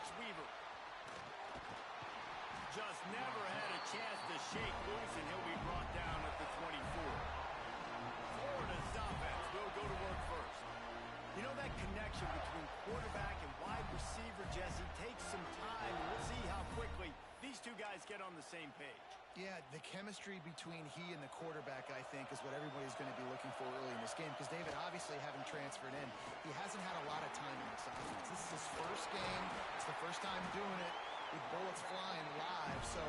Rex Weaver. Just never had a chance to shake loose, and he'll be brought down at the 24. Florida's offense will go to work first. You know, that connection between quarterback and wide receiver, Jesse, takes some time, and we'll see how quickly these two guys get on the same page. Yeah, the chemistry between he and the quarterback, I think, is what everybody's going to be looking for early in this game. Because David, obviously, having transferred in, he hasn't had a lot of time in this offense. This is his first game. It's the first time doing it with bullets flying live. So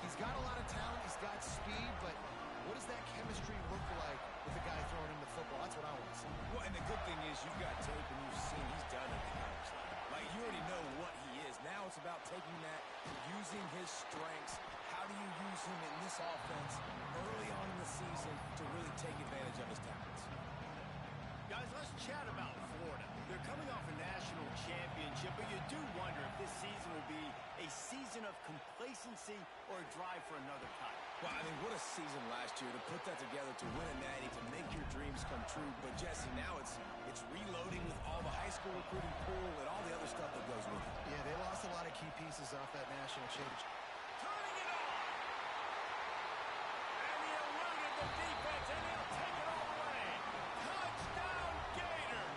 he's got a lot of talent. He's got speed, but what does that chemistry look like with the guy throwing him the football? That's what I want to see. Well, and the good thing is you've got tape and you've seen he's done it at the college level. Like, you already know what he is. Now it's about taking that, using his strengths. How do you use him in this offense early on in the season to really take advantage of his talents? Guys, let's chat about Florida. They're coming off a national championship, but you do wonder if this season will be a season of complacency or a drive for another title. Well, I mean, what a season last year to put that together, to win a natty, to make your dreams come true. But, Jesse, now it's reloading with all the high school recruiting pool and all the other stuff that goes with it. Yeah, they lost a lot of key pieces off that national championship. Turning it on! And he eluded the defense, and he'll take it all away. Touchdown, Gators!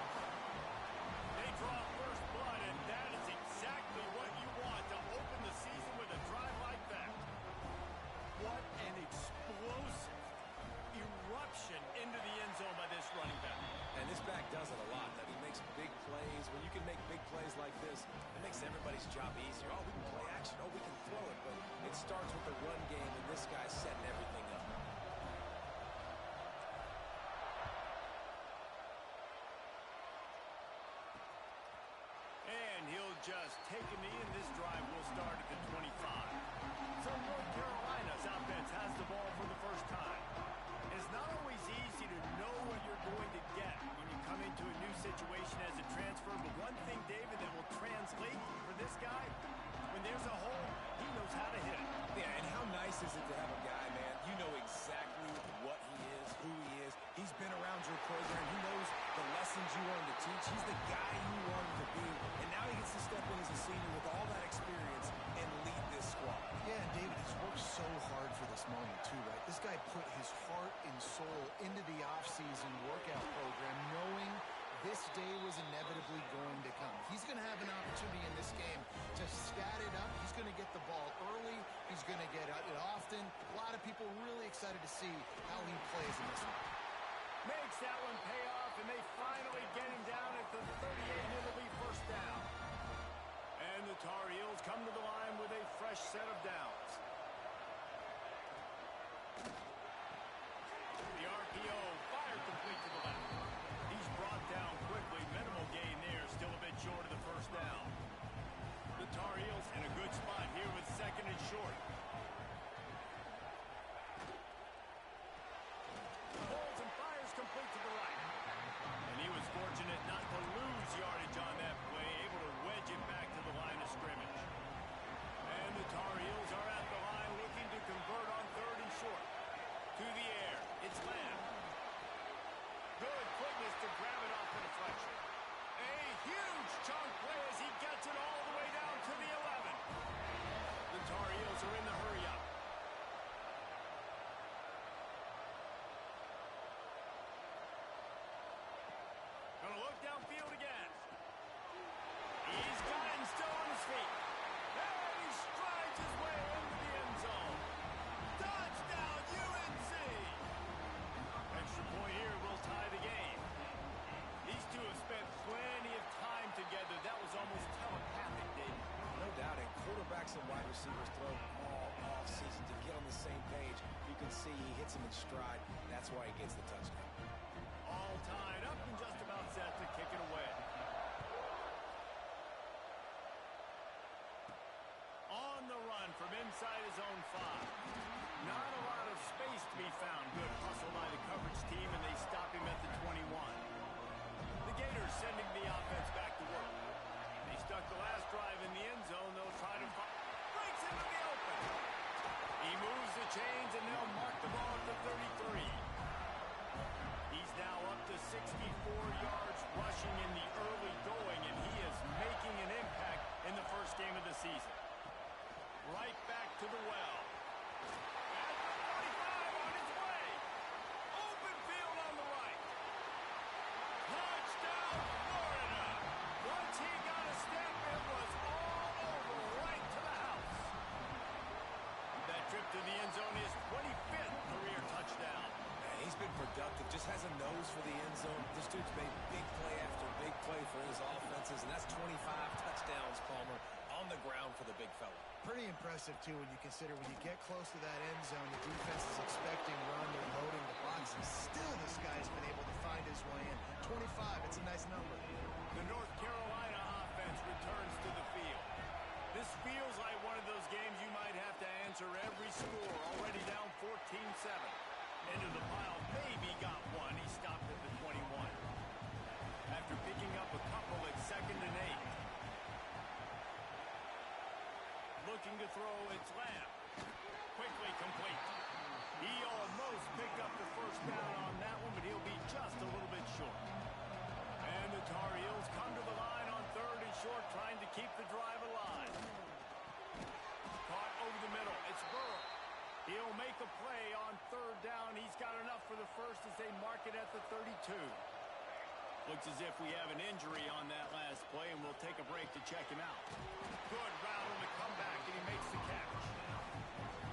They draw first blood, and that is exactly what you want to open the season with a drive like that. What an explosive eruption into the end zone by this running back. And this back does it a lot. I mean, makes big plays. When you can make big plays like this, it makes everybody's job easier. Oh, we can play action. Oh, we can throw it. But it starts with the run game, and this guy's setting everything up. And he'll just take a knee, and this drive will start at the 25. So North Carolina's offense has the ball for the first time. It's not always easy to know what you're going to get when you come into a new situation as a transfer, but one thing, David, that will translate for this guy, when there's a hole, he knows how to hit it. Yeah, and how nice is it to have a guy, man, you know exactly what he is, who he is. He's been around your program. He knows the lessons you want him to teach. He's the guy you want him to be, and now he gets to step in as a senior with all that experience and lead this squad. Yeah, and David, he's worked so hard for this moment, too, right? This guy put his heart and soul into the offseason workout program, knowing this day was inevitably going to come. He's going to have an opportunity in this game to stat it up. He's going to get the ball early. He's going to get it often. A lot of people really excited to see how he plays in this one. Makes that one pay off, and they finally get him down at the 38, and it'll be first down. And the Tar Heels come to the line with a fresh set of downs. The RPO fired complete to the left. He's brought down quickly. Minimal gain there, still a bit short of the first down. The Tar Heels in a good spot here with second and short. Pulls and fires complete to the right. And he was fortunate not to lose yardage on that play, able to wedge it back to the line of scrimmage. And the Tar Heels are at the line looking to convert on third and short. To the air, it's Lamb. Good quickness to grab it off the deflection. A huge chunk play as he gets it all the way down to the 11. The Tar Heels are in the hurry-up. Gonna look downfield again. He's got it and still on his feet. And he strides his way into the end zone. Touchdown, UNC! Extra point here will tie the game. These two have spent plenty of time together. That was almost telepathic, Dave. No doubt, and quarterbacks and wide receivers throw all off-season to get on the same page. You can see he hits him in stride. That's why he gets the touchdown. All tied up and just about set to kick it away. On the run from inside his own 5. Not a lot of space to be found. Good hustle by the coverage team, and they stop him at the 21. The Gators sending the offense back to work. They stuck the last drive in the end zone. They'll try to breaks into the open. He moves the chains, and they'll mark the ball at the 33. He's now up to 64 yards rushing in the early going, and he is making an impact in the first game to the end zone, his 25th career touchdown. Man, he's been productive, just has a nose for the end zone. This dude's made big play after big play for his offenses, and that's 25 touchdowns, Palmer, on the ground for the big fella. Pretty impressive, too, when you consider when you get close to that end zone, the defense is expecting run, they're loading the box, and still this guy's been able to find his way in. 25, it's a nice number. The North Carolina offense returns to the field. This feels like one of those games you might have to answer every score. Already down 14-7. Into the pile, maybe got one. He stopped at the 21. After picking up a couple at 2nd and 8. Looking to throw, it's Lamb. Quickly complete. He almost picked up the first down on that one, but he'll be just a little bit short. And the Tar Heels come to the line on 3rd and short, trying to keep the drive alive. Caught over the middle. It's Burrow. He'll make a play on 3rd down. He's got enough for the first as they mark it at the 32. Looks as if we have an injury on that last play, and we'll take a break to check him out. Good route on the comeback, and he makes the catch.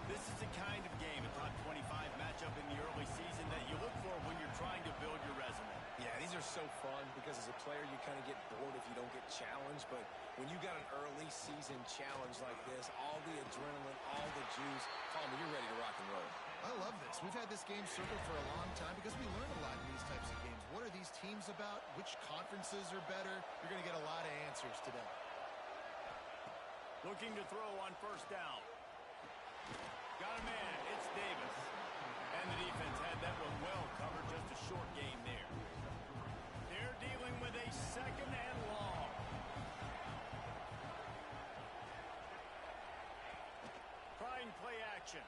This is the kind of game, a top 25 matchup in the early season, that you look for when you're trying to build your resume. Yeah, these are so fun because as a player you kind of get bored if you don't get challenged, but when you got an early season challenge like this, all the adrenaline, all the juice, Palmer, you're ready to rock and roll. I love this. We've had this game circled for a long time because we learn a lot in these types of games. What are these teams about? Which conferences are better? You're going to get a lot of answers today. Looking to throw on 1st down. Got a man. It's Davis. And the defense had that one well covered. Just a short gain there. They're dealing with a 2nd and long. Trying play action.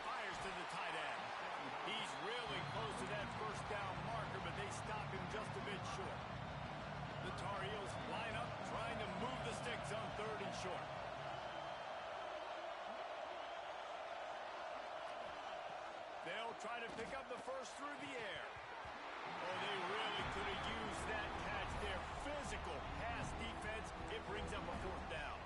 Fires to the tight end. He's really close to that 1st down marker, but they stop him just a bit short. The Tar Heels line up, trying to move the sticks on 3rd and short. They'll try to pick up the first through the air. Oh, they really could have used that catch there. Physical pass defense. It brings up a 4th down.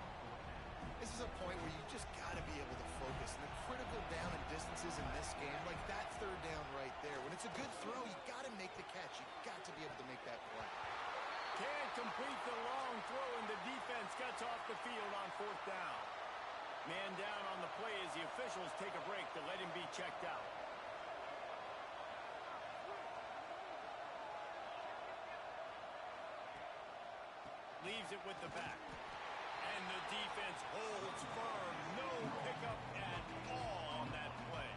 This is a point where you just got to be able to focus. And the critical down and distances in this game, like that 3rd down right there. When it's a good throw, you got to make the catch. You got to be able to make that play. Can't complete the long throw, and the defense gets off the field on 4th down. Man down on the play as the officials take a break to let him be checked out. Leaves it with the back. And the defense holds firm. No pickup at all on that play.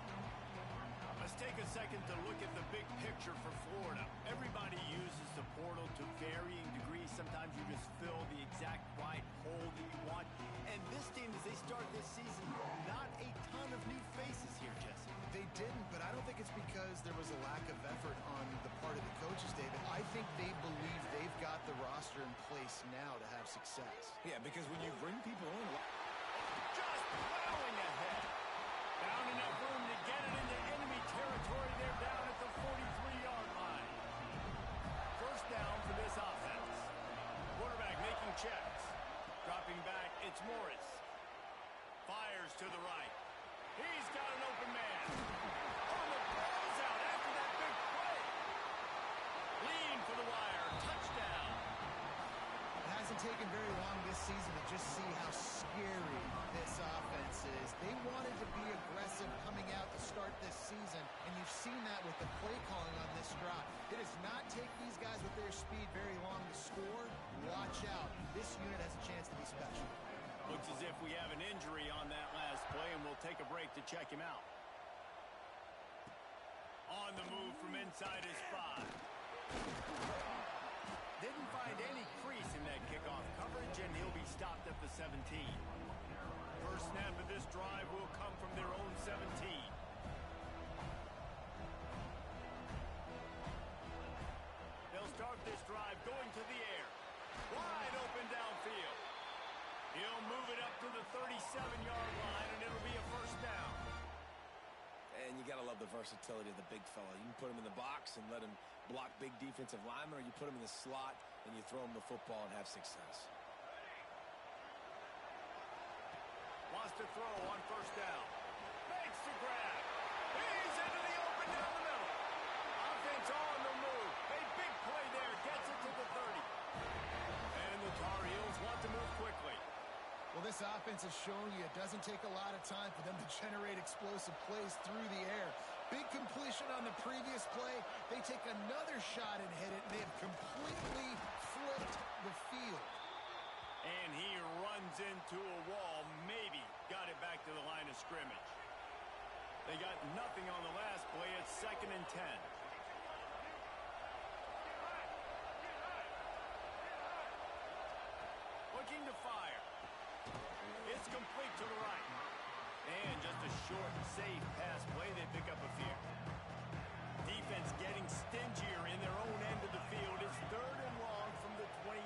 Let's take a second to look at the big picture for Florida. Everybody uses the portal to varying degrees. Sometimes you just fill the exact right hole that you want. And this team, as they start this season, not a ton of new faces here, Jesse. They didn't, but I don't think it's because there was a lack of effort on the part of the coaches, David. I think they believe they've got the roster in place now to have success. Yeah, because when you bring people in... Just plowing ahead. Found enough room to get it into enemy territory. They're down at the 43-yard line. 1st down for this offense. Quarterback making checks. Dropping back, it's Morris. Fires to the right. He's got an open man. On the closeout after that big play. Lean for the wire. Touchdown. It hasn't taken very long this season to just see how scary this offense is. They wanted to be aggressive coming out to start this season, and you've seen that with the play calling on this drive. It does not take these guys with their speed very long to score. Watch out. This unit has a chance to be special. Looks as if we have an injury on that last play, and we'll take a break to check him out. On the move from inside his 5. Didn't find any crease in that kickoff coverage, and he'll be stopped at the 17. First snap of this drive will come from their own 17. They'll start this drive going to the air. Wide open downfield. He'll move it up to the 37-yard line, and it'll be a 1st down. And you got to love the versatility of the big fella. You can put him in the box and let him block big defensive linemen, or you put him in the slot and you throw him the football and have success. Wants to to throw on first down. Makes the grab. He's into the open down the middle. Offense on the move. A big play there. Gets it to the 30. And the Tar Heels want to move quickly. Well, this offense has shown you it doesn't take a lot of time for them to generate explosive plays through the air. Big completion on the previous play. They take another shot and hit it, and they have completely flipped the field. And he runs into a wall. Maybe got it back to the line of scrimmage. They got nothing on the last play. It's 2nd and 10. Looking to fire. It's complete to the right. And just a short, safe pass play. They pick up a few. Defense getting stingier in their own end of the field. It's 3rd and long from the 28.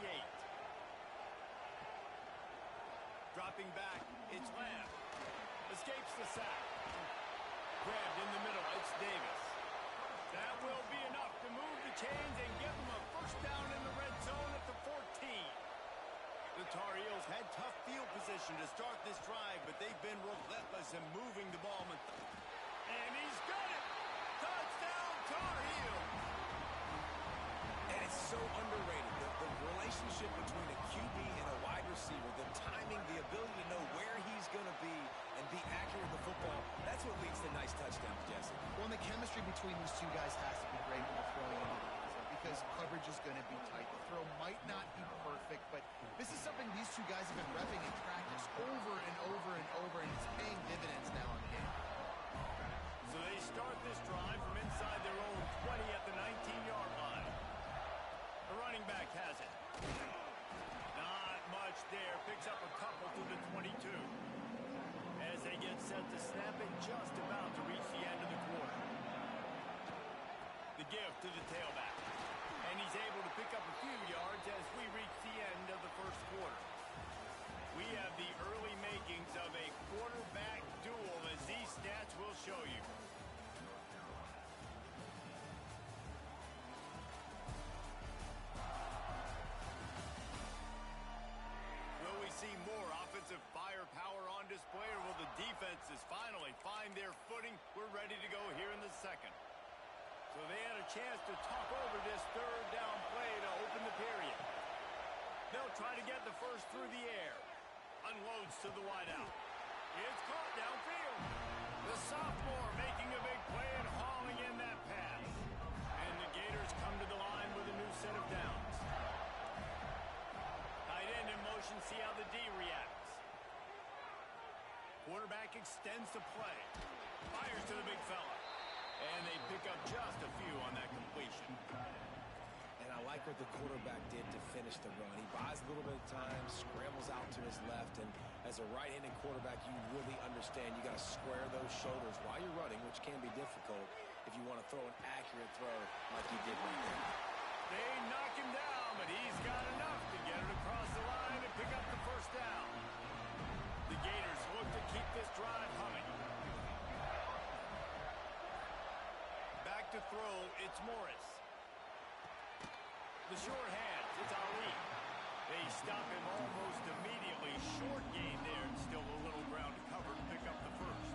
Dropping back, it's Lamb. Escapes the sack. Grabbed in the middle, it's Davis. That will be enough to move the chains and give them a first down in the red zone at the 14. The Tar Heels had tough field position to start this drive, but they've been relentless in moving the ball. And he's got it! Touchdown, Tar Heels! And it's so underrated. The relationship between a QB and a wide receiver, the timing, the ability to know where he's going to be and be accurate with the football, that's what leads to nice touchdowns, Jesse. Well, and the chemistry between these two guys has to be great when they're throwing into the end zone because coverage is going to be tight. The throw might not be perfect, but this is something these two guys have been repping in practice over and over and over, and it's paying dividends now in the game. So they start this drive from inside their own 20 at the 19-yard line. The running back has it. Not much there. Picks up a couple to the 22. As they get set to snap it, just about to reach the end of the quarter. The give to the tailback. And he's able to pick up a few yards as we reach the end of the first quarter. We have the early makings of a quarterback duel, as these stats will show you. Will we see more offensive firepower on display, or will the defenses finally find their footing? We're ready to go here in the second. So they had a chance to talk over this 3rd down play to open the period. They'll try to get the first through the air. Unloads to the wideout. It's caught downfield. The sophomore making a big play and hauling in that pass. And the Gators come to the line with a new set of downs. Tight end in motion, see how the D reacts. Quarterback extends the play. Fires to the big fella. And they pick up just a few on that completion. And I like what the quarterback did to finish the run. He buys a little bit of time, scrambles out to his left, and as a right-handed quarterback, you really understand you got to square those shoulders while you're running, which can be difficult if you want to throw an accurate throw like he did right there. They knock him down, but he's got enough to get it across the line and pick up the first down. The Gators look to keep this drive humming. Back to throw, it's Morris. The short hands, it's Ali. They stop him almost immediately. Short gain there, and still a little ground to cover to pick up the first.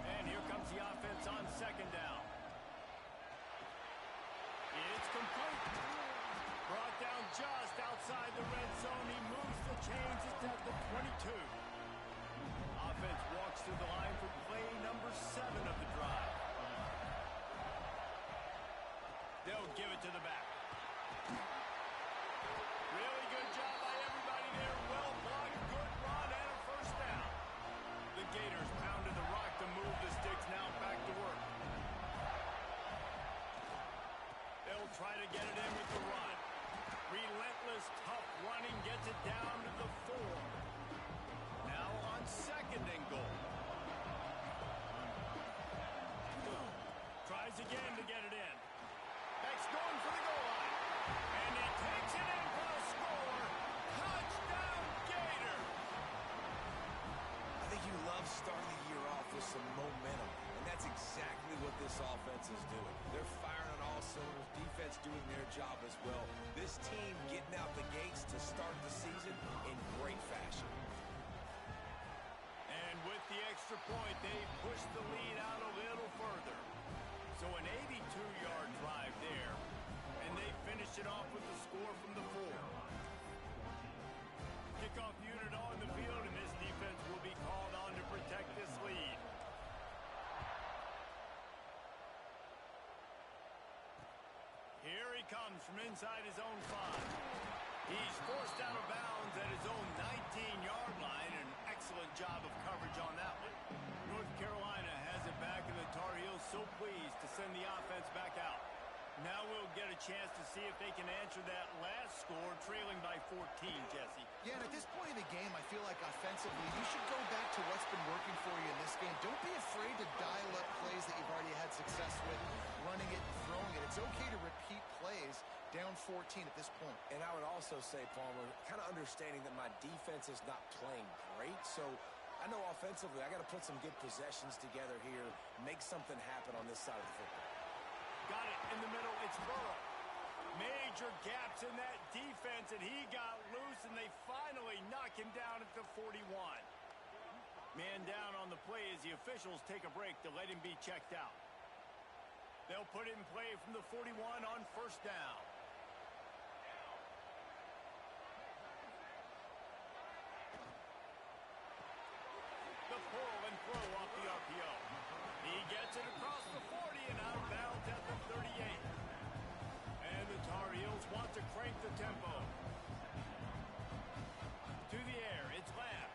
And here comes the offense on 2nd down. It's complete. Brought down just outside the red zone. He moves the chains. It's at the 22. Offense walks to the line for play number 7 of the drive. They'll give it to the back. Really good job by everybody there. Well blocked, good run, and a first down. The Gators pounded the rock to move the sticks. Now back to work. They'll try to get it in with the run. Relentless, tough running gets it down to the 4. Now on 2nd and goal. Tries again to get it in. Beck's going for the goal line. And he takes it in for a score. Touchdown, Gator! I think you love starting the year off with some momentum, and that's exactly what this offense is doing. They're firing on all cylinders, defense doing their job as well. This team getting out the gates to start the season in great fashion. comes from inside his own 5. He's forced out of bounds at his own 19-yard line. An excellent job of coverage on that one. North Carolina has it back, and the Tar Heels so pleased to send the offense back out. Now we'll get a chance to see if they can answer that last score, trailing by 14, Jesse. Yeah, and at this point in the game, I feel like offensively, you should go back to what's been working for you in this game. Don't be afraid to dial up plays that you've already had success with, running it and throwing it. It's okay to repeat plays down 14 at this point. And I would also say, Palmer, kind of understanding that my defense is not playing great, so I know offensively I got to put some good possessions together here, make something happen on this side of the football. Got it in the middle. It's Burrow. Major gaps in that defense, and he got loose, and they finally knock him down at the 41. Man down on the play as the officials take a break to let him be checked out. They'll put it in play from the 41 on first down. The pull and throw off the RPO. He gets it across the 40 and out of bounds at the 38. And the Tar Heels want to crank the tempo. To the air, it's Lamb.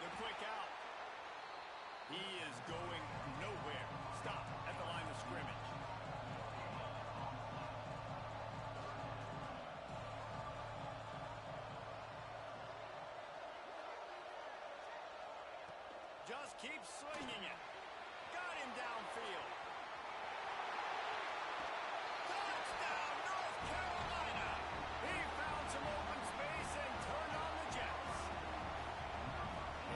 The quick out. He is going nowhere. Stop at the line of scrimmage. Just keeps slinging it. Got him downfield. Touchdown, North Carolina. He found some open space and turned on the Jets.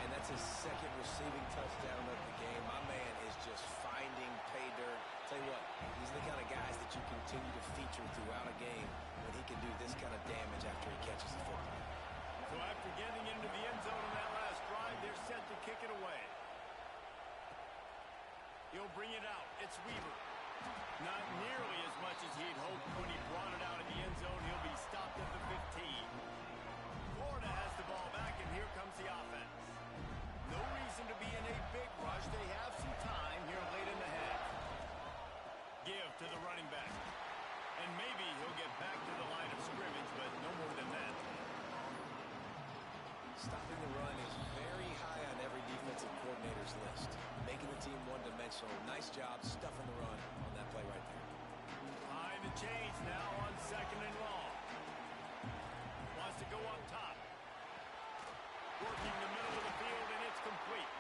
And that's his second receiving touchdown of the game. My man is just finding pay dirt. Tell you what, these are the kind of guys that you continue to feature throughout a game when he can do this kind of damage after he catches the football. So after getting into the end zone on that last drive, they're set to kick it away. He'll bring it out. It's Weaver. Not nearly as much as he'd hoped when he brought it out in the end zone. He'll be stopped at the 15. Florida has the ball back, and here comes the offense. No reason to be in a big rush. They have some time here late in the half. Give to the running back. And maybe he'll get back to the line of scrimmage, but no more than that. Stopping the run is very high on every defensive coordinator's list. Making the team one-dimensional. Nice job stuffing the run on that play right there. Behind the chains now on second and long. Wants to go up top. Working the middle of the field, and it's complete.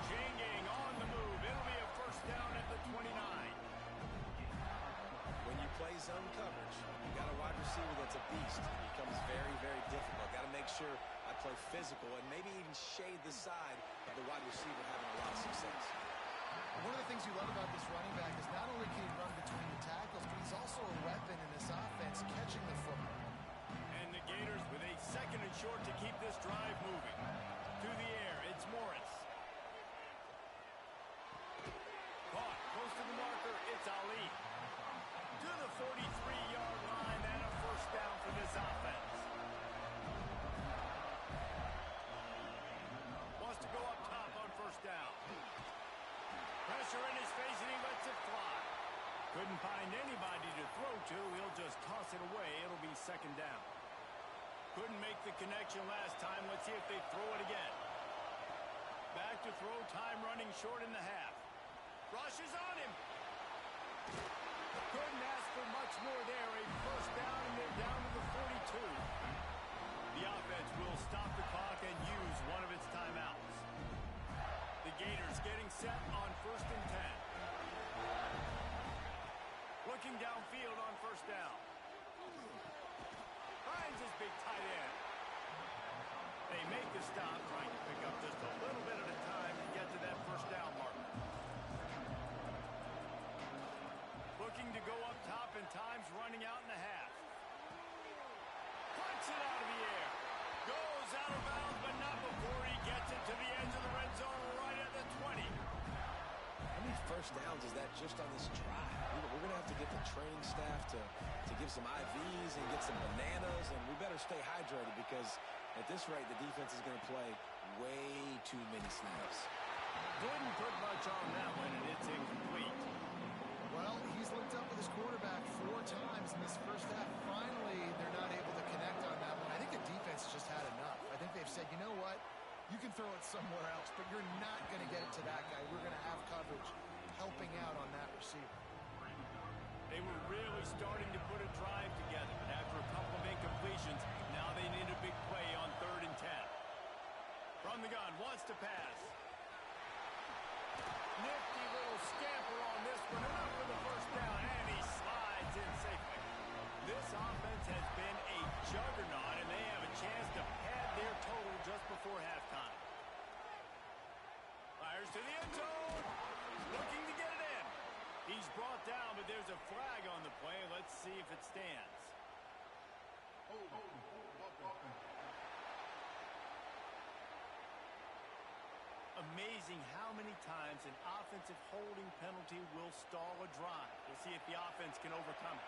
Chain gang on the move. It'll be a first down at the 29. When you play zone coverage, you got a wide receiver that's a beast. It becomes very, very difficult. Got to make sure I play physical and maybe even shade the side of the wide receiver having a lot of success. One of the things you love about this running back is not only can he run between the tackles, but he's also a weapon in this offense catching the football. And the Gators with a second and short to keep this drive moving. To the air, it's Morris. Caught close to the marker, it's Ali. To the 43-yard line and a first down for this offense. Wants to go up top on first down. Pressure in his face, and he lets it fly. Couldn't find anybody to throw to. He'll just toss it away. It'll be second down. Couldn't make the connection last time. Let's see if they throw it again. Back to throw, time running short in the half. Rush is on him. Couldn't ask for much more there. A first down, and they're down to the 42. The offense will stop the clock and use one of its timeouts. The Gators getting set on first and 10. Looking downfield on first down. Finds his big tight end. They make the stop, trying to pick up just a little bit at a time to get to that first down mark. Looking to go up top, and time's running out in the half. Punts it out of the air. Goes out of bounds, but not before he gets it to the edge of the red zone right at the 20. How many first downs is that just on this drive? We're going to have to get the training staff to give some IVs and get some bananas, and we better stay hydrated because at this rate, the defense is going to play way too many snaps. Didn't put much on that one, and it's incomplete. Well, he's looked linked up with his quarterback 4 times in this first half. Finally, they're not able to connect on that one. I think the defense just had enough. I think they've said, you know what? You can throw it somewhere else, but you're not going to get it to that guy. We're going to have coverage helping out on that receiver. They were really starting to put a drive together, but after a couple of incompletions, now they need a big play on 3rd and 10. From the gun, wants to pass. Nifty little scamper on this one, enough for the first down, and he slides in safely. This offense has been a juggernaut, and they have a chance to pad their total just before halftime. Fires to the end zone, looking to get it in. He's brought down, but there's a flag on the play. Let's see if it stands. Amazing how many times an offensive holding penalty will stall a drive. We'll see if the offense can overcome it.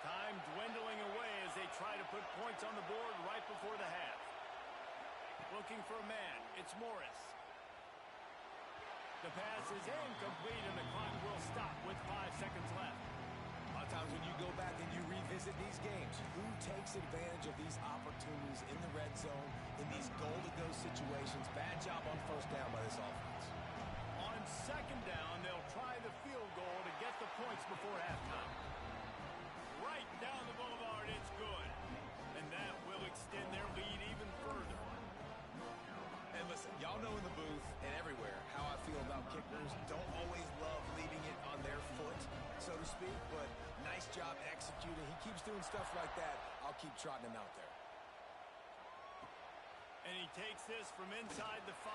Time dwindling away as they try to put points on the board right before the half. Looking for a man. It's Morris. The pass is incomplete, and the clock will stop with 5 seconds left. A lot of times when you go back and you revisit these games, who takes advantage of these opportunities in the red zone, in these goal-to-go situations? Bad job on first down by this offense. On 2nd down, they'll try the field goal to get the points before halftime. Right down the boulevard, it's good. And that will extend their lead even further. And listen, y'all know in the booth and everywhere how I feel about kickers. Don't always love leaving it on their foot, so to speak, but nice job executing. He keeps doing stuff like that. I'll keep trotting him out there. And he takes this from inside the 5.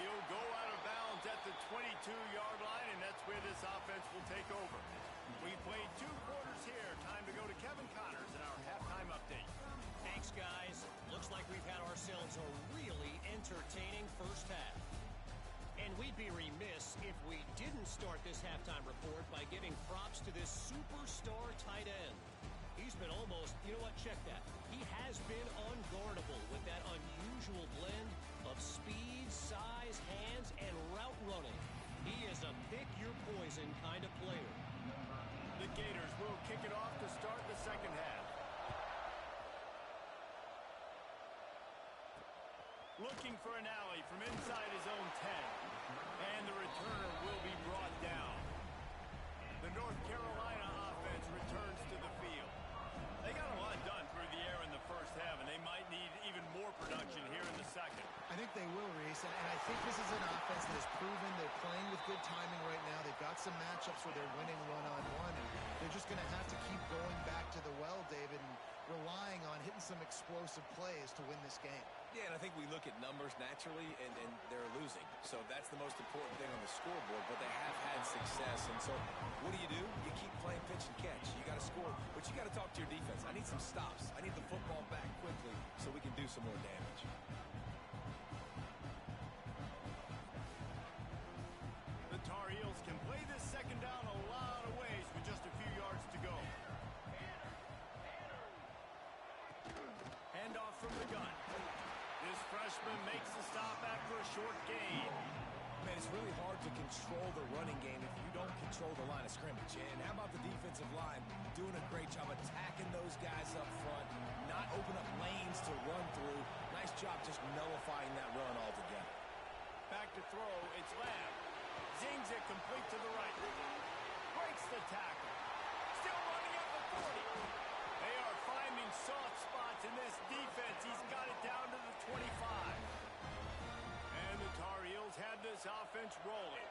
He'll go out of bounds at the 22-yard line, and that's where this offense will take over. We played 2 quarters here. Time to go to Kevin Connors in our halftime update. Thanks, guys. Looks like we've had ourselves a really entertaining first half. And we'd be remiss if we didn't start this halftime report by giving props to this superstar tight end. He's been almost, you know what, check that. He has been unguardable with that unusual blend of speed, size, hands, and route running. He is a pick-your-poison kind of player. The Gators will kick it off to start the second half. Looking for an alley from inside his own 10. And the returner will be brought down. The North Carolina offense returns to the field. They got a lot done through the air in the first half, and they might need even more production here in the second. I think they will, Reese, and I think this is an offense that has proven they're playing with good timing right now. They've got some matchups where they're winning one-on-one, and they're just going to have to keep going back to the well, David, and relying on hitting some explosive plays to win this game. Yeah, and I think we look at numbers naturally, and they're losing. So that's the most important thing on the scoreboard, but they have had success. And so what do? You keep playing pitch and catch. You got to score, but you got to talk to your defense. I need some stops. I need the football back quickly so we can do some more damage. The Tar Heels can play this second down a lot of ways with just a few yards to go. Handoff from the gun. This freshman makes the stop after a short gain. Man, it's really hard to control the running game if you don't control the line of scrimmage. And how about the defensive line doing a great job attacking those guys up front, not open up lanes to run through. Nice job just nullifying that run altogether. Back to throw, it's Lamb. Zings it complete to the right. Breaks the tackle. Still running at the 40. They are finding soft spots in this defense. He's got it down to the 25. And the Tar Heels had this offense rolling.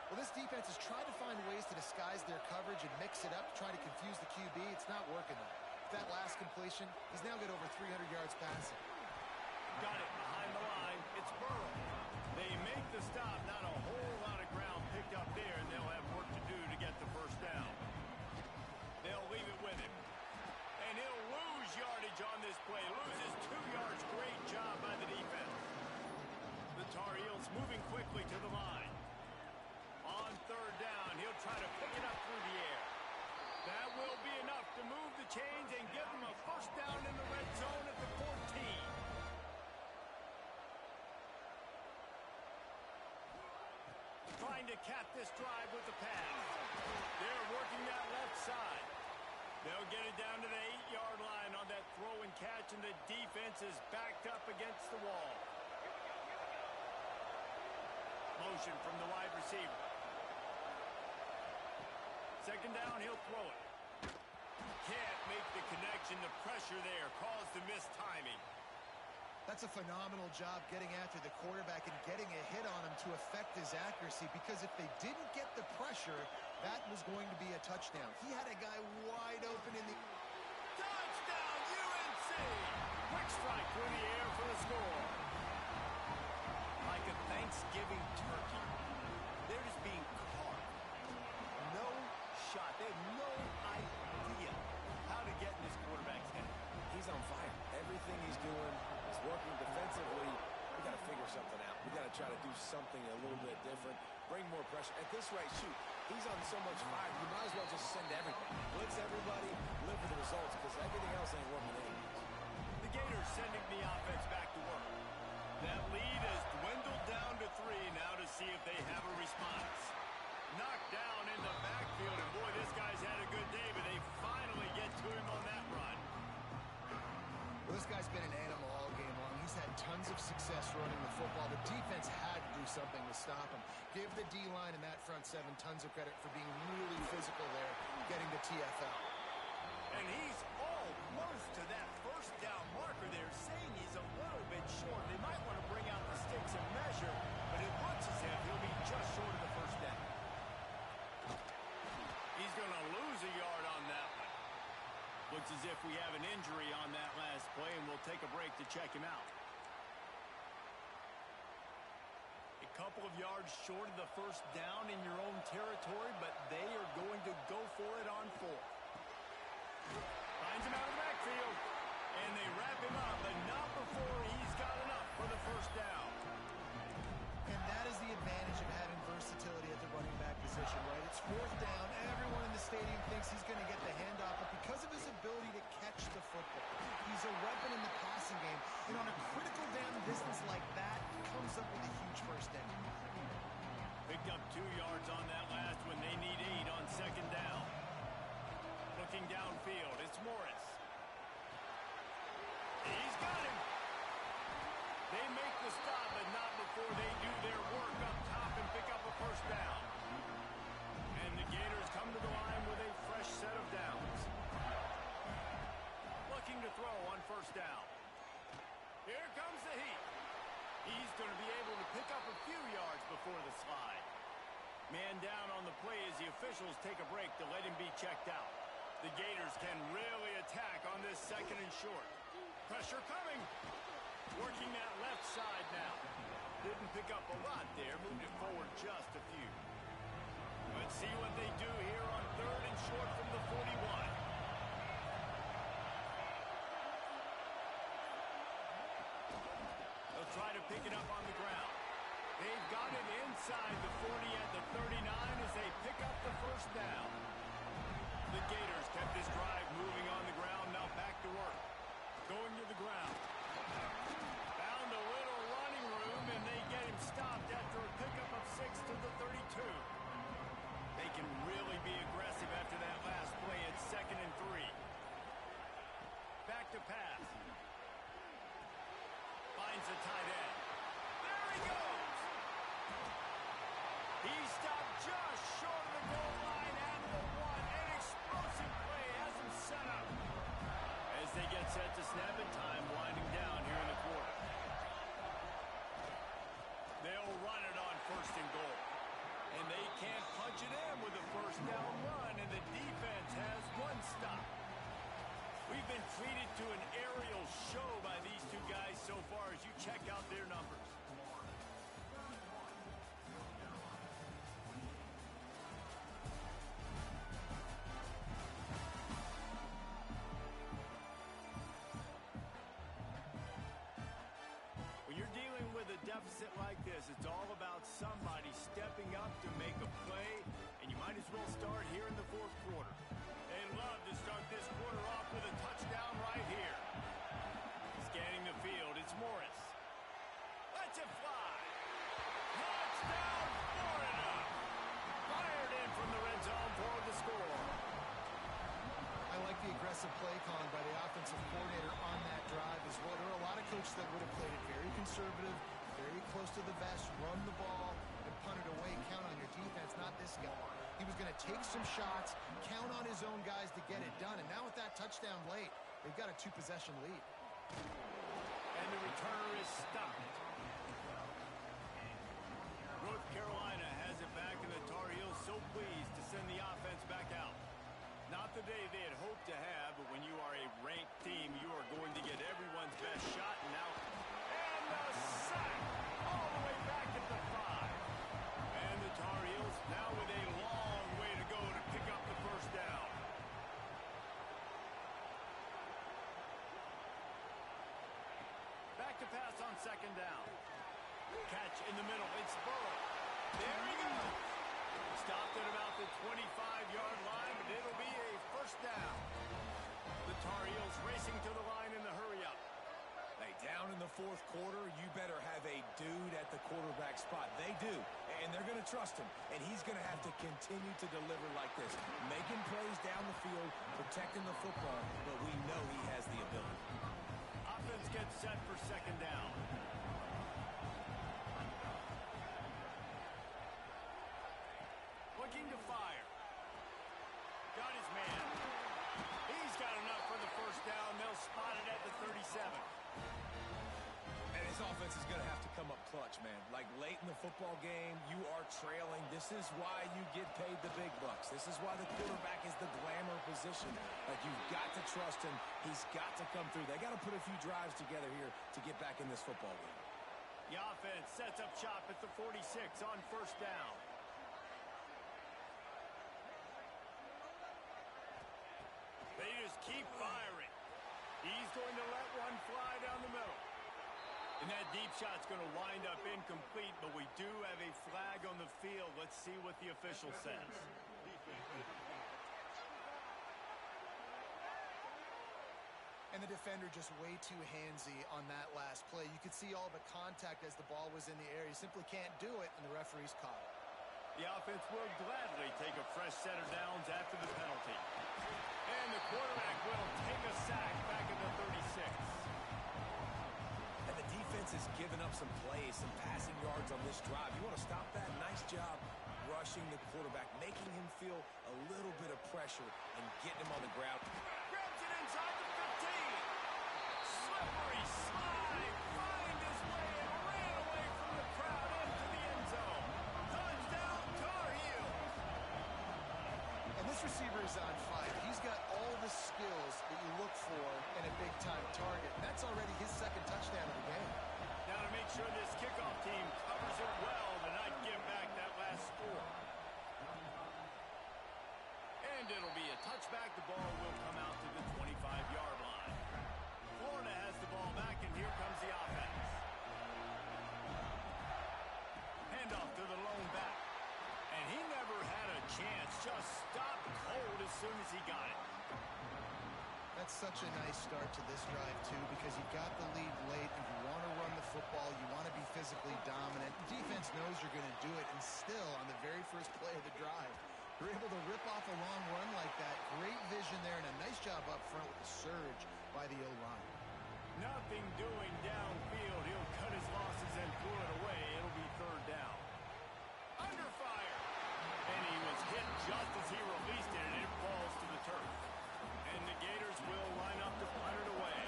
Well, this defense has tried to find ways to disguise their coverage and mix it up to try to confuse the QB. It's not working, though. With that last completion, he's now got over 300 yards passing. Got it behind the line. It's Burrow. They make the stop. Not a whole lot of ground picked up there, and they'll have work to do to get the first down. They'll leave it with him. And he'll lose yardage on this play. Loses 2 yards. Great job by the defense. The Tar Heels moving quickly to the line. On third down, he'll try to pick it up through the air. That will be enough to move the chains and give them a first down in the red zone at the 14. Trying to to cap this drive with the pass. They're working that left side. They'll get it down to the 8-yard line on that throw and catch, and the defense is backed up against the wall. Motion from the wide receiver. Second down, he'll throw it. Can't make the connection. The pressure there caused the missed timing. That's a phenomenal job getting after the quarterback and getting a hit on him to affect his accuracy, because if they didn't get the pressure, that was going to be a touchdown. He had a guy wide open in the... Touchdown, UNC! Quick strike through the air for the score. Like a Thanksgiving turkey. They're just being carved. No shot. They have no idea how to get in this quarterback's head. He's on fire. Everything he's doing is working defensively. We got to figure something out. We got to try to do something a little bit different. Bring more pressure. At this rate, shoot, he's on so much fire, you might as well just send everybody. Blitz everybody, live for the results, because everything else ain't working anyways. The Gators sending the offense back to work. That lead has dwindled down to 3 now to see if they have a response. Knocked down in the backfield, and boy, this guy's had a good day, but they finally get to him on that run. Well, this guy's been an animal all game long. He's had tons of success running the football. The defense had to do something to stop him. Give the D-line and that front 7 tons of credit for being really physical there, getting to TFL. And he's almost to that first down marker there, saying he's a little bit short. They might want to bring out the sticks and measure, but it looks as if he'll be just short of the first down. He's going to lose a yard on that one. Looks as if we have an injury on that last play, and we'll take a break to check him out. A couple of yards short of the first down in your own territory, but they are going to go for it on 4. Finds him out of the backfield, and they wrap him up, but not before he's got enough for the first down. And that is the advantage of having versatility at the running back position, right? It's 4th down. Everyone in the stadium thinks he's going to get the handoff, but because of his ability to catch the football, he's a weapon in the passing game. And on a critical down distance like that, he comes up with a huge first down. Picked up 2 yards on that last one. They need 8 on second down. Looking downfield, it's Morris. He's got him. They make the stop, but not before they do their work up top and pick up a first down. And the Gators come to the line with a fresh set of downs. Looking to throw on first down. Here comes the heat. He's going to be able to pick up a few yards before the slide. Man down on the play as the officials take a break to let him be checked out. The Gators can really attack on this second and short. Pressure coming. Working that left side now. Didn't pick up a lot there. Moved it forward just a few. Let's see what they do here on 3rd and short from the 41. They'll try to pick it up on the ground. They've got it inside the 40 at the 39 as they pick up the first down. The Gators kept this drive moving on the ground. Now back to work. Going to the ground. Found a little running room, and they get him stopped after a pickup of 6 to the 32. They can really be aggressive after that last play at 2nd and 3. Back to pass. Finds the tight end. There he goes. He stopped just short of the goal line at the 1. An explosive play has him set up. As they get set to snap it, time winding down here in the quarter. They'll run it on 1st and goal. And they can't punch it in with a first down run, and the defense has 1 stop. We've been treated to an aerial show by these 2 guys so far as you check out their numbers. When you're dealing with a deficit like this, it's all about somebody stepping up to make a play, and you might as well start here in the 4th quarter. They love to start this quarter off with a touchdown right here. Scanning the field, it's Morris. Lets it fly. Touchdown, Florida. that would have played it very conservative, very close to the vest, run the ball, and punt it away. Count on your defense, not this guy. He was going to take some shots, count on his own guys to get it done. And now with that touchdown late, they've got a 2-possession lead. And the returner is stopped. North Carolina has it back, and the Tar Heels so pleased to send the offense back out. Not the day they had hoped to have, but when you are a ranked team, you are going to get everyone's best shot. And now, and the sack all the way back at the 5. And the Tar Heels now with a long way to go to pick up the first down. Back to pass on second down. Catch in the middle. It's Burrow. There he goes. Stopped at about the 25-yard line, but it'll be a first down. The Tar Heels racing to the line in the hurry-up. Hey, down in the fourth quarter, you better have a dude at the quarterback spot. They do, and they're going to trust him, and he's going to have to continue to deliver like this, making plays down the field, protecting the football, but we know he has the ability. Offense gets set for second down. Looking to fire. Got his man. He's got enough for the first down. They'll spot it at the 37. And his offense is going to have to come up clutch, man. Like late in the football game, you are trailing. This is why you get paid the big bucks. This is why the quarterback is the glamour position. Like, you've got to trust him. He's got to come through. They got to put a few drives together here to get back in this football game. The offense sets up shop at the 46 on first down. They just keep firing. He's going to let one fly down the middle. And that deep shot's going to wind up incomplete, but we do have a flag on the field. Let's see what the official says. And the defender just way too handsy on that last play. You could see all the contact as the ball was in the air. He simply can't do it, and the referee's caught it. The offense will gladly take a fresh set of downs after the penalty. And the quarterback will take a sack back at the 36. And the defense has given up some plays, some passing yards on this drive. You want to stop that? Nice job rushing the quarterback, making him feel a little bit of pressure and getting him on the ground. Grabs it inside the 15. Slippery slide. Find his way and ran away from the crowd into the end zone. Touchdown, Tar Heels. And this receiver is on fire. He's got all the skills that you look for in a big-time target. That's already his second touchdown of the game. Now to make sure this kickoff team covers it well to not give back that last score. And it'll be a touchback. The ball will come out to the 25-yard line. Florida has the ball back, and here comes the offense. Handoff to the lone back. And he never had a chance. Just stopped cold as soon as he got it. That's such a nice start to this drive, too, because you've got the lead late, and you want to run the football, you want to be physically dominant. The defense knows you're going to do it, and still, on the very first play of the drive, you're able to rip off a long run like that. Great vision there, and a nice job up front with the surge by the O-line. Nothing doing downfield. He'll cut his losses and throw it away. It'll be third down. Under fire. And he was hit just as he released it, and it falls to the turf. And the Gators will line up to punt it away.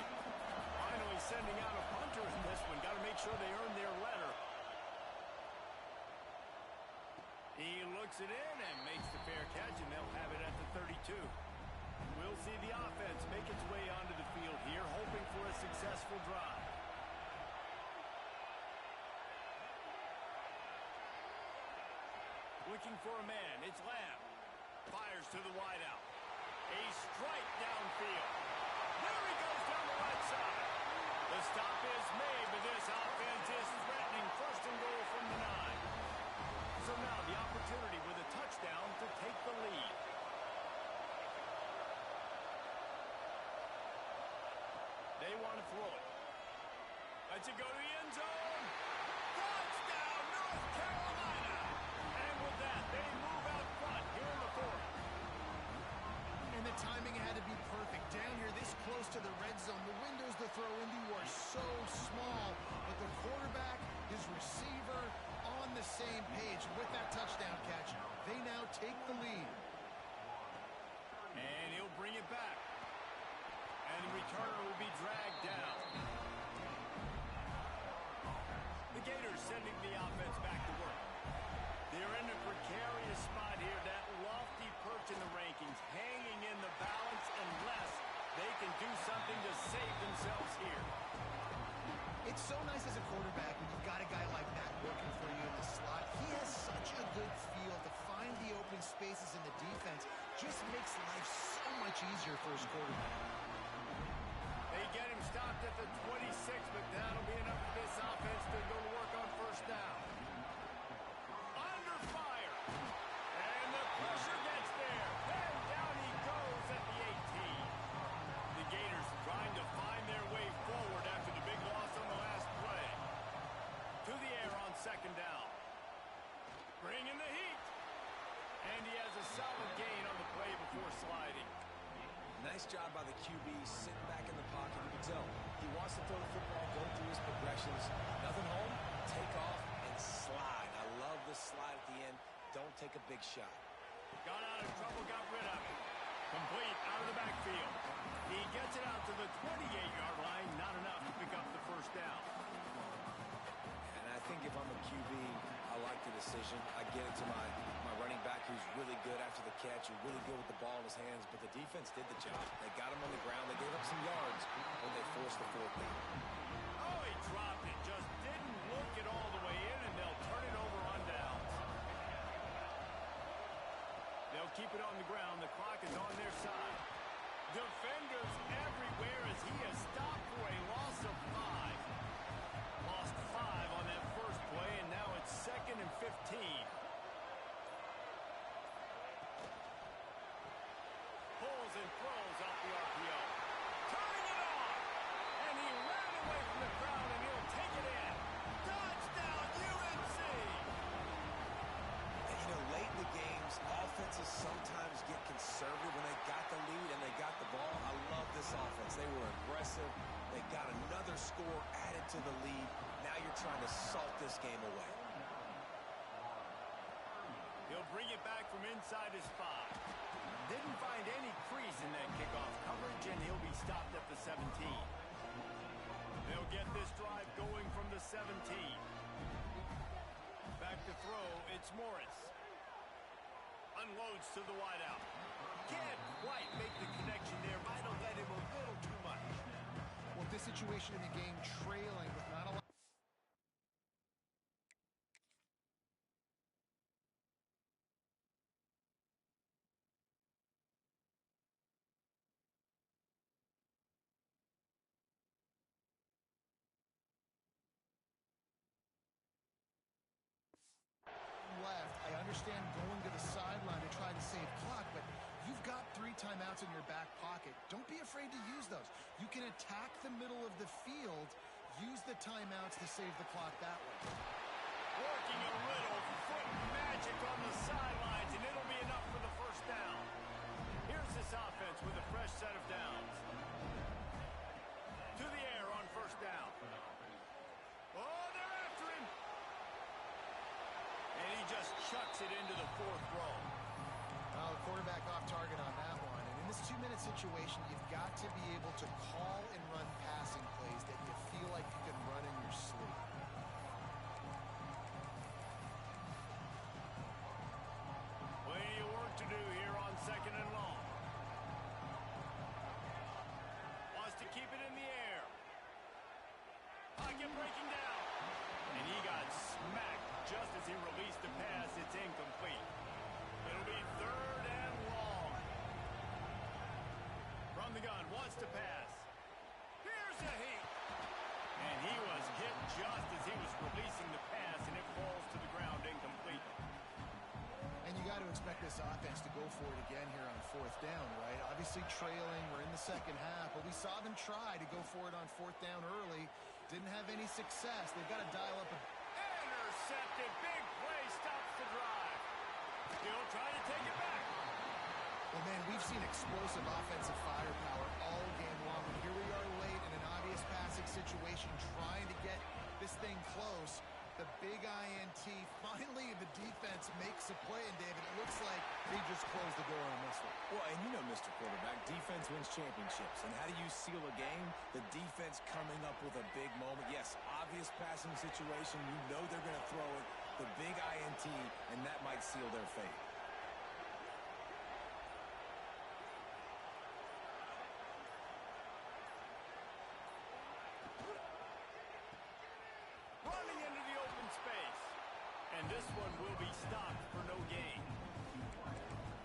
Finally sending out a punter in this one. Got to make sure they earn their letter. He looks it in and makes the fair catch, and they'll have it at the 32. We'll see the offense make its way onto the field here, hoping for a successful drive. Looking for a man. It's Lamb. Fires to the wideout. A strike downfield. There he goes down the right side. The stop is made, but this offense is threatening. First and goal from the 9. So now the opportunity with a touchdown to take the lead. They want to throw it. Lets it go to the end zone. Touchdown, North Carolina. And with that, they move out front here in the fourth. And the timing had to be perfect. Down here, this close to the red zone, the windows to throw into are so small, but the quarterback, his receiver, on the same page. With that touchdown catch, they now take the lead. And he'll bring it back. And the returner will be dragged down. The Gators sending the offense back to work. They're in a precarious spot here, that lofty perch in the rankings, hanging in the balance unless they can do something to save themselves here. It's so nice as a quarterback when you've got a guy like that working for you in the slot. He has such a good feel to find the open spaces in the defense. Just makes life so much easier for his quarterback. They get him stopped at the 26, but that'll be enough for this offense to go to work on first down. Under fire. And the pressure gets there. And down he goes at the 18. The Gators trying to find their way forward after the big loss on the last play. To the air on second down. Bringing the heat. And he has a solid gain on the play before sliding. Nice job by the QB, sitting back in the pocket. You can tell he wants to throw the football, go through his progressions. Nothing home, take off, and slide. I love the slide at the end. Don't take a big shot. Got out of trouble, got rid of it. Complete out of the backfield. He gets it out to the 28-yard line. Not enough to pick up the first down. And I think if I'm a QB, I like the decision. I get it to my running back who's really good after the catch, who's really good with the ball in his hands, but the defense did the job. They got him on the ground. They gave up some yards when they forced the fourth down. Oh, he dropped it. Just didn't look it all the way in, and they'll turn it over on downs. They'll keep it on the ground. The clock is on their side. Defenders everywhere as he is stopped for a loss of 5. Lost 5 on that first play, and now it's 2nd and 15. Pulls and throws off the RPO. Turning it on! And he ran away from the crowd, and he'll take it in. Touchdown, UNC! And, late in the games, offenses sometimes get conservative when they got the lead and they got the ball. I love this offense. They were aggressive. They got another score added to the lead. Now you're trying to salt this game away. He'll bring it back from inside his 5. Didn't find any crease in that kickoff coverage, and he'll be stopped at the 17. They'll get this drive going from the 17. Back to throw, it's Morris. Unloads to the wideout. Can't quite make the connection there. Might have led him a little too much. Well, this situation in the game, trailing with not a lot. Left. I understand going to the sideline to try to save clock, but you've got 3 timeouts in your back pocket. Don't be afraid to use those. You can attack the middle of the field, use the timeouts to save the clock that way. Working a little foot magic on the sidelines, and it'll be enough for the first down. Here's this offense with a fresh set of downs. To the air on first down. Oh, they're after him. And he just chucks it into the 4th row. Well, the quarterback off target on that one. And in this 2-minute situation, you've got to be able to call and run passing plays that you feel like you can run in your sleep. Plenty of work to do here on 2nd and long. Wants to keep it in the air. Pocket breaking down. And he got smacked just as he released the pass. It's incomplete. It'll be 3rd and long. From the gun, wants to pass. Here's a heat. And he was hit just as he was releasing the pass, and it falls to the ground incomplete. And you got to expect this offense to go for it again here on 4th down, right? Obviously trailing, we're in the second half, but we saw them try to go for it on 4th down early. Didn't have any success. They've got to dial up a... Intercepted. Big play stops the drive. He'll try to take it back. Well, man, we've seen explosive offensive firepower all game long. And here we are late in an obvious passing situation trying to get this thing close. The big INT. Finally, the defense makes a play. And, David, it looks like they just closed the door on this one. Well, and you know, Mr. Quarterback, defense wins championships. And how do you seal a game? The defense coming up with a big moment. Yes, obvious passing situation. You know they're going to throw it. The big INT, and that might seal their fate. Running into the open space. And this one will be stopped for no gain.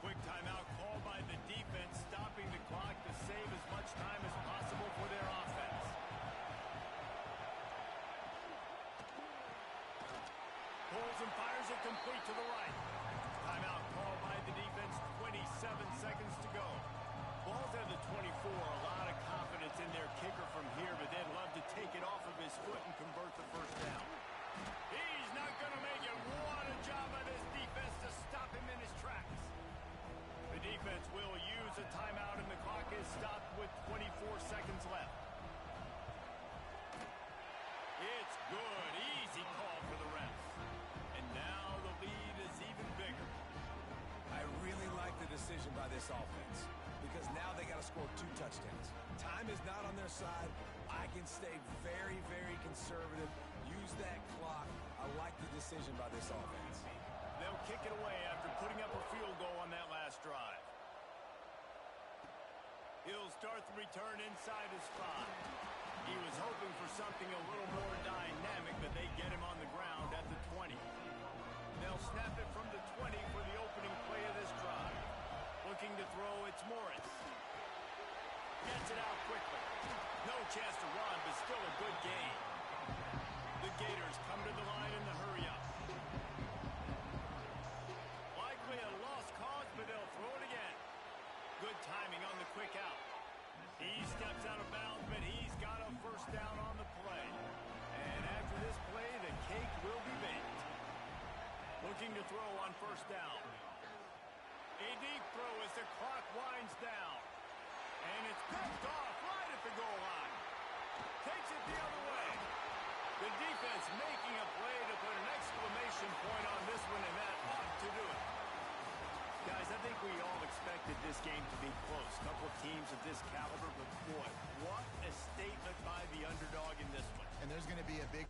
Quick timeout called by the defense, stopping the clock to save as much time as possible for their offense. Pulls and fires it complete to the right. Timeout called by the defense, 27 seconds to go. Ball's at the 24, a lot of confidence in their kicker from here, but they'd love to take it off of his foot and convert the first down. He's not going to make it. What a job by this defense to stop him in his tracks. The defense will use a timeout, and the clock is stopped with 24 seconds left. It's good. Easy call for the refs. And now the lead is even bigger. I really like the decision by this offense because now they got to score 2 touchdowns. Time is not on their side. I can stay very, very conservative. Use that clock. I like the decision by this offense. They'll kick it away after putting up a field goal on that last drive. He'll start the return inside his 5. He was hoping for something a little more dynamic, but they get him on the ground at the 20. They'll snap it from the 20 for the opening play of this drive. Looking to throw, it's Morris. Gets it out quickly. No chance to run, but still a good gain. The Gators come to the line in the hurry-up. Likely a lost cause, but they'll throw it again. Good timing on the quick out. He steps out of bounds, but he's got a first down on the play. And after this play, the cake will be baked. Looking to throw on first down. A deep throw as the clock winds down. And it's picked off right at the goal line. Takes it the other way. The defense making a play to put an exclamation point on this one, and that ought to do it. Guys, I think we all expected this game to be close. A couple of teams of this caliber, but boy, what a statement by the underdog in this one. And there's going to be a big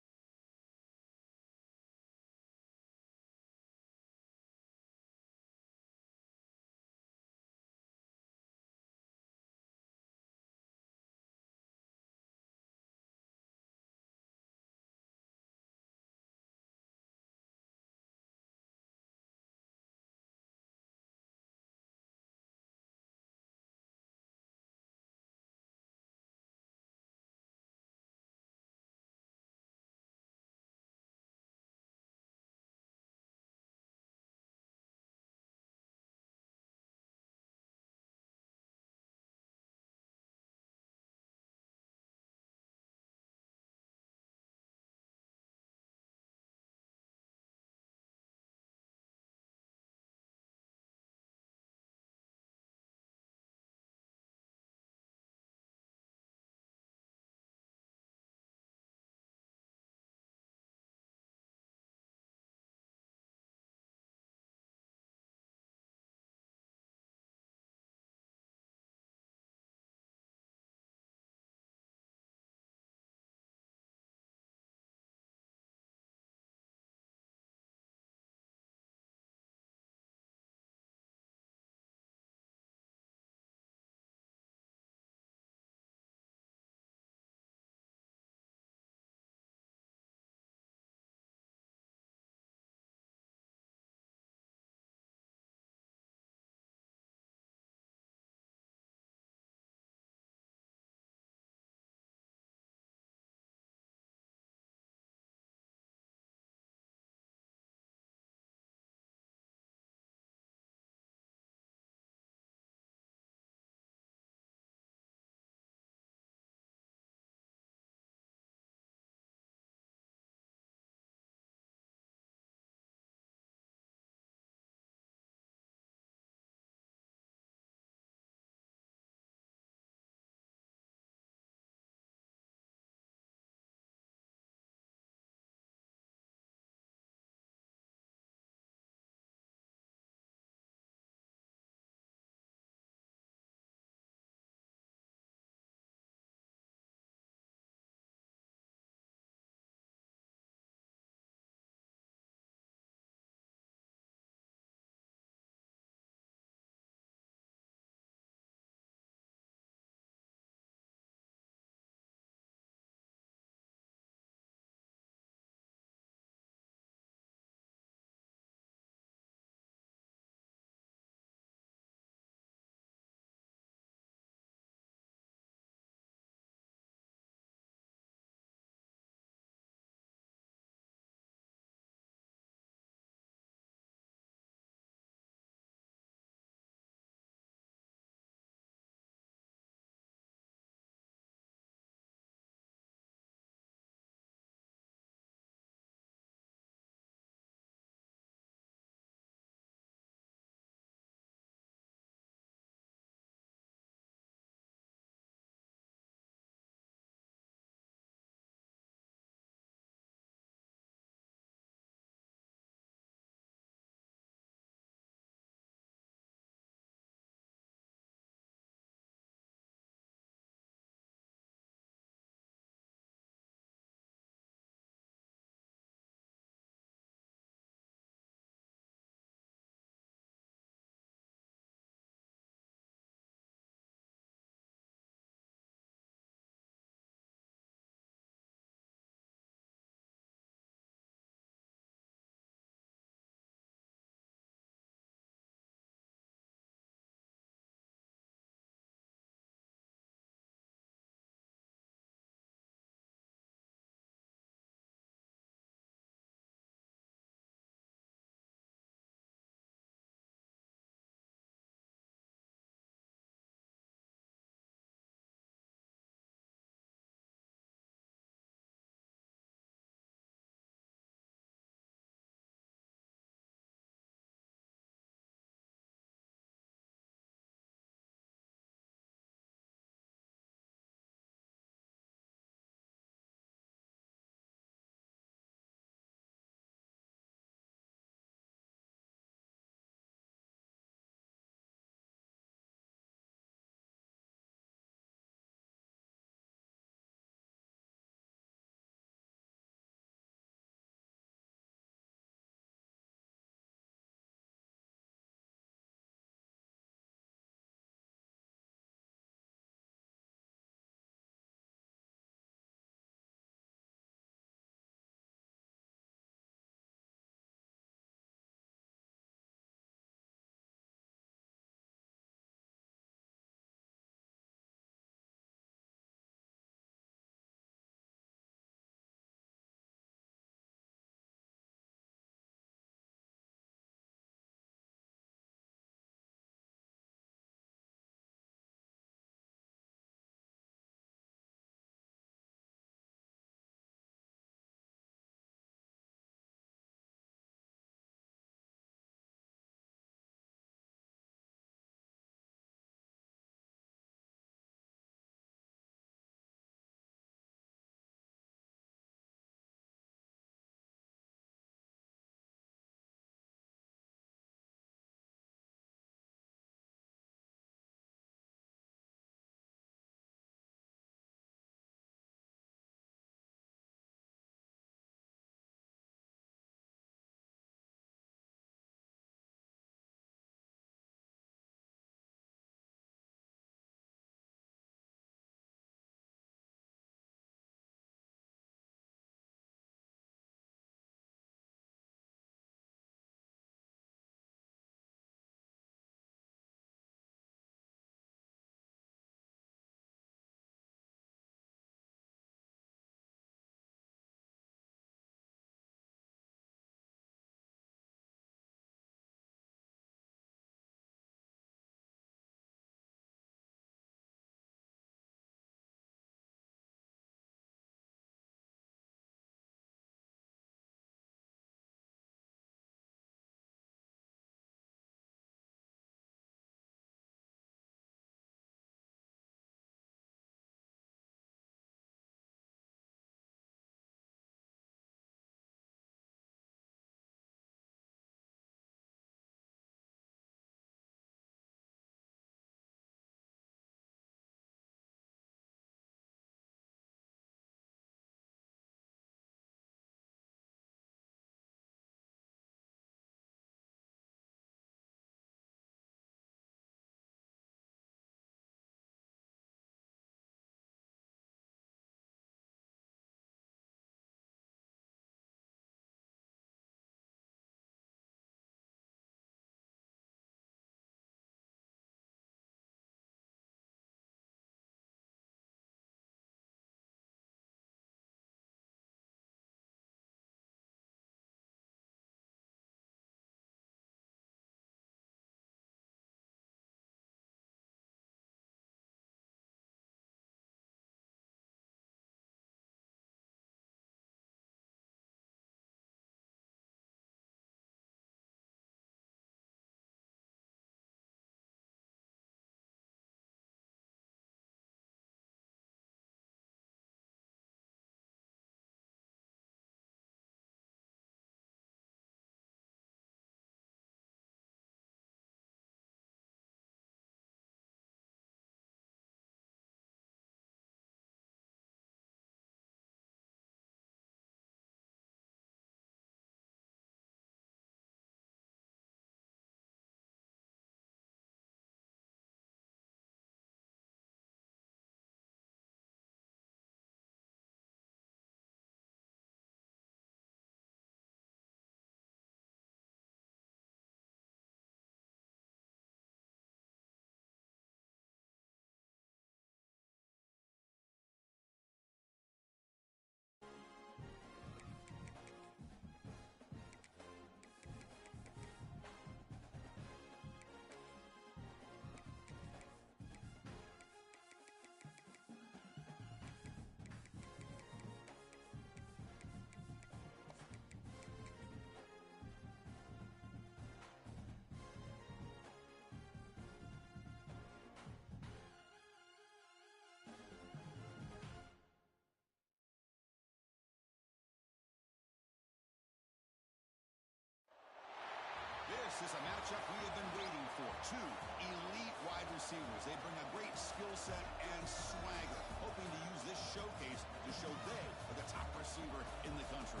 This is a matchup we have been waiting for. Two elite wide receivers. They bring a great skill set and swagger, hoping to use this showcase to show they are the top receiver in the country.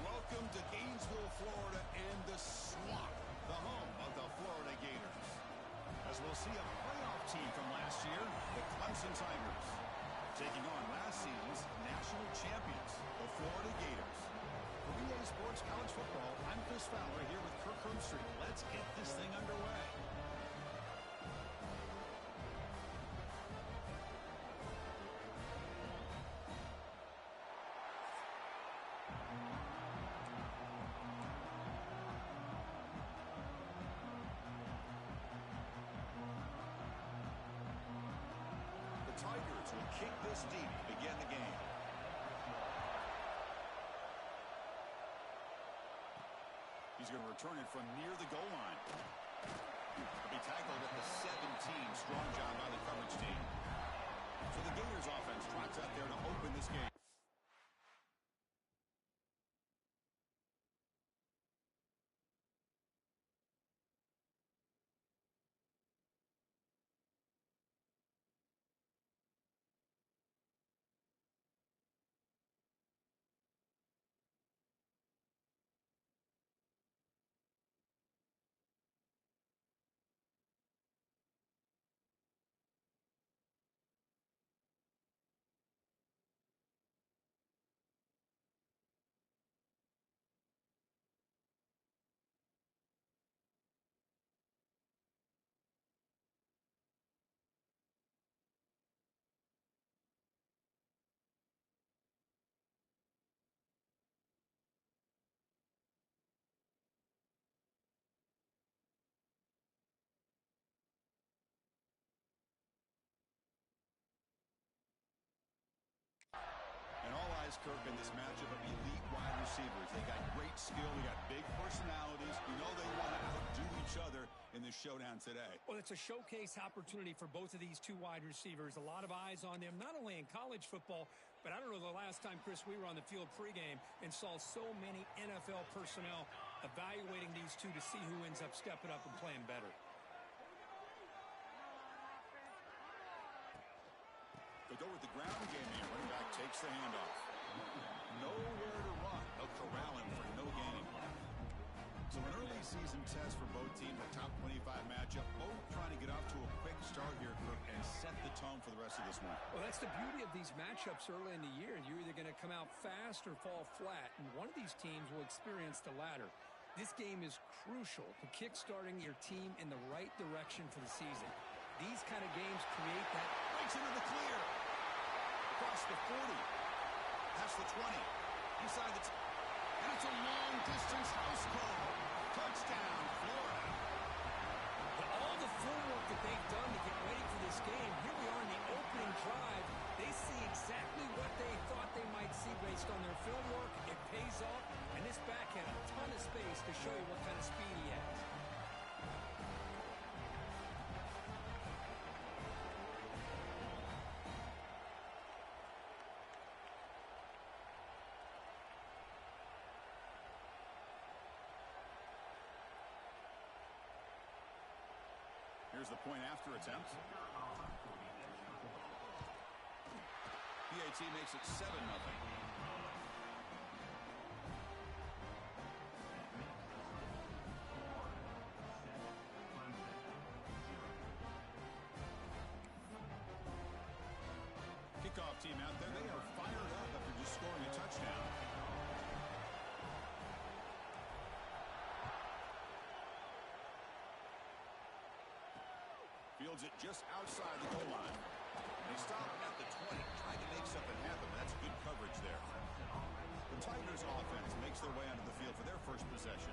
Welcome to Gainesville, Florida, and the Swamp, the home of the Florida Gators. As we'll see a playoff team from last year, the Clemson Tigers, taking on last season's national champions, the Florida Gators. For EA Sports College Football, I'm Chris Fowler here with Kirk Herbstreit. Let's get this thing underway. The Tigers will kick this deep to begin the game. He's going to return it from near the goal line. He'll be tackled at the 17. Strong job by the coverage team. So the Gators offense trots out there to open this game. And all eyes, Kirk, in this matchup of elite wide receivers. They got great skill. They got big personalities. You know they want to outdo each other in this showdown today. Well, it's a showcase opportunity for both of these two wide receivers. A lot of eyes on them, not only in college football, but I don't know the last time, Chris, we were on the field pregame and saw so many NFL personnel evaluating these two to see who ends up stepping up and playing better. They go with the ground game here. Running back takes the handoff. Nowhere to run. They'll corral him for no gain. So an early season test for both teams, a top 25 matchup. Both trying to get off to a quick start here, Kirk, and set the tone for the rest of this one. Well, that's the beauty of these matchups early in the year. You're either going to come out fast or fall flat, and one of these teams will experience the latter. This game is crucial to kick-starting your team in the right direction for the season. These kind of games create that. Breaks into the clear. Across the 40. Past the 20. Inside the... And it's a long-distance house call. Touchdown, Florida. All the footwork that they've done to get ready for this game, here we are in the opening drive. They see exactly what they thought they might see based on their film work. It pays off, and this back had a ton of space to show you what kind of speed he has. Here's the point after attempt. PAT makes it 7-0. Kickoff team out there, they are fired up after just scoring a touchdown. Fields it just outside the goal line. They stop at the 20, trying to make something happen. That's good coverage there. The Tigers offense makes their way onto the field for their first possession.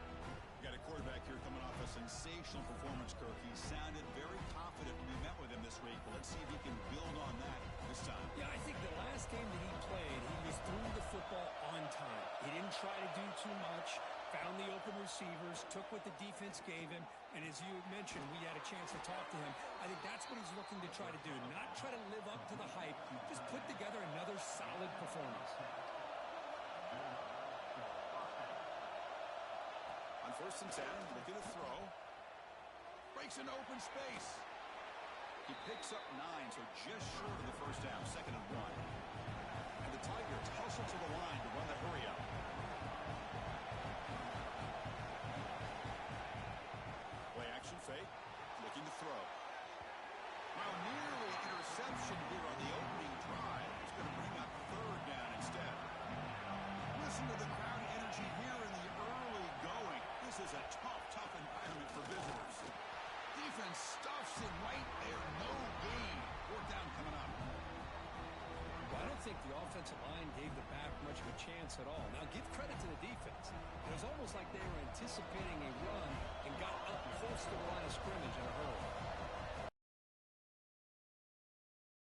Got a quarterback here coming off a sensational performance, Kirk. He sounded very confident when we met with him this week. But let's see if he can build on that this time. Yeah, I think the last game that he played, he was through the football on time. He didn't try to do too much, found the open receivers, took what the defense gave him, and as you mentioned, we had a chance to talk to him. I think that's what he's looking to try to do, not try to live up to the hype, just put together another solid performance. On First and 10, looking to throw. Breaks into open space. He picks up 9, so just short of the first down, 2nd and 1. And the Tigers hustle to the line to run the hurry up. Play action fake, looking to throw. Well, nearly interception here on the opening drive. It's going to bring up 3rd down instead. Listen to the crowd energy here in the early going. This is a tough environment for visitors. Defense stuffs him right there. No gain. 4th down coming up. Well, I don't think the offensive line gave the back much of a chance at all. Now, give credit to the defense. It was almost like they were anticipating a run and got up close to the line of scrimmage in a hurry.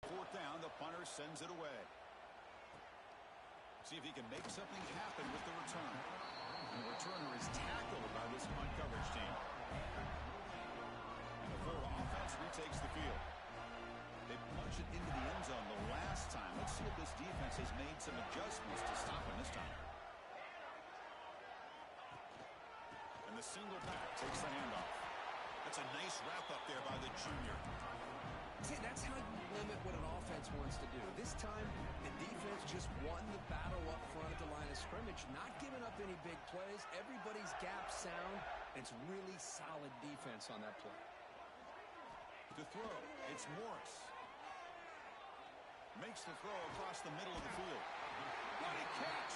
4th down, the punter sends it away. See if he can make something happen with the return. And the returner is tackled by this punt coverage team. And the Florida offense retakes the field. They punch it into the end zone the last time. Let's see if this defense has made some adjustments to stop him this time. And the single back takes the handoff. That's a nice wrap up there by the junior. See, that's how you limit what an offense wants to do. This time, the defense just won the battle up front at the line of scrimmage, not giving up any big plays. Everybody's gap sound. It's really solid defense on that play. To throw, it's Morris. Makes the throw across the middle of the field. What a catch!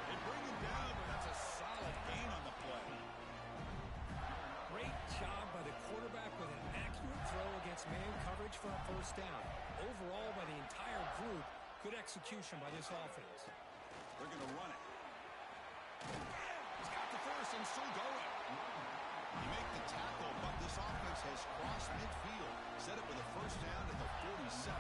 They bring him down, but that's a solid gain on the play. Great job by the quarterback with an accurate throw against man coverage for a 1st down. Overall, by the entire group, good execution by this offense. They're going to run it. He's got the first and still going. You make the tackle, but this offense has crossed midfield. Set up with a 1st down at the 47.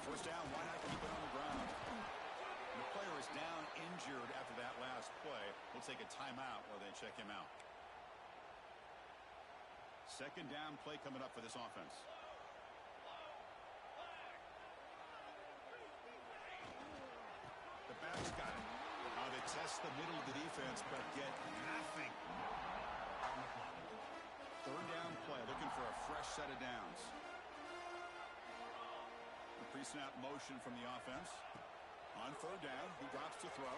First down, why not keep it on the ground? The player is down injured after that last play. We'll take a timeout while they check him out. 2nd down play coming up for this offense. The back's got it. They test the middle of the defense, but get nothing. 3rd down play, looking for a fresh set of downs. The pre-snap motion from the offense. On 3rd down, he drops to throw.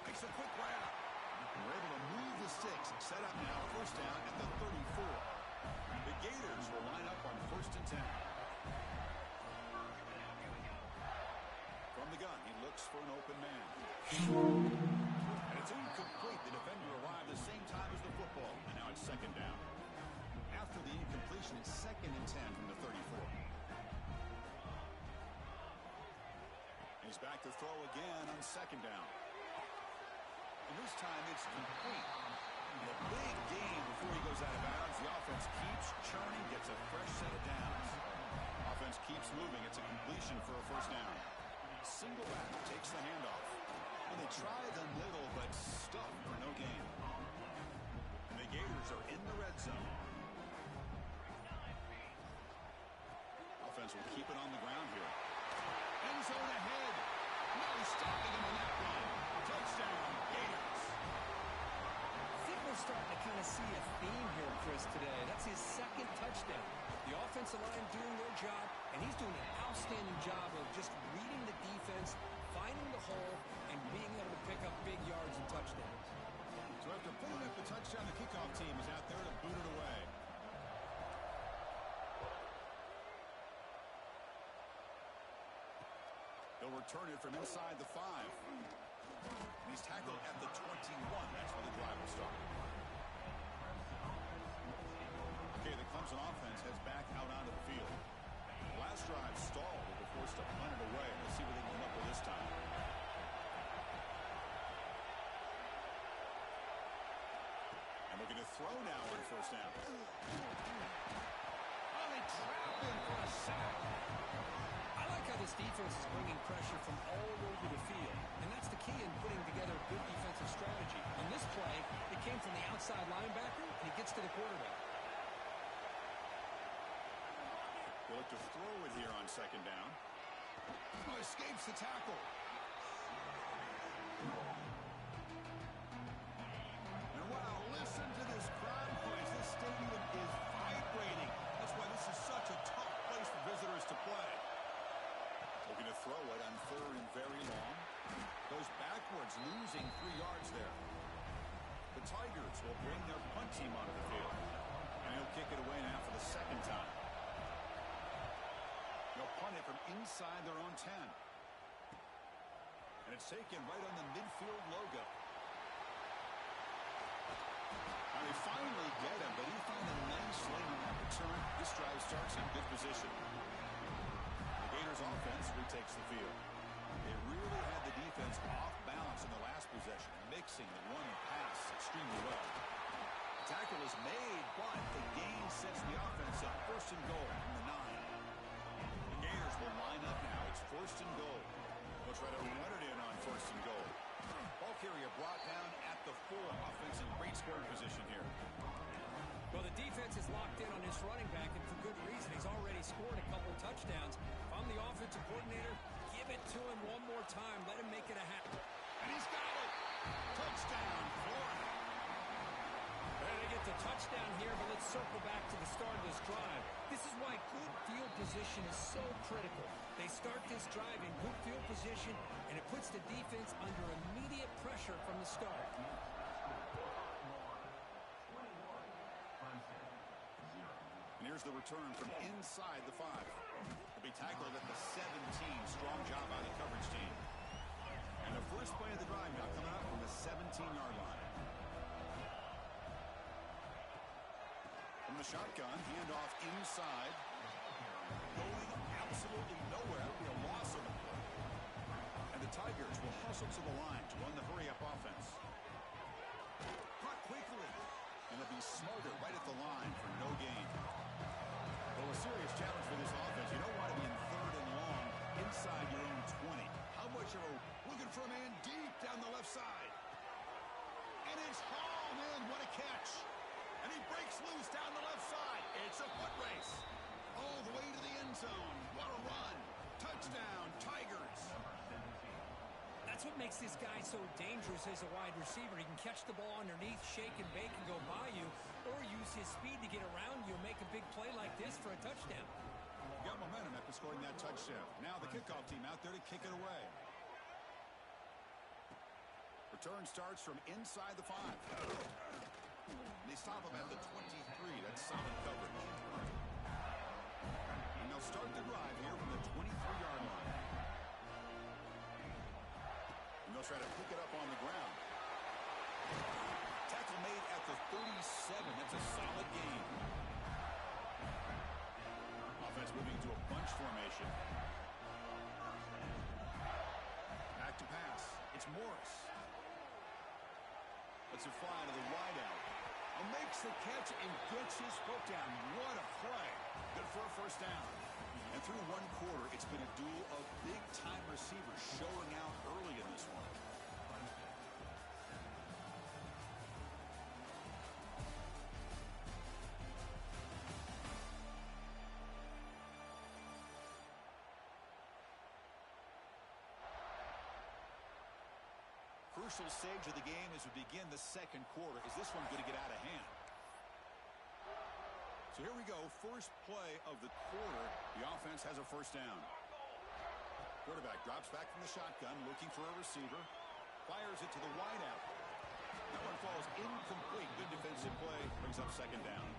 Makes a quick grab. We're able to move the sticks. Set up now, 1st down at the 34. The Gators will line up on 1st and 10. From the gun, he looks for an open man. And it's incomplete. The defender arrived the same time as the football. And now it's 2nd down. After the incompletion, it's 2nd and 10 from the 34. He's back to throw again on 2nd down. And this time it's complete. A big gain before he goes out of bounds. The offense keeps churning, gets a fresh set of downs. Offense keeps moving. It's a completion for a 1st down. Single back takes the handoff. And they try the middle, but stuck for no gain. And the Gators are in the red zone. Offense will keep it on the ground here. End zone ahead. No stopping him on that run. Touchdown, Gators. I think we're starting to kind of see a theme here, Chris, today. That's his 2nd touchdown. The offensive line doing their job, and he's doing an outstanding job of just reading the defense, finding the hole, and being able to pick up big yards and touchdowns. So after putting up the touchdown, the kickoff team is out there to boot it away. They'll return it from inside the 5. And he's tackled at the 21. That's where the drive will start. Okay, the Clemson offense heads back out onto the field. Last drive stalled. They were forced to punt it away. Let's see what they can come up with this time. And looking to throw now on 1st down. Oh, they trap him for a sack. I like how this defense is bringing pressure from all over the field, and that's the key in putting together a good defensive strategy. On this play, it came from the outside linebacker, and he gets to the quarterback. They look to throw it here on 2nd down. Oh, escapes the tackle. And wow, listen to this crowd noise. This stadium is vibrating. That's why this is such a tough place for visitors to play. Looking to throw it on 3rd and very long. Goes backwards, losing 3 yards there. The Tigers will bring their punt team onto the field. And he'll kick it away now for the 2nd time. They'll punt it from inside their own 10. And it's taken right on the midfield logo. Now they finally get him, but he found a nice lane on that return. This drive starts in good position. The Gators offense retakes the field. They really had the defense off balance in the last possession, mixing the run and pass extremely well. The tackle is made, but the gain sets the offense up. 1st and goal from the 9. The Gators will line up now. It's 1st and goal. They'll try to run it in on 1st and goal. Ball carrier brought down at the 4. Offense in great scoring position here. Well, the defense is locked in on this running back, and for good reason. He's already scored a couple touchdowns. If I'm the offensive coordinator, give it to him one more time. Let him make it a happen. And he's got it. Touchdown, Florida. They get the touchdown here, but let's circle back to the start of this drive. This is why good field position is so critical. They start this drive in good field position, and it puts the defense under immediate pressure from the start. And here's the return from inside the 5. He'll be tackled at the 17. Strong job by the coverage team. And the first play of the drive now coming up from the 17-yard line. From the shotgun, handoff inside. Going absolutely nowhere. That would be a loss of the play. And the Tigers will hustle to the line to run the hurry-up offense. Caught quickly. And they'll be smarter right at the line for no gain. Well, a serious challenge for this offense. You don't want to be in 3rd and long inside your own 20. How much are we looking for a man deep down the left side? And it's hauled in. What a catch. And he breaks loose down the left side. It's a foot race. All the way to the end zone. What a run. Touchdown, Tigers. That's what makes this guy so dangerous as a wide receiver. He can catch the ball underneath, shake and bake, and go by you, or use his speed to get around you and make a big play like this for a touchdown. Got momentum after scoring that touchdown. Now the kickoff team out there to kick it away. Return starts from inside the 5. They stop him at the 23. That's solid coverage. And they'll start the drive here from the 23-yard line. And they'll try to pick it up on the ground. Tackle made at the 37. That's a solid gain. Offense moving to a bunch formation. Back to pass. It's Morris. Lets it fly to the wideout. Makes the catch and gets his foot down. What a play. Good for a 1st down. And through 1 quarter, it's been a duel of big-time receivers showing out early in this one. Crucial stage of the game as we begin the 2nd quarter. Is this one going to get out of hand? So here we go. First play of the quarter. The offense has a 1st down. Quarterback drops back from the shotgun, looking for a receiver. Fires it to the wideout. That one falls incomplete. Good defensive play. Brings up 2nd down.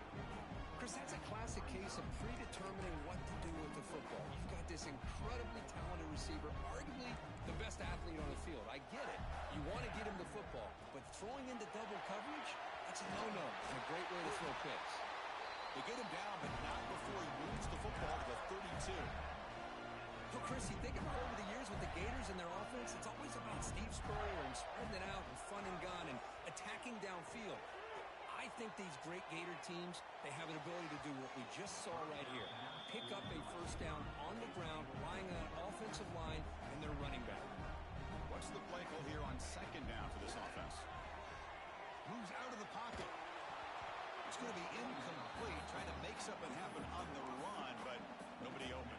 Chris, that's a classic case of predetermining what to do with the football. You've got this incredibly talented receiver, arguably the best athlete on the field. I get it. You want to get him the football, but throwing into double coverage, that's a no-no and a great way to throw picks. They get him down, but not before he moves the football to the 32. Well, Chris, you think about over the years with the Gators and their offense, it's always about Steve Spurrier and spreading it out and fun and gun and attacking downfield. I think these great Gator teams, they have an ability to do what we just saw right here. Pick up a 1st down on the ground, relying on an offensive line and their running back. What's the play call here on 2nd down for this offense? Moves out of the pocket. It's going to be incomplete, trying to make something happen on the run, but nobody open.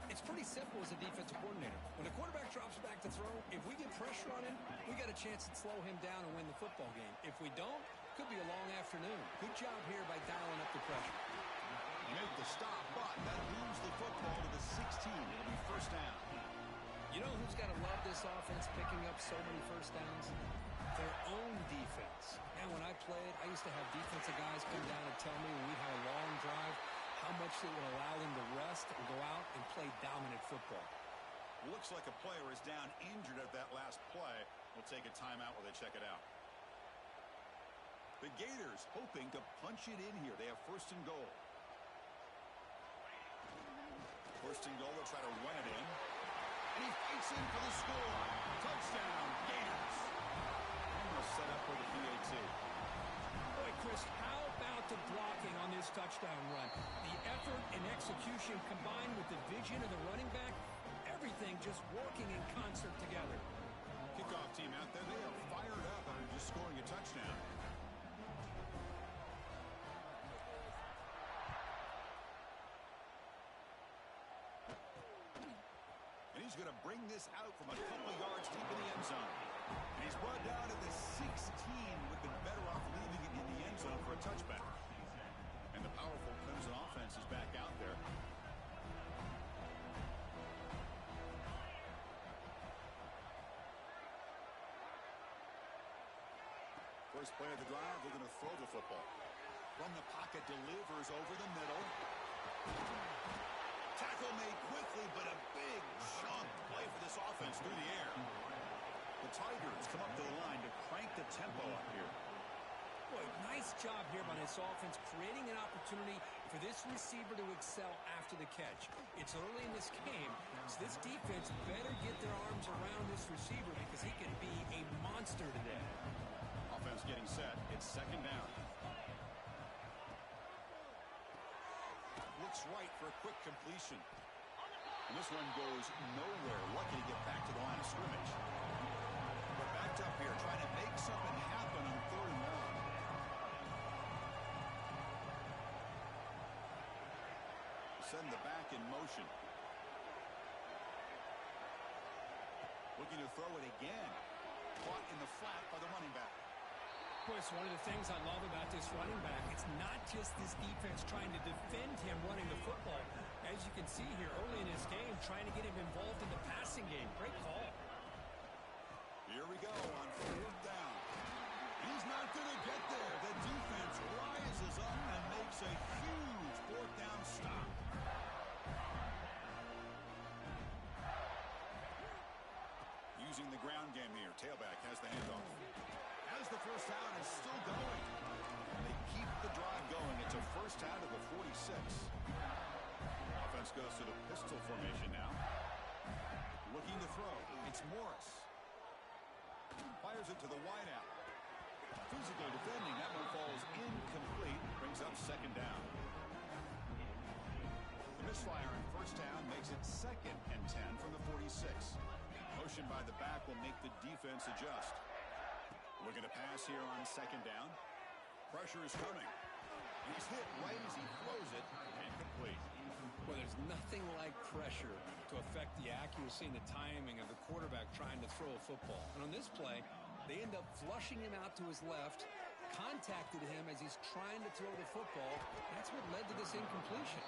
It's pretty simple as a defensive coordinator. When the quarterback drops back to throw, if we get pressure on him, we got a chance to slow him down and win the football game. If we don't, could be a long afternoon. Good job here by dialing up the pressure. Make the stop, but that moves the football to the 16. It'll be first down. You know who's got to love this offense picking up so many first downs? Their own defense. And when I played, I used to have defensive guys come down and tell me when we had a long drive how much it would allow them to rest and go out and play dominant football. Looks like a player is down injured at that last play. We'll take a timeout while they check it out. The Gators hoping to punch it in here. They have first and goal. First and goal, they'll try to run it in. And he fights in for the score. Touchdown, Gators. Almost set up for the PAT. Boy, Chris, how about the blocking on this touchdown run? The effort and execution combined with the vision of the running back, everything just working in concert together. Kickoff team out there, they are fired up after just scoring a touchdown. And he's going to bring this out from a couple yards deep in the end zone. And he's brought down to the 16. Would have been better off leaving it in the end zone for a touchback. And the powerful Clemson offense is back out there. First play of the drive, they're going to throw the football. From the pocket, delivers over the middle. Tackle made quickly, but a big chunk play for this offense through the air. The Tigers come up to the line to crank the tempo up here. Boy, nice job here by this offense, creating an opportunity for this receiver to excel after the catch. It's early in this game, so this defense better get their arms around this receiver because he can be a monster today. Offense getting set. It's second down. Looks right for a quick completion. And this one goes nowhere. Lucky to get back to the line of scrimmage. We're backed up here trying to make something happen on third and long. Send the back in motion. Looking to throw it again. Caught in the flat by the running back. Boy, it's one of the things I love about this running back. It's not just this defense trying to defend him running the football. As you can see here early in this game, trying to get him involved in the passing game. Great call. Here we go on fourth down. He's not going to get there. The defense rises up and makes a huge fourth down stop. Using the ground game here. Tailback has the handoff. As the first down is still going. And they keep the drive going. It's a first down to the 46. Offense goes to the pistol formation now. Looking to throw. It's Morris. Fires it to the wideout. Physically defending. That one falls incomplete. Brings up second down. The misfire in first down makes it second and 10 from the 46. Motion by the back will make the defense adjust. Looking to pass here on second down. Pressure is coming. He's hit right as he throws it and complete. Well, there's nothing like pressure to affect the accuracy and the timing of the quarterback trying to throw a football. And on this play, they end up flushing him out to his left, contacted him as he's trying to throw the football. That's what led to this incompletion.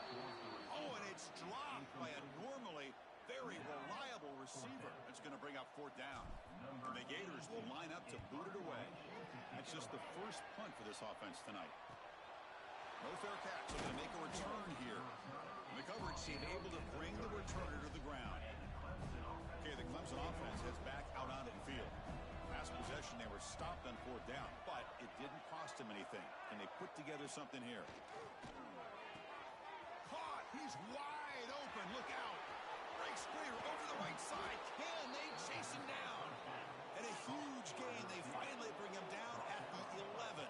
Oh, and it's dropped by a normally very reliable receiver. That's going to bring up fourth down. And the Gators will line up to boot it away. That's just the first punt for this offense tonight. No fair catch. They're going to make a return here. And the coverage team able to bring the returner to the ground. Okay, the Clemson offense heads back out onto the field. Last possession, they were stopped on fourth down, but it didn't cost them anything. Can they put together something here? Caught! He's wide open. Look out! Breaks clear over the right side. Can they chase him down? And a huge gain. They finally bring him down at the 11.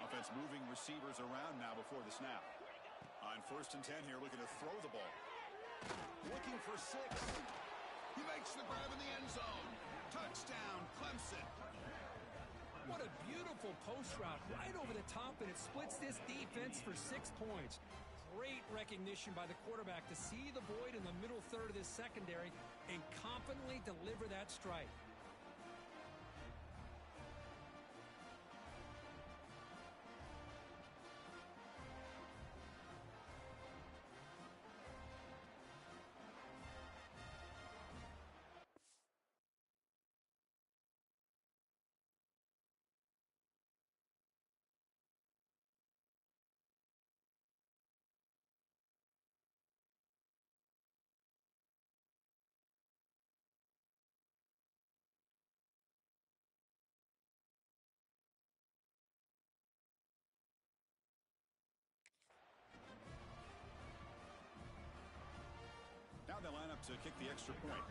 Offense moving receivers around now before the snap. On first and 10 here, looking to throw the ball. looking for 6. He makes the grab in the end zone. Touchdown, Clemson. What a beautiful post route right over the top, and it splits this defense for 6 points. Great recognition by the quarterback to see the void in the middle third of this secondary and confidently deliver that strike. Now they line up to kick the extra point.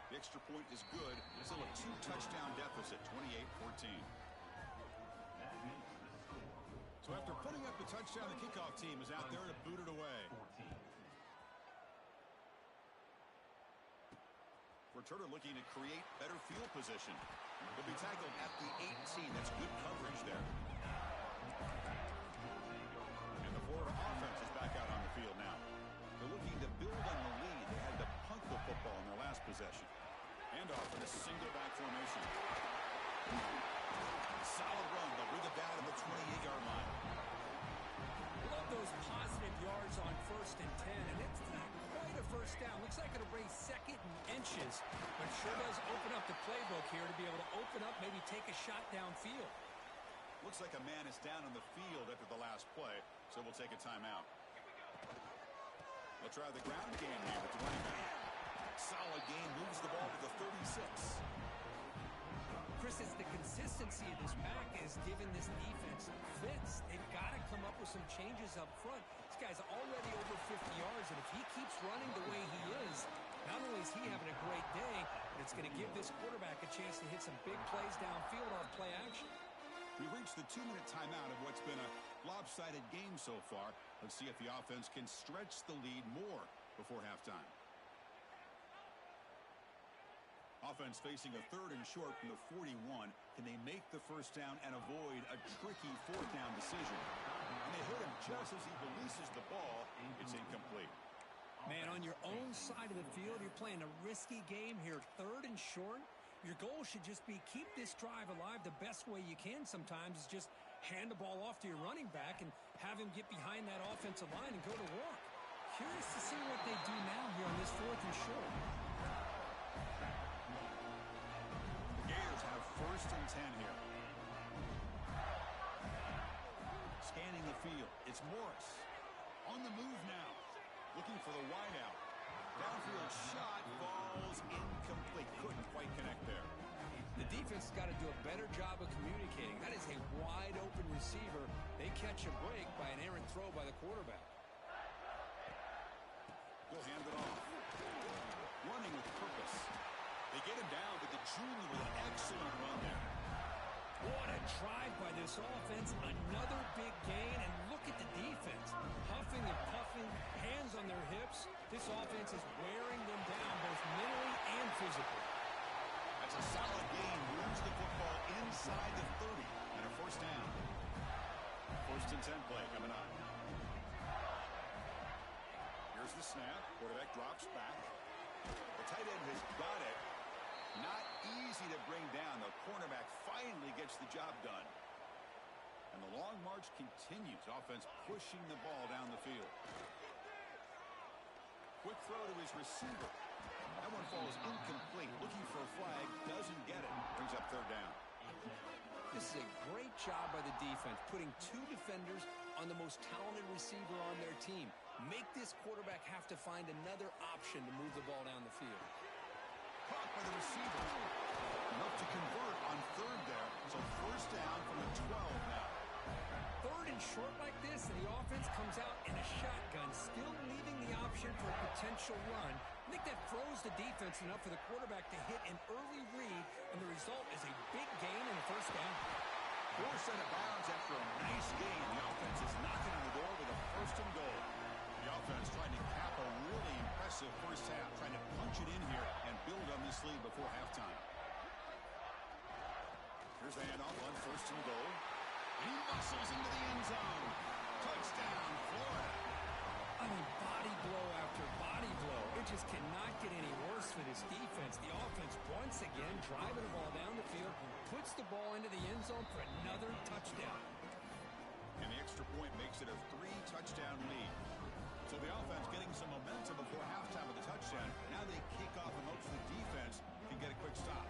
The extra point is good. Still a 2-touchdown deficit, 28-14. So after putting up the touchdown, the kickoff team is out there to boot it away. Returner looking to create better field position. Will be tackled at the 18. That's good coverage there. And the Florida offense is back out on the field now. They're looking to build on the lead. They had to punt the football in their last possession. And off in a single back formation. Solid run. They'll bring it down to the 28-yard line. Love those positive yards on 1st and 10, and it's not quite a first down. Looks like it'll bring 2nd and inches, but sure does open up the playbook here to be able to open up, maybe take a shot downfield. Looks like a man is down on the field after the last play, so we'll take a timeout. They'll try the ground game here with the running back. Solid game, moves the ball to the 36. Chris, it's the consistency of this back is giving this defense fits. They've got to come up with some changes up front. This guy's already over 50 yards, and if he keeps running the way he is, not only is he having a great day, but it's going to give this quarterback a chance to hit some big plays downfield off play action. We reached the 2-minute timeout of what's been a lopsided game so far. Let's see if the offense can stretch the lead more before halftime. Offense facing a 3rd and short from the 41. Can they make the first down and avoid a tricky 4th down decision? And they hit him just as he releases the ball. It's incomplete. Man, on your own side of the field, you're playing a risky game here. 3rd and short. Your goal should just be keep this drive alive the best way you can sometimes is just hand the ball off to your running back and have him get behind that offensive line and go to work. Curious to see what they do now here on this 4th and short. Gators have 1st and 10 here. Scanning the field. It's Morris. On the move now. Looking for the wideout. Downfield shot falls incomplete. Couldn't quite connect there. The defense has got to do a better job of communicating. That is a wide open receiver. They catch a break by an errant throw by the quarterback. He'll hand it off. Running with purpose. They get him down to the junior with an excellent run there. What a drive by this offense. Another big gain, and look at the defense. Huffing and puffing, hands on their hips. This offense is wearing them down both mentally and physically. That's a solid gain. Moves the football inside the 30 and a 1st down. 1st and 10 play coming up. Here's the snap. Quarterback drops back. The tight end has got it. Not easy to bring down. The cornerback finally gets the job done. And the long march continues. Offense pushing the ball down the field. Quick throw to his receiver. That one falls incomplete. Looking for a flag. Doesn't get it. Brings up 3rd down. This is a great job by the defense, putting 2 defenders on the most talented receiver on their team. Make this quarterback have to find another option to move the ball down the field. Caught by the receiver. Enough to convert on 3rd there. So 1st down from the 12 now. 3rd and short like this, and the offense comes out in a shotgun, still leaving the option for a potential run. I think that throws the defense enough for the quarterback to hit an early read, and the result is a big gain and a 1st down. Forced out of bounds after a nice gain. The offense is knocking on the door with a first and goal. The offense trying to cap a really impressive first half, trying to punch it in here and build on this lead before halftime. Here's the handoff on first and goal. And he muscles into the end zone. Touchdown, Florida. I mean, body blow after body blow. It just cannot get any worse for this defense. The offense, once again, driving the ball down the field, puts the ball into the end zone for another touchdown. And the extra point makes it a 3-touchdown lead. So the offense getting some momentum before halftime with the touchdown. Now they kick off and hopes the defense can get a quick stop.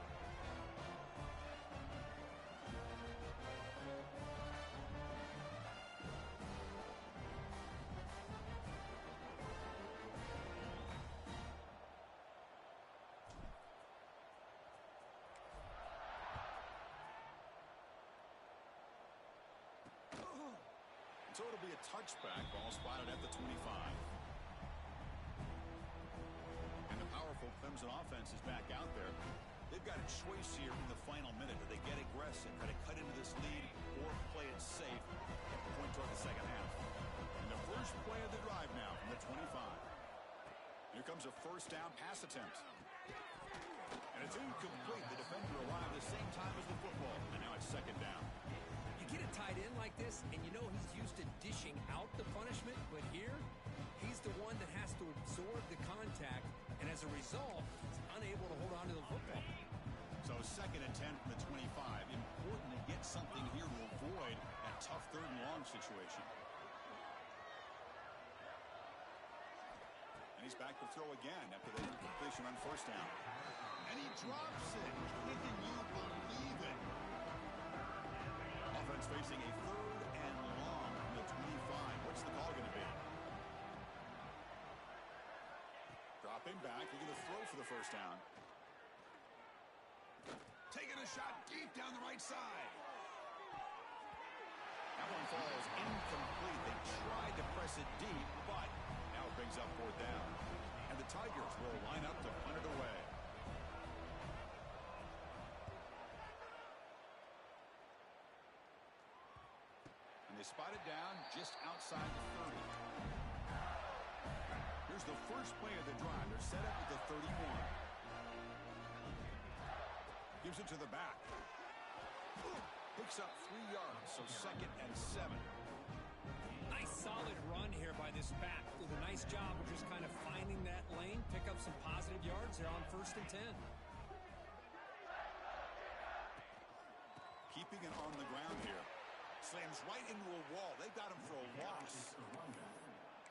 So it'll be a touchback, ball spotted at the 25. And the powerful Clemson offense is back out there. They've got a choice here in the final minute. Do they get aggressive, try to cut into this lead, or play it safe and point toward the second half? And the first play of the drive now from the 25. Here comes a first down pass attempt. And it's incomplete. The defender arrived the same time as the football. And now it's second down. Get a tight end like this, and you know he's used to dishing out the punishment, but here, he's the one that has to absorb the contact, and as a result, he's unable to hold on to the football. So second and 10 from the 25. Important to get something here to avoid a tough third and long situation. And he's back to throw again after the incompletion on first down. And he drops it. Can you believe it? Offense facing a third and long from the 25. What's the call going to be? Dropping back. They're going to throw for the first down. Taking a shot deep down the right side. That one falls incomplete. They tried to press it deep, but now it brings up fourth down. And the Tigers will line up to punt it away. They spot it down just outside the 30. Here's the first play of the drive. They're set up at the 31. Gives it to the back. Picks up 3 yards, so second and 7. Nice solid run here by this back. Did a nice job of just kind of finding that lane, pick up some positive yards there on first and 10. Keeping it on the ground here. Slams right into a wall. They got him for a loss.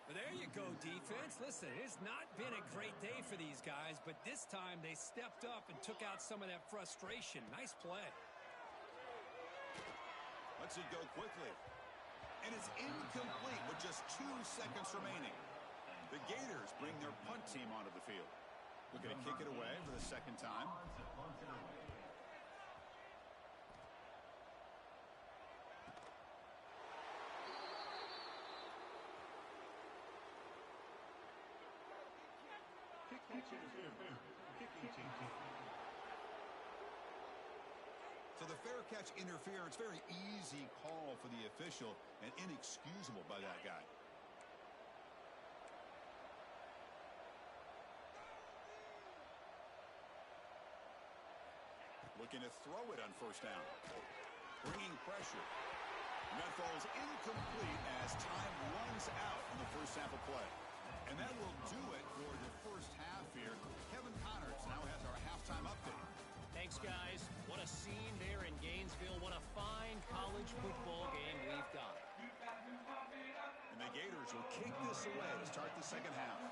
Well, there you go, defense. Listen, it's not been a great day for these guys, but this time they stepped up and took out some of that frustration. Nice play. Lets it go quickly. And it's incomplete with just 2 seconds remaining. The Gators bring their punt team onto the field. Looking to kick it away for the second time. So the fair catch interference, very easy call for the official and inexcusable by that guy. Looking to throw it on first down. Bringing pressure. And that falls incomplete as time runs out in the first half of play. And that will do it for the first half here. Kevin Connors now has our halftime update. Thanks, guys. What a scene there in Gainesville. What a fine college football game we've got. And the Gators will kick this away to start the second half.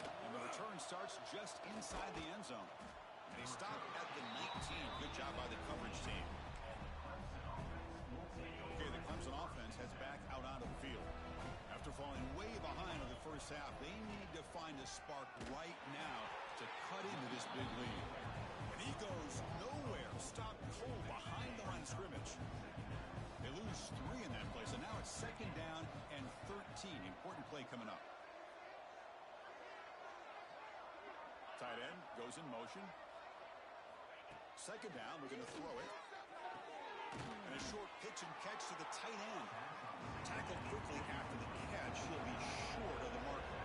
And the return starts just inside the end zone. And he stopped at the 19. Good job by the coverage team. Okay, the Clemson offense heads back out onto the field. After falling way behind in the first half, they need to find a spark right now to cut into this big lead. And he goes nowhere. Stopped cold behind the line of scrimmage. They lose 3 in that place, and now it's second down and 13. Important play coming up. Tight end goes in motion. Second down, we're going to throw it. And a short pitch and catch to the tight end. Tackled quickly after the catch. He'll be short of the marker.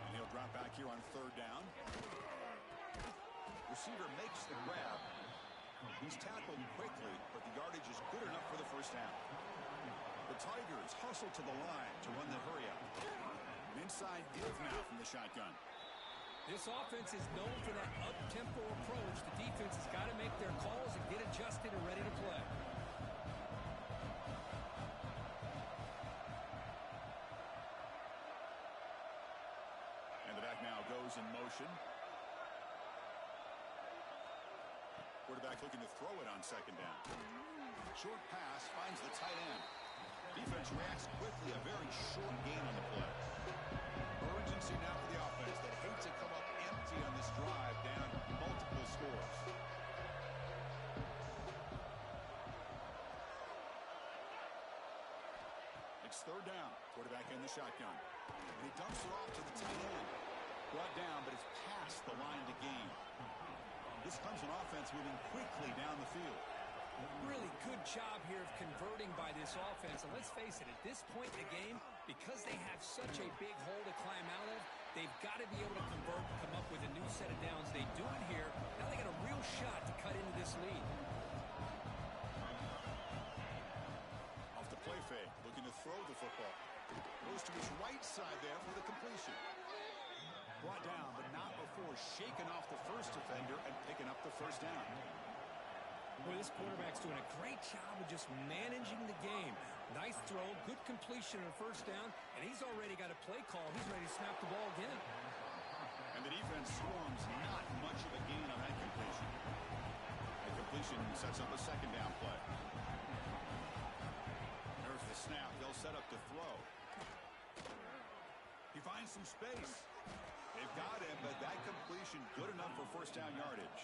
And he'll drop back here on third down. Receiver makes the grab. He's tackled quickly, but the yardage is good enough for the first down. The Tigers hustle to the line to run the hurry up. An inside give now from the shotgun. This offense is known for that up-tempo approach. The defense has got to make their calls and get adjusted and ready to play. And the back now goes in motion. Quarterback looking to throw it on second down. Short pass finds the tight end. Defense reacts quickly. A very short gain on the play. Urgency now for the offense that hates to come up empty on this drive, down multiple scores. It's third down. Quarterback in the shotgun. And he dumps it off to the tight end. Brought down, but it's past the line of the game. This comes an offense moving quickly down the field. Really good job here of converting by this offense. And let's face it, at this point in the game, because they have such a big hole to climb out of, they've got to be able to convert and come up with a new set of downs. They do it here. Now they got a real shot to cut into this lead. Off the play fake, looking to throw the football. Goes to his right side there for the completion. Brought down, but not before shaking off the first defender and picking up the first down. Well, this quarterback's doing a great job of just managing the game. Nice throw, good completion on first down, and he's already got a play call. He's ready to snap the ball again. And the defense swarms not much of a gain on that completion. The completion sets up a second down play. There's the snap. They'll set up to throw. He finds some space. They've got him, but that completion good enough for first down yardage.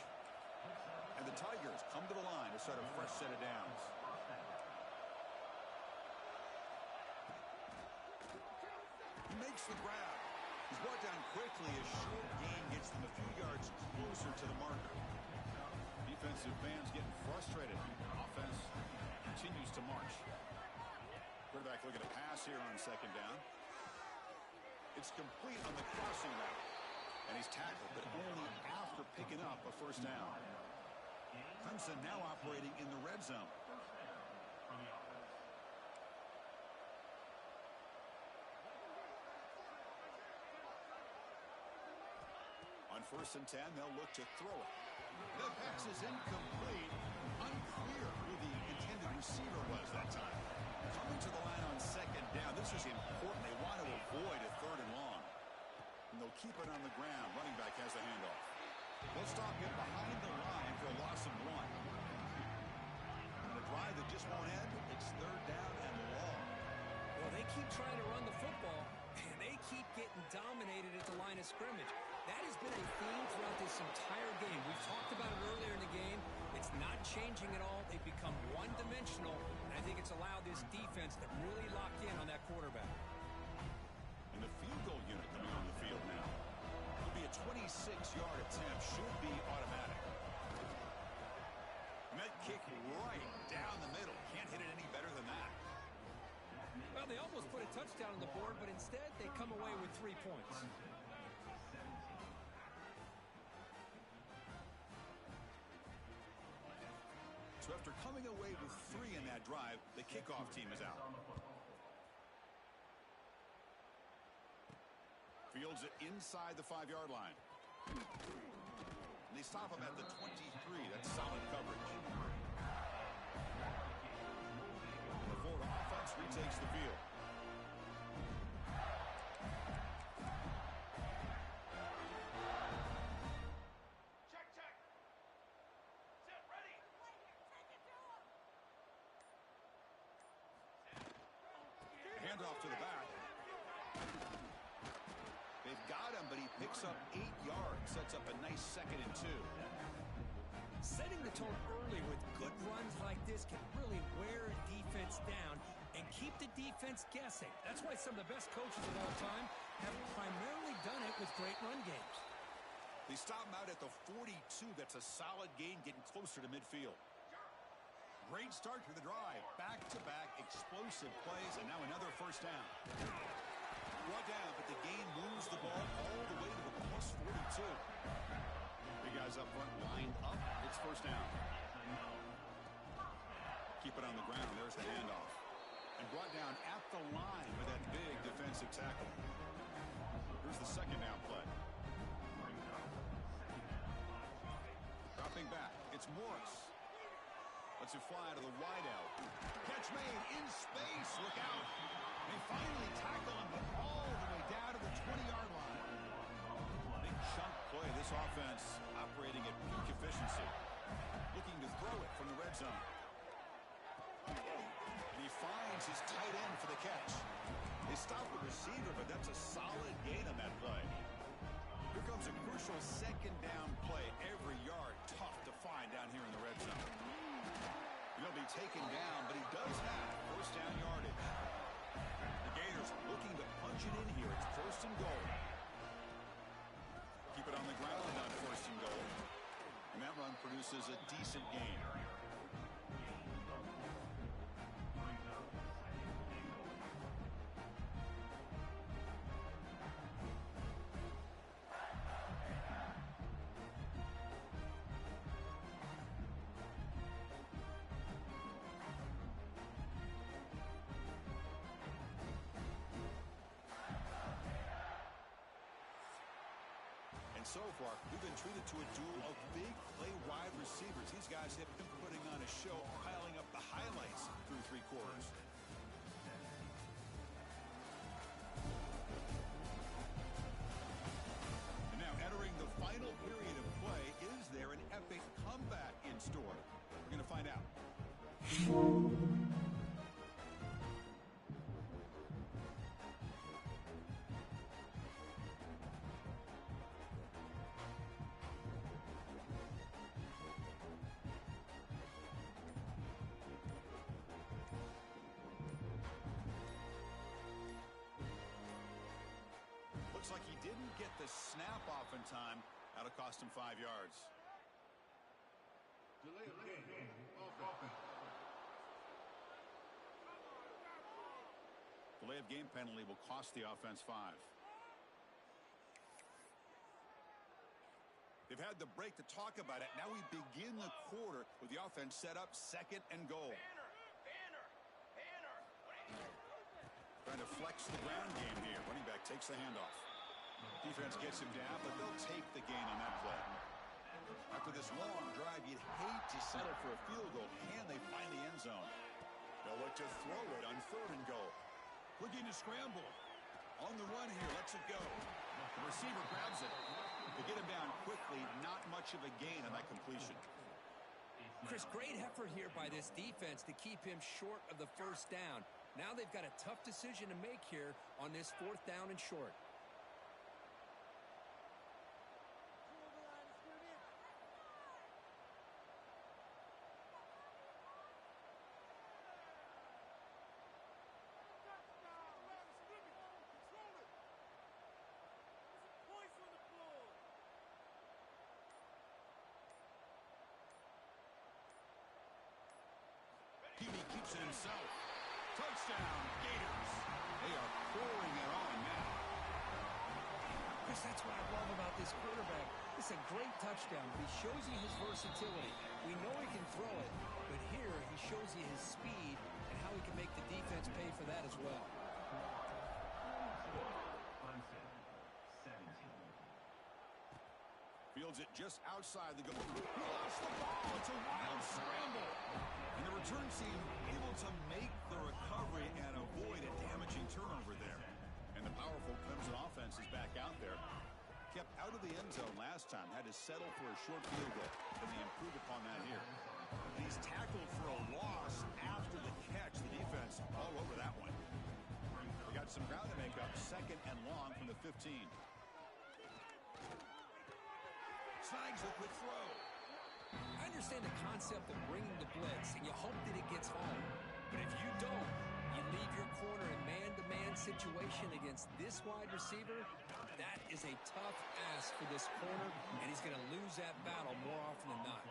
And the Tigers come to the line to start a fresh set of downs. He makes the grab. He's brought down quickly. A short gain gets them a few yards closer to the marker. Defensive fans getting frustrated. Offense continues to march. Quarterback looking to pass here on second down. It's complete on the crossing route. And he's tackled, but only after picking up a first down. Clemson now operating in the red zone. On 1st and 10, they'll look to throw it. The pass is incomplete. Unclear who the intended receiver was that time. Coming to the line on second down. This is important. They want to avoid a third and long. And they'll keep it on the ground. Running back has the handoff. They'll stop him behind the line for a loss of 1. And a drive that just won't end. It's third down and long. Well, they keep trying to run the football, and they keep getting dominated at the line of scrimmage. That has been a theme throughout this entire game. We've talked about it earlier in the game. It's not changing at all. They've become one-dimensional, and I think it's allowed this defense to really lock in on that quarterback. And the field goal unit coming on the field now. It'll be a 26-yard attempt. Should be automatic. And that kick right down the middle. Can't hit it any better than that. Well, they almost put a touchdown on the board, but instead they come away with 3 points. So after coming away with 3 in that drive, the kickoff team is out. Fields it inside the 5-yard line. And they stop him at the 23. That's solid coverage. The Florida offense retakes the field. Handoff to the back. They've got him, but he picks up 8 yards. Sets up a nice 2nd and 2. Setting the tone early with good runs like this can really wear a defense down and keep the defense guessing. That's why some of the best coaches of all time have primarily done it with great run games. They stop him out at the 42. That's a solid gain, getting closer to midfield. Great start to the drive. Back-to-back explosive plays, and now another first down. Brought down, but the gain moves the ball all the way to the plus 42. Big guys up front lined up. It's first down. Keep it on the ground. There's the handoff. And brought down at the line with that big defensive tackle. Here's the second down play. Dropping back. It's Morris. Lets it fly to the wideout. Catch made in space. Look out. They finally tackle him, but all the way down to the 20-yard line. Big chunk play. This offense operating at peak efficiency. Looking to throw it from the red zone. And he finds his tight end for the catch. They stop the receiver, but that's a solid gain on that play. Here comes a crucial second down play. Every yard tough to find down here in the red zone. He'll be taken down, but he does have first down yardage. The Gators looking to punch it in here. It's first and goal. Keep it on the ground on first and goal. And that run produces a decent gain. And so far, we've been treated to a duel of big play wide receivers. These guys have been putting on a show, piling up the highlights through three quarters. And now entering the final period of play, is there an epic comeback in store? We're going to find out. Looks like he didn't get the snap off in time. That'll cost him 5 yards. Delay of game penalty will cost the offense 5. They've had the break to talk about it. Now we begin the quarter with the offense set up second and goal. Trying to flex the ground game here. Running back takes the handoff. Defense gets him down, but they'll take the gain on that play. After this long drive, you'd hate to settle for a field goal. Can they find the end zone? They'll look to throw it on third and goal. Looking to scramble. On the run here, lets it go. The receiver grabs it. They get him down quickly. Not much of a gain on that completion. Chris, great effort here by this defense to keep him short of the first down. Now they've got a tough decision to make here on this fourth down and short. Peavy keeps it himself. Touchdown, Gators. They are pouring it on now. Chris, that's what I love about this quarterback. It's a great touchdown. He shows you his versatility. We know he can throw it, but here he shows you his speed and how he can make the defense pay for that as well. Fields it just outside the goal. He lost the ball. It's a wild scramble. And the return team able to make the recovery and avoid a damaging turnover there. And the powerful Clemson offense is back out there. Kept out of the end zone last time. Had to settle for a short field goal. And they improve upon that here. And he's tackled for a loss after the catch. The defense all over that one. They got some ground to make up. Second and long from the 15. Snags a quick throw. I understand the concept of bringing the blitz, and you hope that it gets home. But if you don't, You leave your corner in man-to-man situation against this wide receiver, that is a tough ask for this corner, and he's going to lose that battle more often than not.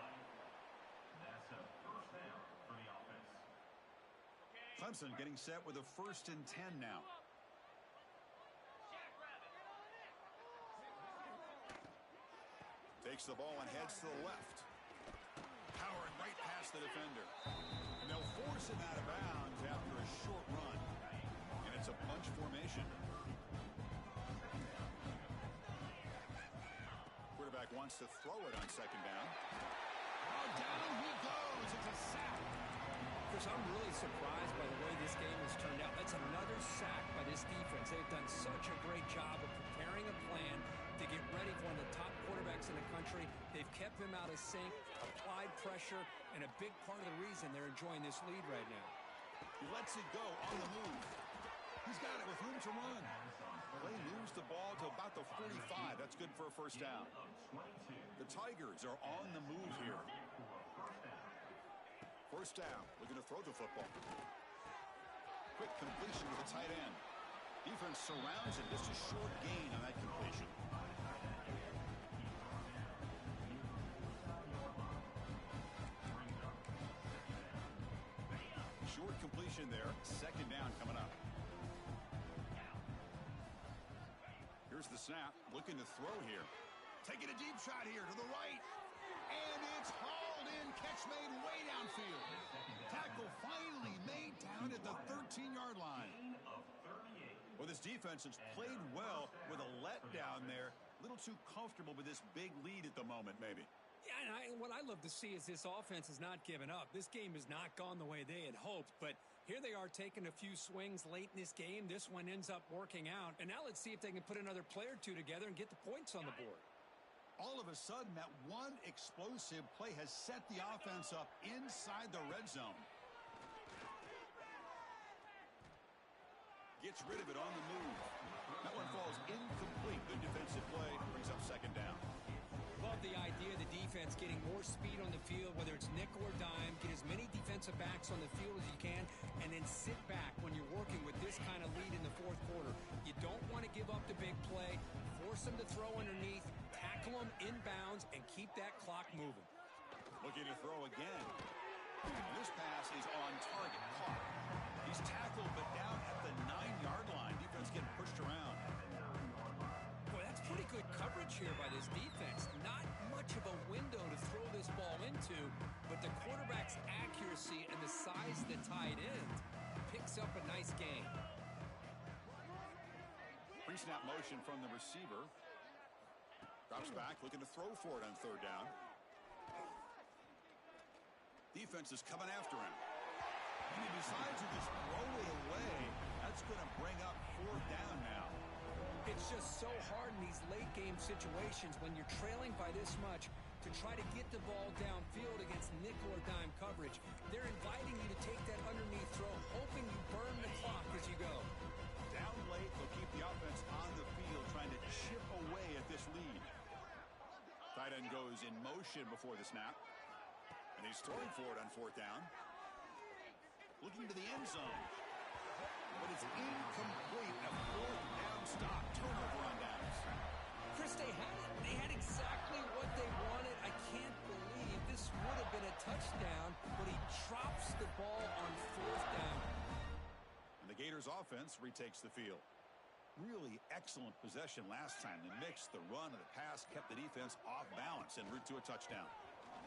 Clemson getting set with a 1st and 10 now. Takes the ball and heads to the left. Powering right past the defender. And they'll force him out of bounds after a short run. And it's a bunch formation. Quarterback wants to throw it on 2nd down. Oh, down he goes. It's a sack. Chris, I'm really surprised by the way this game has turned out. That's another sack by this defense. They've done such a great job of preparing a plan to get ready for one of the top quarterbacks in the country. They've kept him out of sync, applied pressure, and a big part of the reason they're enjoying this lead right now. He lets it go on the move. He's got it with room to run. They lose the ball to about the 45. That's good for a 1st down. The Tigers are on the move here. 1st down, looking to throw the football. Quick completion with a tight end. Defense surrounds it, just a short gain on that completion. Short completion there, 2nd down coming up. Here's the snap, looking to throw here. Taking a deep shot here to the right. And it's hauled in, catch made way downfield. Tackle finally made down at the 13-yard line. Well, this defense has played well with a letdown there. A little too comfortable with this big lead at the moment, maybe. Yeah, and what I love to see is this offense has not given up. This game has not gone the way they had hoped, but here they are taking a few swings late in this game. This one ends up working out, and now let's see if they can put another play or two together and get the points on the board. All of a sudden, that one explosive play has set the offense up inside the red zone. Gets rid of it on the move. That one falls incomplete. Good defensive play. Brings up 2nd down. Love the idea of the defense getting more speed on the field, whether it's nickel or dime. Get as many defensive backs on the field as you can, and then sit back when you're working with this kind of lead in the 4th quarter. You don't want to give up the big play. Force them to throw underneath. Tackle them inbounds and keep that clock moving. Looking to throw again. This pass is on target. Caught. He's tackled, but down at the 9-yard line. Defense getting pushed around. Boy, that's pretty good coverage here by this defense. Not much of a window to throw this ball into, but the quarterback's accuracy and the size of the tight end picks up a nice gain. Pre-snap motion from the receiver. Drops back, looking to throw for it on 3rd down. Defense is coming after him. And he decides to just throw it away. That's going to bring up 4th down now. It's just so hard in these late-game situations when you're trailing by this much to try to get the ball downfield against nickel or dime coverage. They're inviting you to take that underneath throw, hoping you burn the clock as you go. Down late, they'll keep the offense on the field, trying to chip away at this lead. Tight end goes in motion before the snap. And he's throwing for it on 4th down. Looking to the end zone. But it's incomplete. A 4th down stop. Turnover on downs. Chris, they had it. They had exactly what they wanted. I can't believe this would have been a touchdown, but he drops the ball on 4th down. And the Gators offense retakes the field. Really excellent possession last time. The mix, the run, and the pass kept the defense off balance en route to a touchdown.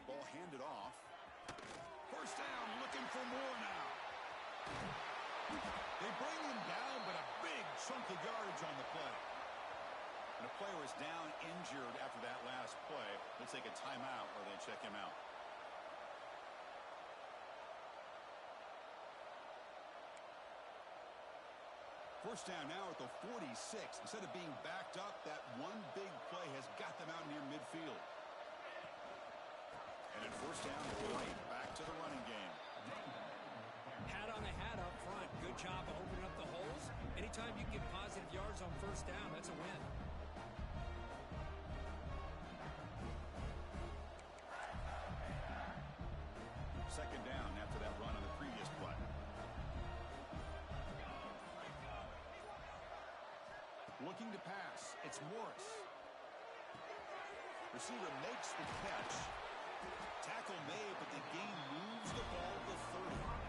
Ball handed off. 1st down, looking for more now. They bring him down, but a big chunk of yardage on the play. And a player is down injured after that last play. They'll take a timeout or they check him out. First down now at the 46. Instead of being backed up, that one big play has got them out near midfield. And at 1st down, back to the running game. Hat on a hat up front. Good job of opening up the holes. Anytime you get positive yards on 1st down, that's a win. to pass. It's Morris. Receiver makes the catch. Tackle made, but the game moves the ball to 30.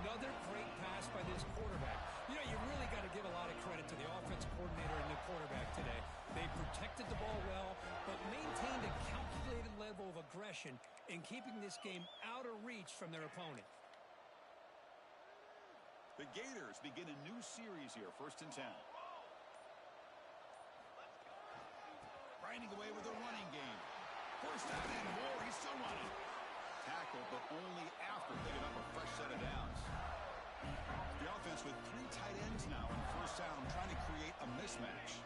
Another great pass by this quarterback. You know, you really got to give a lot of credit to the offensive coordinator and the quarterback today. They protected the ball well, but maintained a calculated level of aggression in keeping this game out of reach from their opponent. The Gators begin a new series here, 1st and 10. Grinding away with a running game. First down and more. He's still running. Tackle, but only after picking up a fresh set of downs. The offense with 3 tight ends now in 1st down, trying to create a mismatch.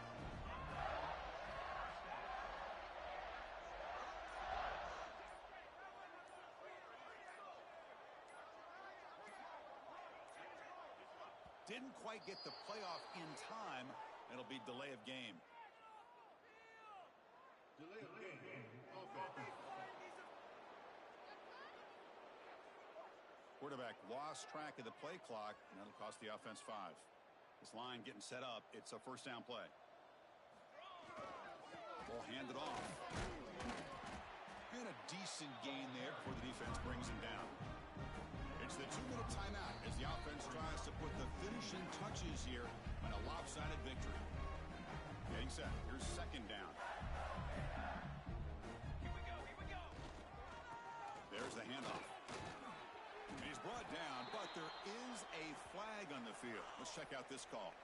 Didn't quite get the playoff in time. It'll be delay of game. Delay of game. Quarterback lost track of the play clock, and that'll cost the offense 5. This line getting set up. It's a 1st down play. Ball handed off. And a decent gain there before the defense brings him down. It's the 2-minute timeout as the offense tries to put the finishing touches here on a lopsided victory. Getting set. Here's 2nd down. Here we go. There's the handoff. And he's brought down, but there is a flag on the field. Let's check out this call.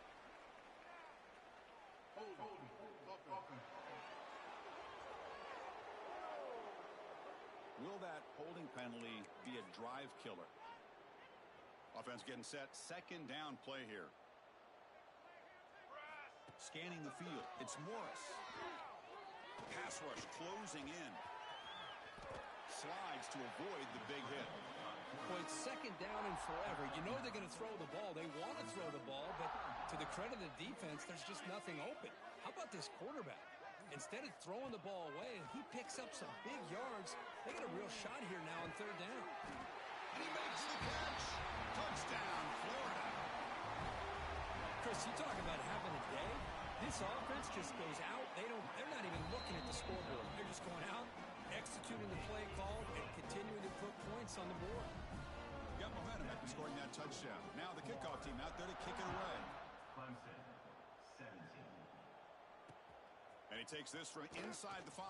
Will that holding penalty be a drive killer? Offense getting set. 2nd down play here. Scanning the field. It's Morris. Pass rush closing in. Slides to avoid the big hit. Well, it's 2nd down and forever. You know they're going to throw the ball. They want to throw the ball, but to the credit of the defense, there's just nothing open. How about this quarterback? Instead of throwing the ball away, he picks up some big yards. They got a real shot here now on 3rd down. And he makes the catch. Touchdown, Florida. Chris, you talk about having a day. This offense just goes out. They're not even looking at the scoreboard. They're just going out, executing the play call, and continuing to put points on the board. Got momentum after scoring that touchdown. Now the kickoff team out there to kick it away. Clemson, 17. And he takes this from inside the 5.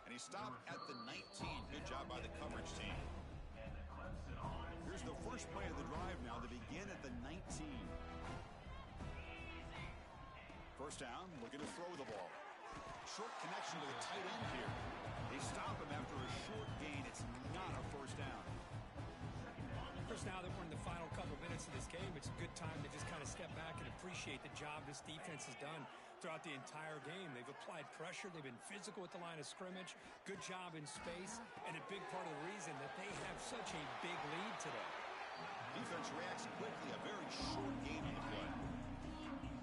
And he stopped at the 19. Good job by the coverage team. And the Clemson on. Here's the first play of the drive now. They begin at the 19. 1st down, looking to throw the ball. Short connection to the tight end here. They stop him after a short gain. It's not a 1st down. Chris, now that we're in the final couple minutes of this game, it's a good time to just kind of step back and appreciate the job this defense has done throughout the entire game. They've applied pressure. They've been physical at the line of scrimmage. Good job in space, and a big part of the reason that they have such a big lead today. Defense reacts quickly. A very short game on the play.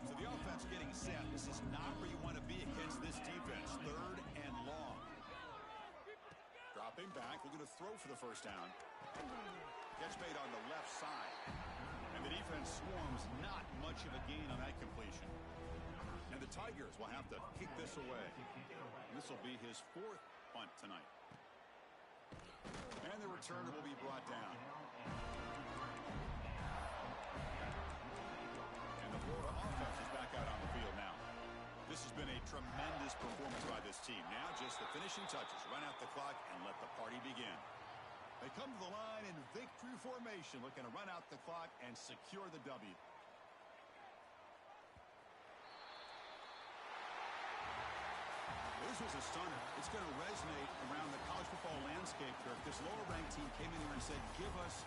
So the offense getting set. This is not where you want to be against this defense. 3rd and long. Dropping back. Looking to throw for the 1st down. Catch made on the left side. And the defense swarms. Not much of a gain on that completion. And the Tigers will have to kick this away. And this will be his 4th punt tonight. And the returner will be brought down. And the Florida offense is back out on the field now. This has been a tremendous performance by this team. Now just the finishing touches. Run out the clock and let the party begin. They come to the line in victory formation, looking to run out the clock and secure the W. This was a stunner. It's going to resonate around the college football landscape, Kirk. This lower-ranked team came in here and said, give us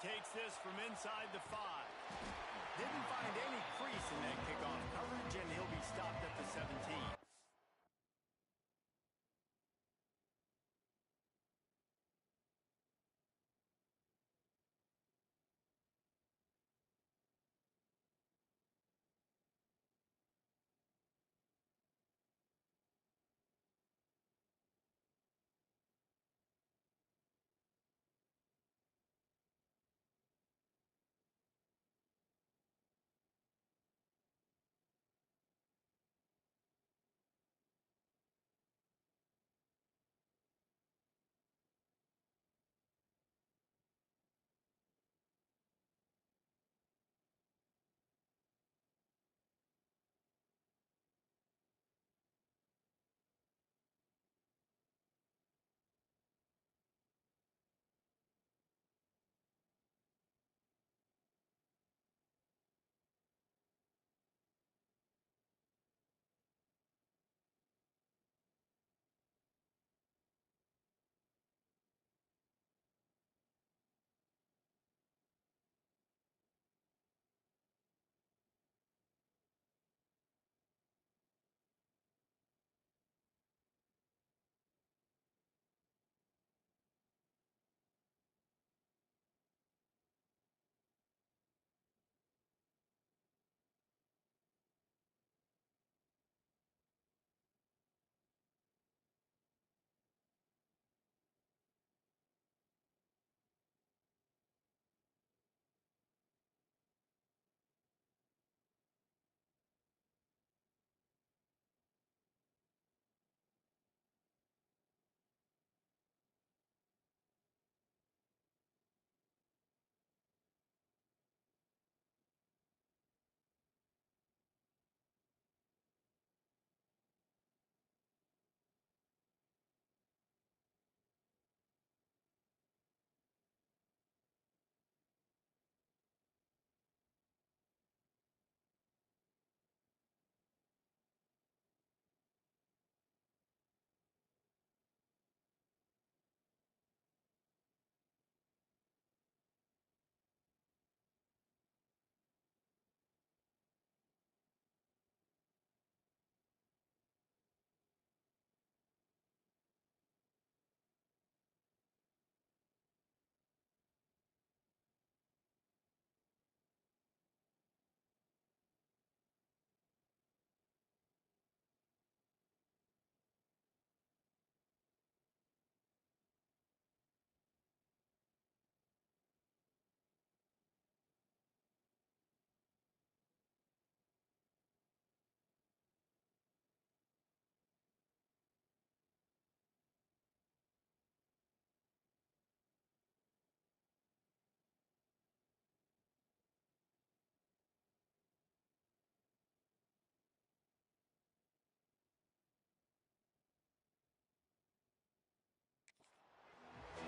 takes this from inside the 5. Didn't find any crease in that kickoff coverage, and he'll be stopped at the 17.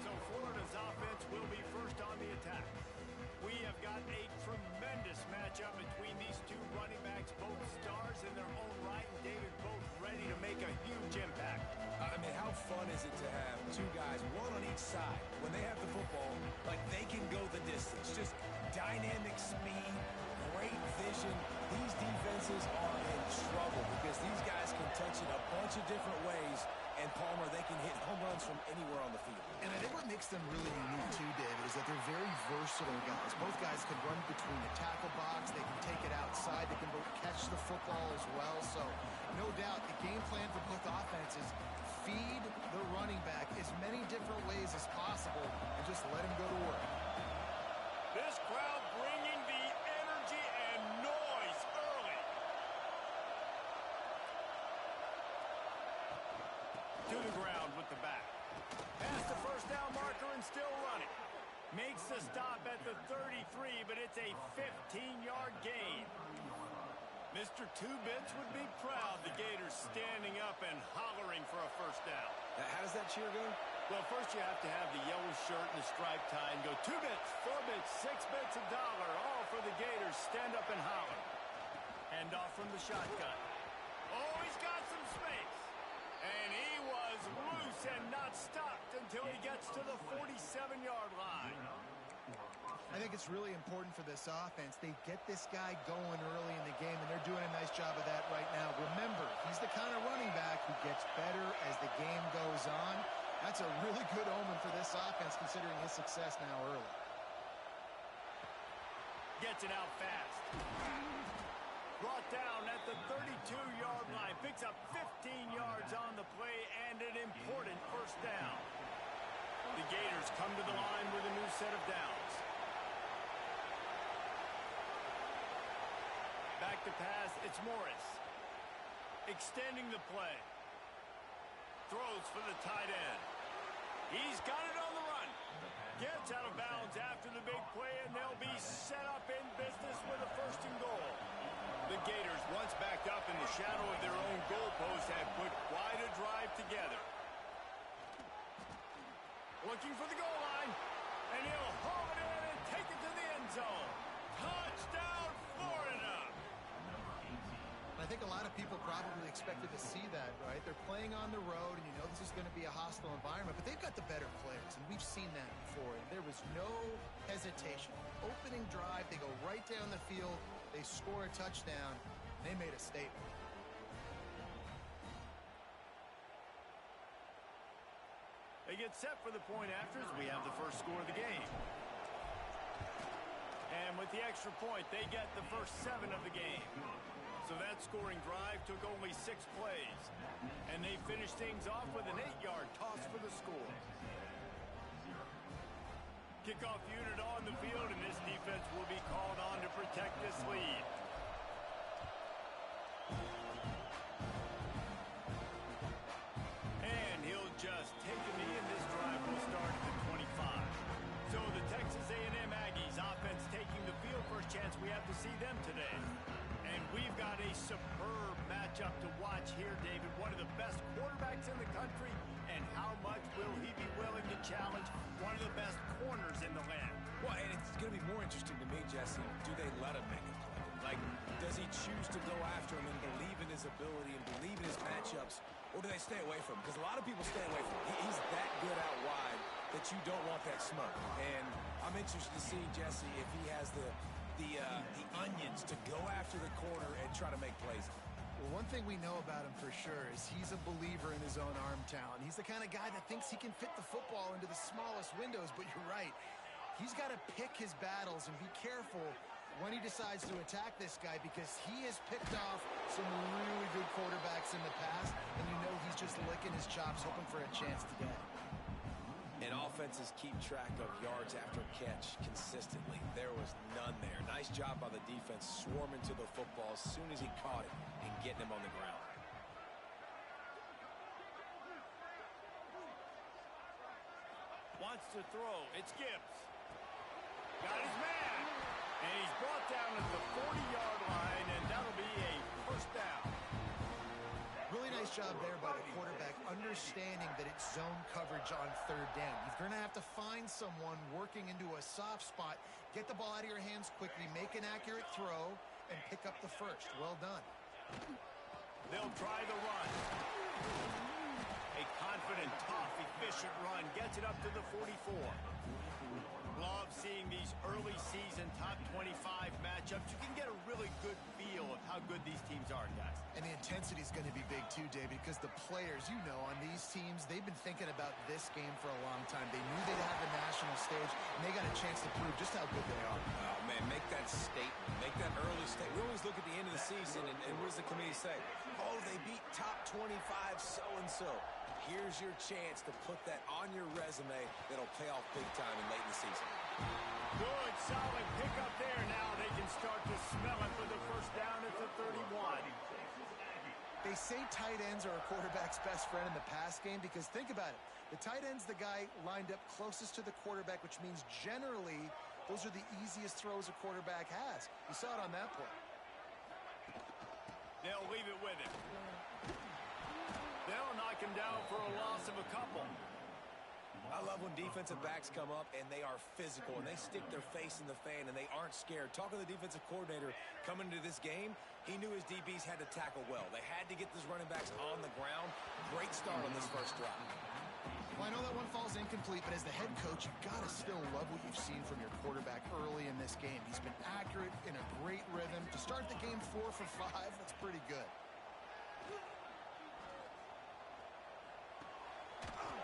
So Florida's offense will be first on the attack. We have got a tremendous matchup between these two running backs, both stars in their own right, and David, both ready to make a huge impact. I mean, how fun is it to have two guys, one on each side, when they have the football, like they can go the distance. Just dynamic speed, great vision. These defenses are in trouble because these guys can touch it a bunch of different ways, and Palmer, they can hit home runs from anywhere on the field. And I think what makes them really unique too, David, is that they're very versatile guys. Both guys can run between the tackle box. They can take it outside. They can both catch the football as well. So no doubt the game plan for both offenses, feed the running back as many different ways as possible and just let him go to work. This crowd bringing the energy and noise early. To the ground with the back. Past the first down marker and still running. Makes the stop at the 33, but it's a 15-yard gain. Mr. Two-Bits would be proud the Gators standing up and hollering for a first down. How does that cheer go? Well, first you have to have the yellow shirt and the striped tie and go 2 bits, 4 bits, 6 bits, $1, all for the Gators. Stand up and holler. Hand off from the shotgun. Oh, he's got some space. And he was loose and not stopped until he gets to the 47-yard line. I think it's really important for this offense. They get this guy going early in the game, and they're doing a nice job of that right now. Remember, he's the kind of running back who gets better as the game goes on. That's a really good omen for this offense, considering his success now early. Gets it out fast. Brought down at the 32-yard line. Picks up 15 yards on the play and an important first down. The Gators come to the line with a new set of downs. Back to pass, it's Morris. Extending the play. Throws for the tight end. He's got it on the run. Gets out of bounds after the big play, and they'll be set up in business with a first and goal. The Gators, once backed up in the shadow of their own goalpost, have put quite a drive together. Looking for the goal line, and he'll haul it in and take it to the end zone. Touchdown, Florida! I think a lot of people probably expected to see that, right? They're playing on the road, and you know this is going to be a hostile environment, but they've got the better players, and we've seen that before. And there was no hesitation. Opening drive, they go right down the field, they score a touchdown, they made a statement. They get set for the point after as we have the first score of the game. And with the extra point, they get the first 7 of the game. So that scoring drive took only 6 plays. And they finished things off with an 8-yard toss for the score. Kickoff unit on the field, and this defense will be called on to protect this lead. And he'll just take a knee, and this drive will start at the 25. So the Texas A&M Aggies offense taking the field. First chance we have to see them today. And we've got a superb matchup to watch here, David. One of the best quarterbacks in the country. And how much will he be willing to challenge one of the best corners in the land? Well, and it's going to be more interesting to me, Jesse. Do they let him make a play? Like, does he choose to go after him and believe in his ability and believe in his matchups? Or do they stay away from him? Because a lot of people stay away from him. He's that good out wide that you don't want that smoke. And I'm interested to see, Jesse, if he has the onions to go after the corner and try to make plays. Well, one thing we know about him for sure is he's a believer in his own arm talent. He's the kind of guy that thinks he can fit the football into the smallest windows, but you're right. He's got to pick his battles and be careful when he decides to attack this guy, because he has picked off some really good quarterbacks in the past, and you know he's just licking his chops, hoping for a chance to get it. And offenses keep track of yards after catch consistently. There was none there. Nice job by the defense swarming to the football as soon as he caught it and getting him on the ground. Wants to throw. It's Gibbs. Got his man. And he's brought down at the 40-yard line, and that'll be a first down. Really nice job there by the quarterback, understanding that it's zone coverage on third down. You're going to have to find someone working into a soft spot, get the ball out of your hands quickly, make an accurate throw, and pick up the first. Well done. They'll try the run. A confident, tough, efficient run gets it up to the 44. Love seeing these early season top 25 matchups. You can get a really good feel of how good these teams are, guys. And the intensity is going to be big too, David, because the players, you know, on these teams, they've been thinking about this game for a long time. They knew they'd have the national stage, and they got a chance to prove just how good they are. Oh, man, make that statement. Make that early statement. We always look at the end of the season, and what does the committee say? Oh, they beat top 25 so-and-so. Here's your chance to put that on your resume that'll pay off big time in late in the season. Good, solid pickup there. Now they can start to smell it for the first down at the 31. They say tight ends are a quarterback's best friend in the pass game because think about it. The tight end's the guy lined up closest to the quarterback, which means generally those are the easiest throws a quarterback has. You saw it on that play. They'll leave it with him. They'll knock him down for a loss of a couple. I love when defensive backs come up and they are physical and they stick their face in the fan and they aren't scared. Talking to the defensive coordinator coming into this game, he knew his DBs had to tackle well. They had to get those running backs on the ground. Great start on this first drive. Well, I know that one falls incomplete, but as the head coach, you've got to still love what you've seen from your quarterback early in this game. He's been accurate, in a great rhythm. To start the game 4 for 5, that's pretty good.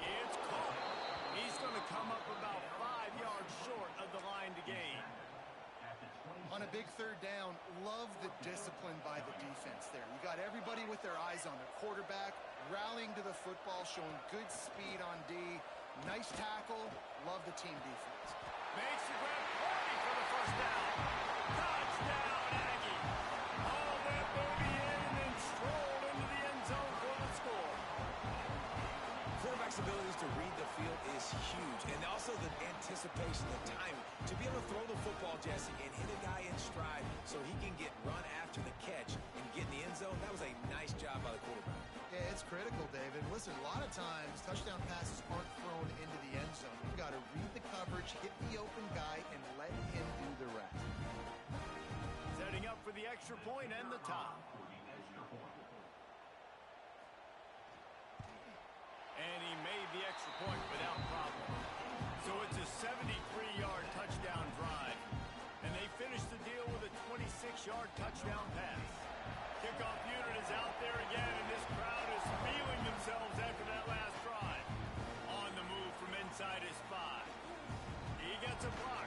It's caught. He's going to come up about 5 yards short of the line to gain. On a big third down, love the discipline by the defense there. You got everybody with their eyes on the quarterback, rallying to the football, showing good speed on D. Nice tackle. Love the team defense. Makes the grab, 40 for the first down. Touchdown, Aggie. All that baby in and then strolled into the end zone for the score. Quarterback's abilities to read the field is huge, and also the anticipation, the timing. To be able to throw the football, Jesse, and hit a guy in stride so he can get run after the catch and get in the end zone, that was a nice job by the quarterback. Yeah, it's critical, David. Listen, a lot of times, touchdown passes aren't thrown into the end zone. You've got to read the coverage, hit the open guy, and let him do the rest. Setting up for the extra point and the top. And he made the extra point without problem. So it's a 73-yard touchdown drive. And they finish the deal with a 26-yard touchdown pass. Kickoff unit is out there again, and this crowd is feeling themselves after that last drive. On the move from inside his 5. He gets a block.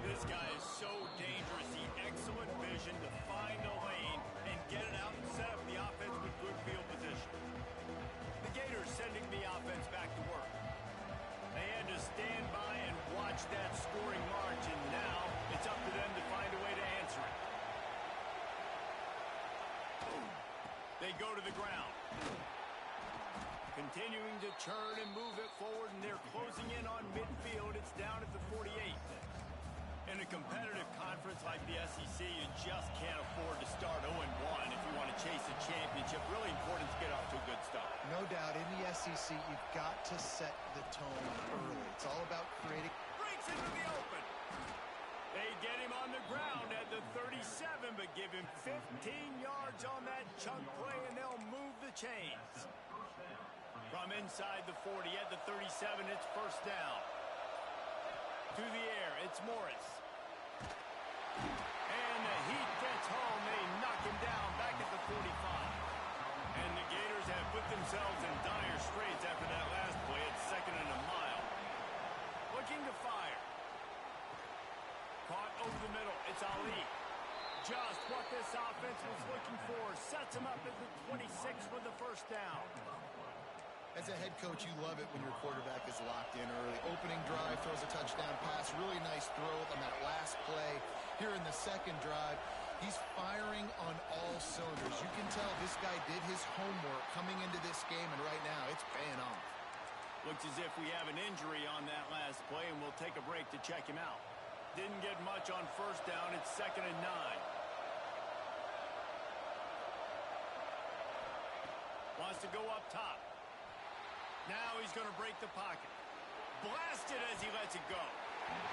This guy is so dangerous. He excellent vision to find a lane and get it out and set up the offense with good field position. The Gators sending the offense back to work. They had to stand by and watch that scoring march, and now it's up to them to find a way to answer it. They go to the ground. Continuing to churn and move it forward, and they're closing in on midfield. It's down at the 48. In a competitive conference like the SEC, you just can't afford to start 0-1 if you want to chase a championship. Really important to get off to a good start. No doubt, in the SEC, you've got to set the tone early. It's all about creating. Breaks into the open. They get him on the ground at the 37, but give him 15 yards on that chunk play, and they'll move the chains. From inside the 40 at the 37, it's first down. To the air, it's Morris. And the Heat gets home. They knock him down back at the 45. And the Gators have put themselves in dire straits after that last play. It's 2nd and a mile. Looking to fire. Caught over the middle. It's Ali. Just what this offense was looking for. Sets him up at the 26 for the first down. As a head coach, you love it when your quarterback is locked in early. Opening drive, throws a touchdown pass. Really nice throw on that last play. Here in the second drive, he's firing on all cylinders. You can tell this guy did his homework coming into this game, and right now it's paying off. Looks as if we have an injury on that last play, and we'll take a break to check him out. Didn't get much on first down. It's 2nd and 9. Wants to go up top. Now he's going to break the pocket. Blasted as he lets it go.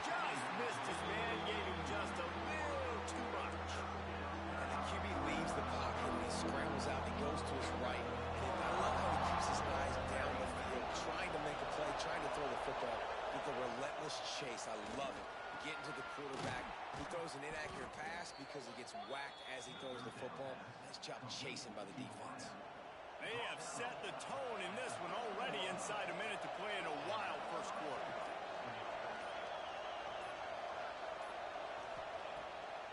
Just missed his man, gave him just a little too much. And the QB leaves the pocket, and he scrambles out, and he goes to his right. And I love how he keeps his eyes down the field, trying to make a play, trying to throw the football with a relentless chase. I love it. Getting to the quarterback. He throws an inaccurate pass because he gets whacked as he throws the football. Nice job chasing by the defense. They have set the tone in this one already inside a minute to play in a wild first quarter.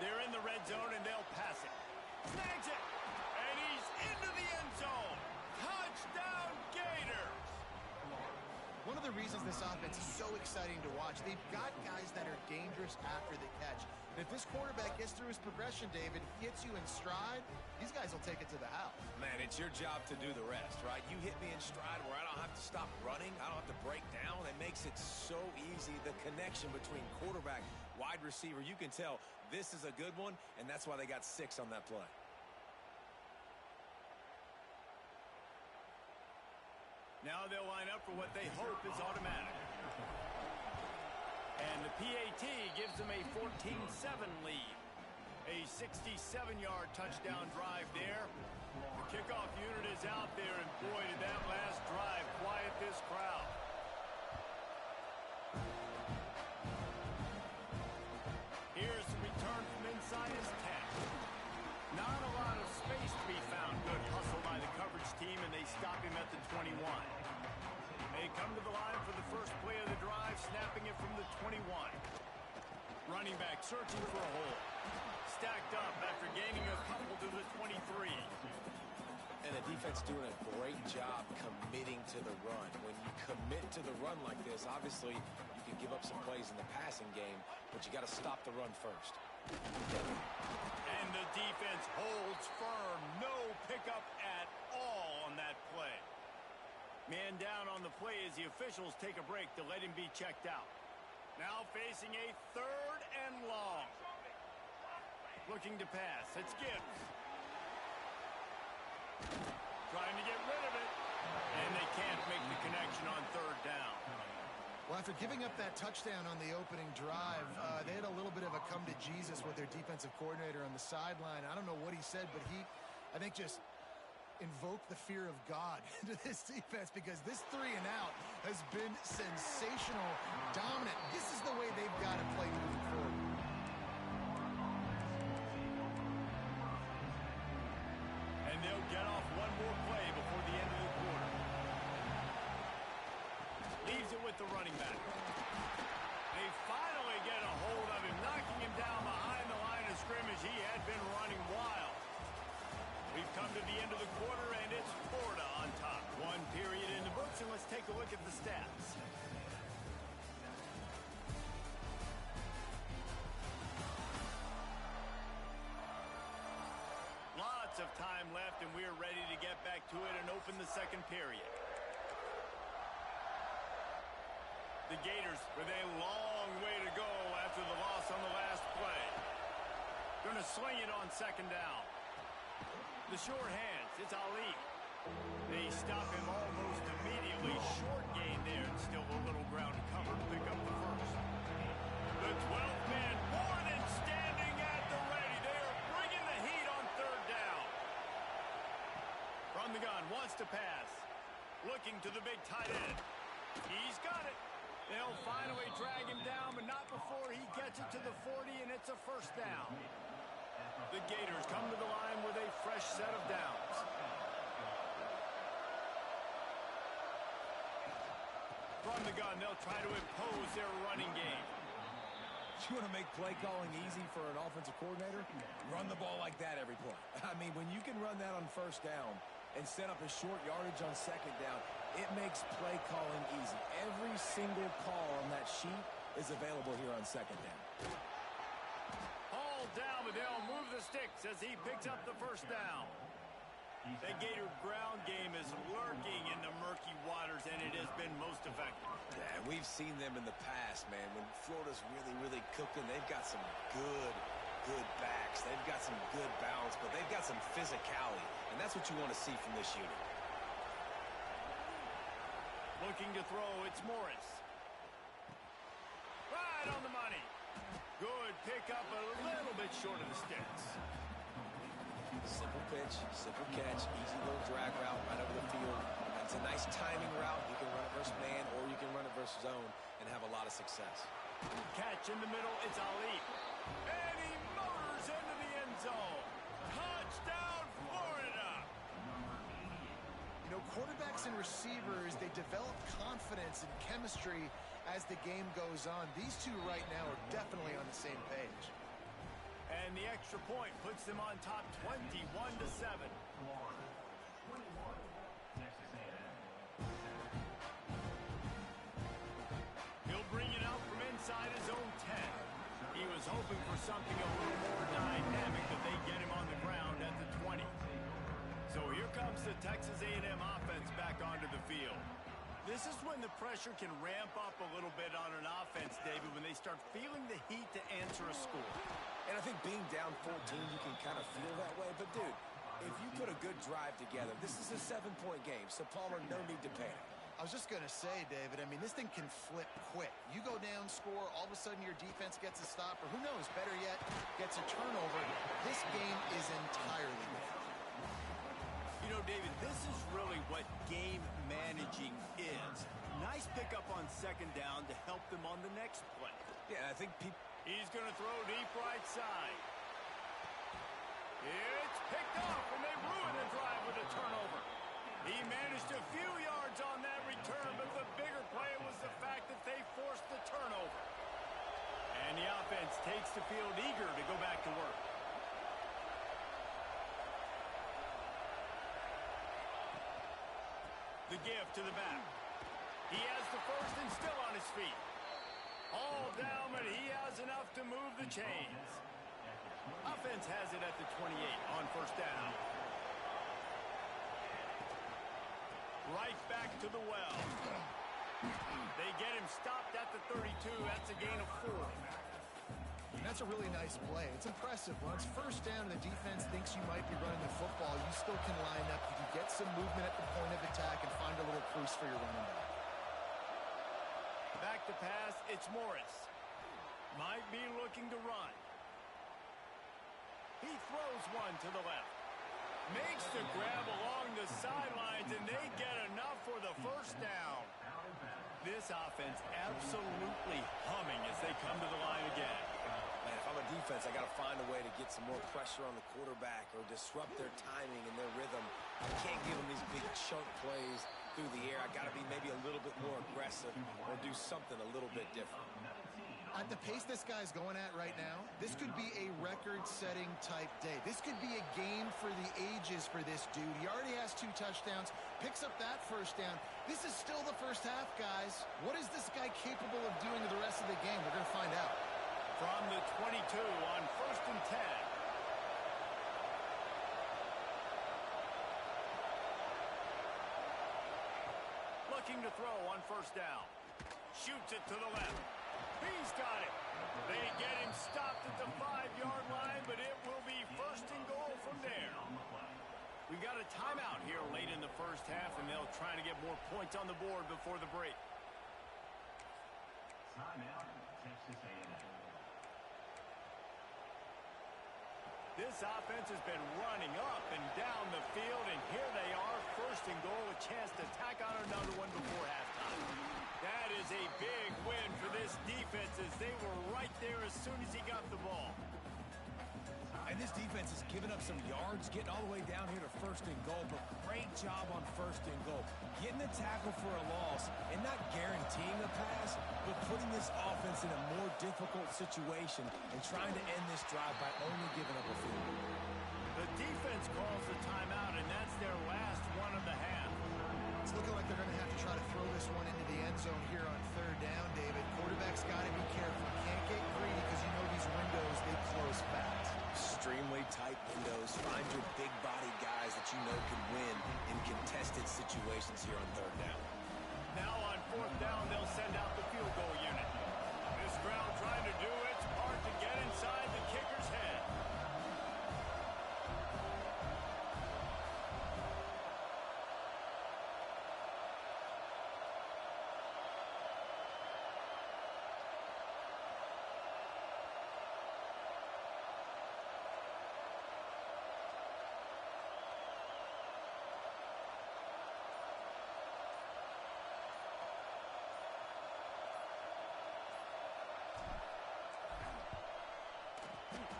They're in the red zone, and they'll pass it. Snags it, and he's into the end zone. Touchdown, Gators! One of the reasons this offense is so exciting to watch, they've got guys that are dangerous after the catch. And if this quarterback gets through his progression, David, hits you in stride, these guys will take it to the house. Man, it's your job to do the rest, right? You hit me in stride where I don't have to stop running. I don't have to break down. It makes it so easy. The connection between quarterback, wide receiver, you can tell this is a good one, and that's why they got 6 on that play. Now they'll line up for what they hope is automatic. And the PAT gives them a 14-7 lead. A 67-yard touchdown drive there. The kickoff unit is out there, and boy, did that last drive quiet this crowd. be found. Good hustle by the coverage team, and they stop him at the 21. They come to the line for the first play of the drive, snapping it from the 21. Running back searching for a hole. Stacked up after gaining a couple to the 23. And the defense doing a great job committing to the run. When you commit to the run like this, obviously you can give up some plays in the passing game, but you got to stop the run first. And the defense holds firm. No pickup at all on that play. Man down on the play as the officials take a break to let him be checked out. Now facing a 3rd and long. Looking to pass. It's Gibbs. Trying to get rid of it. And they can't make the connection on 3rd down. Well, after giving up that touchdown on the opening drive, they had a little bit of a come to Jesus with their defensive coordinator on the sideline. I don't know what he said, but he, I think, just invoked the fear of God into this defense, because this 3 and out has been sensational, dominant. This is the way they've got to play moving forward. And they'll get off one more play before the end of the quarter. Leaves it with the running back. They finally get a hold of him, knocking him down behind the line of scrimmage. He had been running wild. We've come to the end of the quarter, and it's Florida on top. 1 period in the books, and let's take a look at the stats. Lots of time left, and we're ready to get back to it and open the second period. The Gators with a long way to go after the loss on the last play. Going to sling it on 2nd down. The short hands, it's Ali. They stop him almost immediately. Short gain there, and still a little ground to cover to pick up the first. The 12th man more than standing at the ready. They are bringing the heat on 3rd down. From the gun, wants to pass. Looking to the big tight end. He's got it. They'll finally drag him down, but not before he gets it to the 40, and it's a 1st down. The Gators come to the line with a fresh set of downs. From the gun, they'll try to impose their running game. You want to make play calling easy for an offensive coordinator? Run the ball like that every play. I mean, when you can run that on 1st down and set up a short yardage on 2nd down, it makes play calling easy. Every single call on that sheet is available here on 2nd down. Down, but they'll move the sticks as he picks up the 1st down. The Gator ground game is lurking in the murky waters, and it has been most effective. Yeah, we've seen them in the past, man. When Florida's really cooking, they've got some good backs. They've got some good balance, but they've got some physicality, and that's what you want to see from this unit. Looking to throw, it's Morris. Right on the money. Good pickup, a little bit short of the sticks. Simple pitch, simple catch, easy little drag route right over the field. It's a nice timing route. You can run it versus man, or you can run it versus zone and have a lot of success. Catch in the middle, it's Ali. And he motors into the end zone. Touchdown, Florida! You know, quarterbacks and receivers, they develop confidence and chemistry as the game goes on. These two right now are definitely on the same page. And the extra point puts them on top 21-7. He'll bring it out from inside his own 10. He was hoping for something a little more dynamic, but they get him on the ground at the 20. So here comes the Texas A&M offense back onto the field. This is when the pressure can ramp up a little bit on an offense, David, when they start feeling the heat to answer a score. And I think being down 14, you can kind of feel that way. But, dude, if you put a good drive together, this is a 7-point game, so Palmer, no need to panic. I was just going to say, David, I mean, this thing can flip quick. You go down, score, all of a sudden your defense gets a stop, or who knows, better yet, gets a turnover. This game is entirely different. You know, David, this is really what game managing is. Nice pickup on 2nd down to help them on the next play. Yeah, I think He's going to throw deep right side. It's picked off, and they ruin the drive with a turnover. He managed a few yards on that return, but the bigger play was the fact that they forced the turnover. And the offense takes the field eager to go back to work. The give to the back. He has the first and still on his feet. All down, but he has enough to move the chains. Offense has it at the 28 on first down. Right back to the well. They get him stopped at the 32. That's a gain of 4. And that's a really nice play. It's impressive. When it's first down and the defense thinks you might be running the football, you still can line up. You can get some movement at the point of attack and find a little crease for your running back. Back to pass, it's Morris. Might be looking to run. He throws one to the left. Makes the grab along the sidelines, and they get enough for the first down. This offense absolutely humming as they come to the line again. Man, if I'm a defense, I got to find a way to get some more pressure on the quarterback or disrupt their timing and their rhythm. I can't give them these big chunk plays through the air. I got to be maybe a little bit more aggressive or do something a little bit different. At the pace this guy's going at right now, this could be a record-setting type day. This could be a game for the ages for this dude. He already has 2 touchdowns, picks up that first down. This is still the first half, guys. What is this guy capable of doing the rest of the game? We're going to find out. From the 22 on first and 10. Looking to throw on first down. Shoots it to the left. He's got it. They get him stopped at the 5-yard line, but it will be first and goal from there. We've got a timeout here late in the first half, and they'll try to get more points on the board before the break. Timeout, Texas A&M. This offense has been running up and down the field, and here they are, first and goal, a chance to tack on another one before halftime. That is a big win for this defense as they were right there as soon as he got the ball. And this defense has given up some yards, getting all the way down here to first and goal, but great job on first and goal. Getting the tackle for a loss and not guaranteeing a pass, but putting this offense in a more difficult situation and trying to end this drive by only giving up a field goal. The defense calls the timeout, and that's their last one of the half. It's looking like they're going to have to try to throw this one into the end zone here on third down, David. Quarterback's got to be careful. Can't get greedy because you know these windows, they close fast. Extremely tight windows. Find your big body guys that you know can win in contested situations here on third down. Now on fourth down, they'll send out the field goal unit. This crowd trying to do its part to get inside the kicker's head.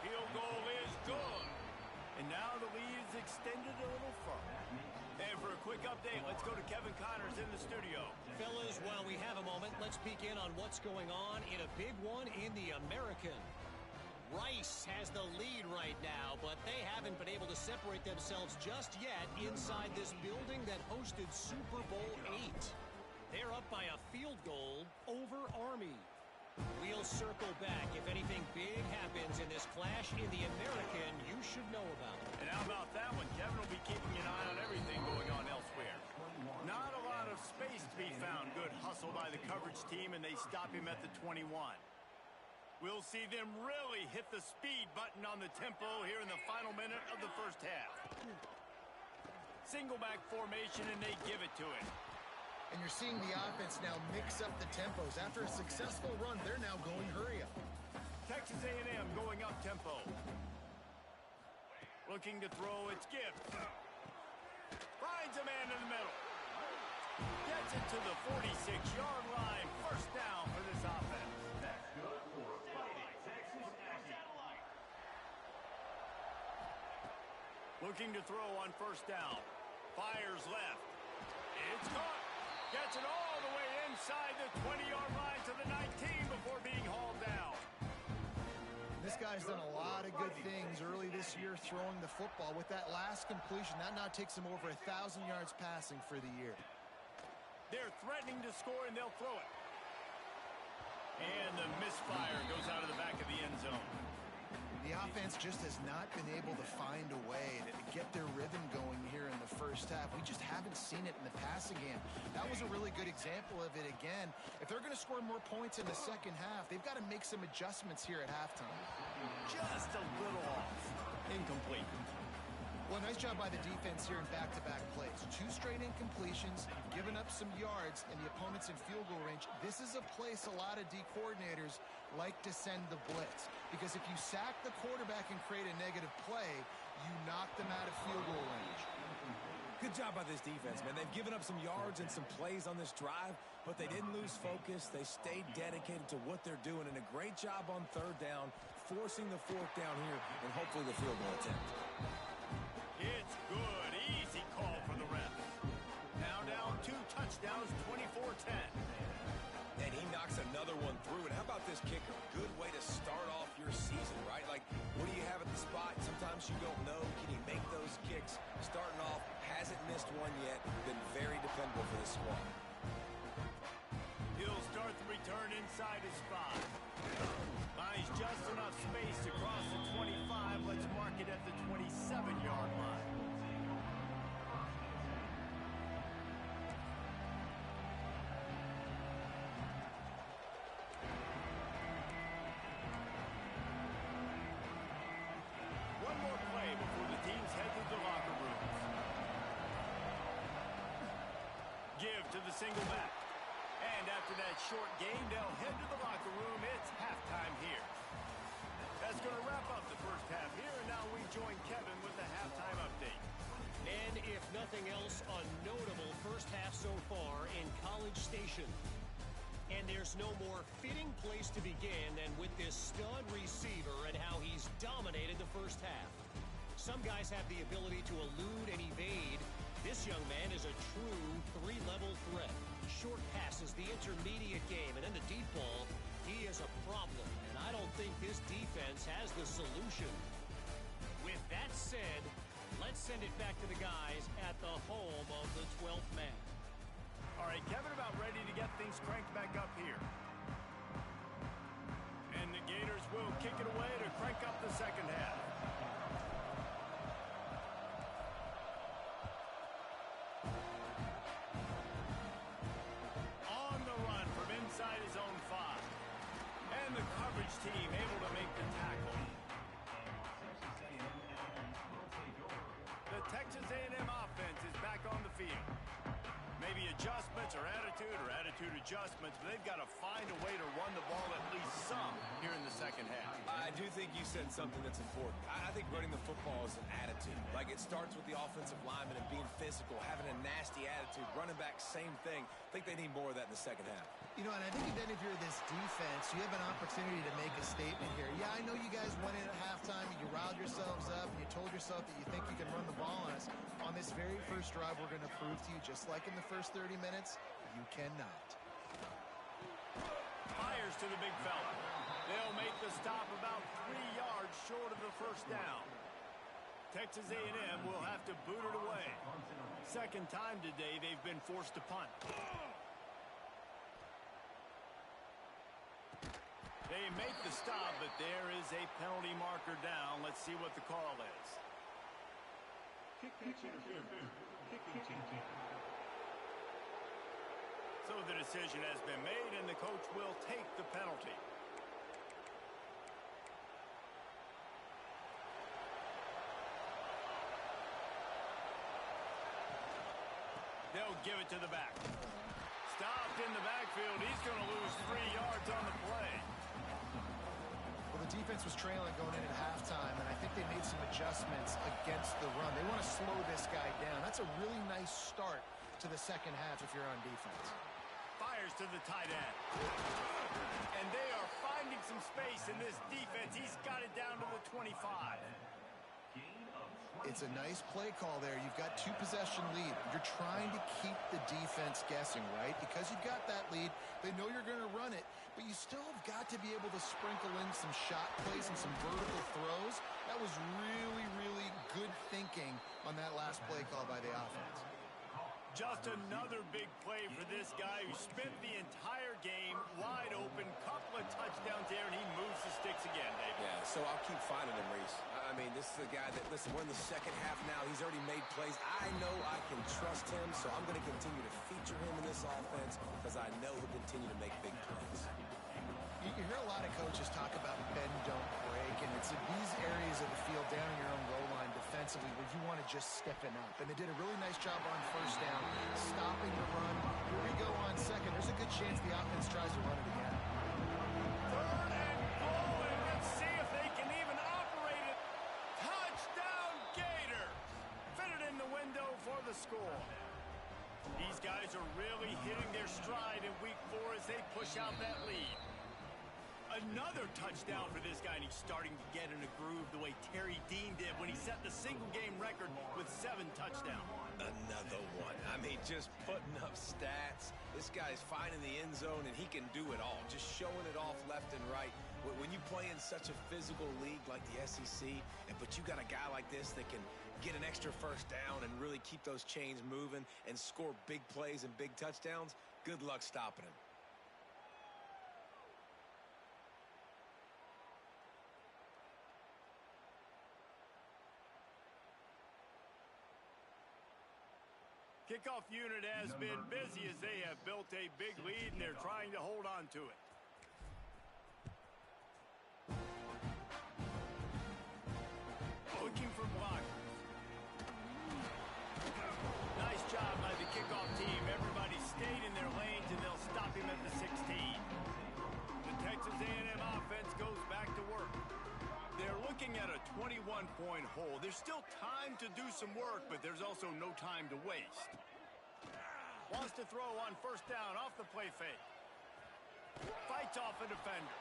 Field goal is good. And now the lead is extended a little further. And for a quick update, let's go to Kevin Connors in the studio. Fellas, while we have a moment, let's peek in on what's going on in a big one in the American. Rice has the lead right now, but they haven't been able to separate themselves just yet inside this building that hosted Super Bowl VIII. They're up by a field goal over Army. We'll circle back. If anything big happens in this clash in the American, you should know about it. And how about that one? Kevin will be keeping an eye on everything going on elsewhere. Not a lot of space to be found. Good hustle by the coverage team, and they stop him at the 21. We'll see them really hit the speed button on the tempo here in the final minute of the first half. Single back formation, and they give it to him. And you're seeing the offense now mix up the tempos. After a successful run, they're now going hurry up. Texas A&M going up tempo. Looking to throw, it's Gibbs. Finds a man in the middle. Gets it to the 46-yard line. First down for this offense. That's good for Fighting Texas A&M. Looking to throw on first down. Fires left. It's caught. Gets it all the way inside the 20-yard line to the 19 before being hauled down. This guy's done a lot of good things early this year throwing the football. With that last completion, that now takes him over 1,000 yards passing for the year. They're threatening to score, and they'll throw it. And the misfire goes out of the back of the end zone. The offense just has not been able to find a way to get their rhythm going here in the first half. We just haven't seen it in the passing game. That was a really good example of it again. If they're going to score more points in the second half, they've got to make some adjustments here at halftime. Just a little off. Incomplete. Well, nice job by the defense here in back-to-back plays. 2 straight incompletions, giving up some yards, and the opponent's in field goal range. This is a place a lot of D coordinators like to send the blitz, because if you sack the quarterback and create a negative play, you knock them out of field goal range. Good job by this defense, man. They've given up some yards and some plays on this drive, but they didn't lose focus. They stayed dedicated to what they're doing, and a great job on third down, forcing the fourth down here, and hopefully the field goal attempt. It's good. Easy call for the ref. Now down 2 touchdowns, 24-10. And he knocks another one through. And how about this kicker? Good way to start off your season, right? Like, what do you have at the spot? Sometimes you don't know. Can he make those kicks? Starting off, hasn't missed one yet. Been very dependable for this squad. He'll start the return inside his 5. Finds just enough space to cross the 25. Let's mark it at the 27-yard line. One more play before the teams head to the locker rooms. Give to the single back. And after that short game, they'll head to the locker room. It's halftime here. That's going to wrap up the first half here, and now we join Kevin with the halftime update. And if nothing else, a notable first half so far in College Station. And there's no more fitting place to begin than with this stud receiver and how he's dominated the first half. Some guys have the ability to elude and evade. This young man is a true 3-level threat. Short passes, the intermediate game, and then the deep ball. He is a problem, and I don't think this defense has the solution. With that said, let's send it back to the guys at the home of the 12th man. All right, Kevin, about ready to get things cranked back up here. And the Gators will kick it away to crank up the second half. On the run from inside his own 5. And the coverage team able to make the tackle. The Texas A&M offense is back on the field. Maybe adjustments or attitude adjustments, but they've got to find a way to run the ball at least some here in the second half. I do think you said something that's important. I think running the football is an attitude. Like, it starts with the offensive lineman and being physical, having a nasty attitude. Running back, same thing. I think they need more of that in the second half. You know, and I think then if you're this defense, you have an opportunity to make a statement here. Yeah, I know you guys went in at halftime and you riled yourselves up and you told yourself that you think you can run the ball on us. On this very first drive, we're going to prove to you, just like in the first 30 minutes, you cannot. Fires to the big fella. They'll make the stop about 3 yards short of the first down. Texas A&M will have to boot it away. Second time today they've been forced to punt. They make the stop, but there is a penalty marker down. Let's see what the call is. So the decision has been made, and the coach will take the penalty. They'll give it to the back. Stopped in the backfield. He's going to lose 3 yards on the play. Well, the defense was trailing going in at halftime, and I think they made some adjustments against the run. They want to slow this guy down. That's a really nice start to the second half if you're on defense. Fires to the tight end. And they are finding some space in this defense. He's got it down to the 25. Gain of It's a nice play call there. You've got 2-possession lead. You're trying to keep the defense guessing, right? Because you've got that lead, they know you're going to run it, but you still have got to be able to sprinkle in some shot plays and some vertical throws. That was really, really good thinking on that last play call by the offense. Just another big play for this guy who spent the entire game wide open, couple of touchdowns there, and he moves the sticks again, David. Yeah, so I'll keep finding him, Reese. I mean, this is a guy that, listen, we're in the second half now. He's already made plays. I know I can trust him, so I'm going to continue to feature him in this offense because I know he'll continue to make big plays. You hear a lot of coaches talk about bend, don't break, and it's in these areas of the field down in your own goal line defensively where you want to just stiffen up. And they did a really nice job on first down, stopping the run. Here we go on second. There's a good chance the offense tries to run it again. Third and goal, and let's see if they can even operate it. Touchdown, Gators! Fitted in the window for the score. These guys are really hitting their stride in week 4 as they push out that lead. Another touchdown for this guy, and he's starting to get in a groove the way Terry Dean did when he set the single-game record with 7 touchdowns. Another one. I mean, just putting up stats. This guy's finding the end zone, and he can do it all. Just showing it off left and right. When you play in such a physical league like the SEC, but you got a guy like this that can get an extra first down and really keep those chains moving and score big plays and big touchdowns, good luck stopping him. Kickoff unit has been busy as they have built a big lead, and they're trying to hold on to it. Looking for blockers. Nice job by the kickoff team. Everybody stayed in their lanes, and they'll stop him at the 16. The Texas A&M offense goes back to work. They're looking at a 21-point hole. There's still time to do some work, but there's also no time to waste. Wants to throw on first down off the play fake. Fights off a defender.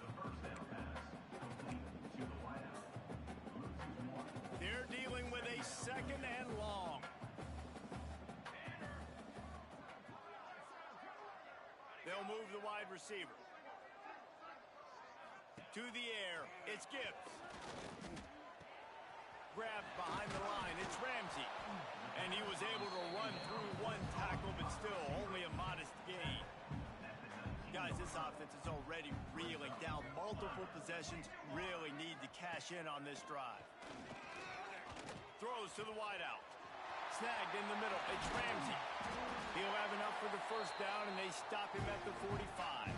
The first down pass completed to the wideout. They're dealing with a second and long. They'll move the wide receiver. To the air, it's Gibbs. Grabbed behind the line, it's Ramsey. And he was able to run through one tackle, but still only a modest gain. Guys, this offense is already reeling down multiple possessions. Really need to cash in on this drive. Throws to the wideout. Snagged in the middle, it's Ramsey. He'll have enough for the first down, and they stop him at the 45.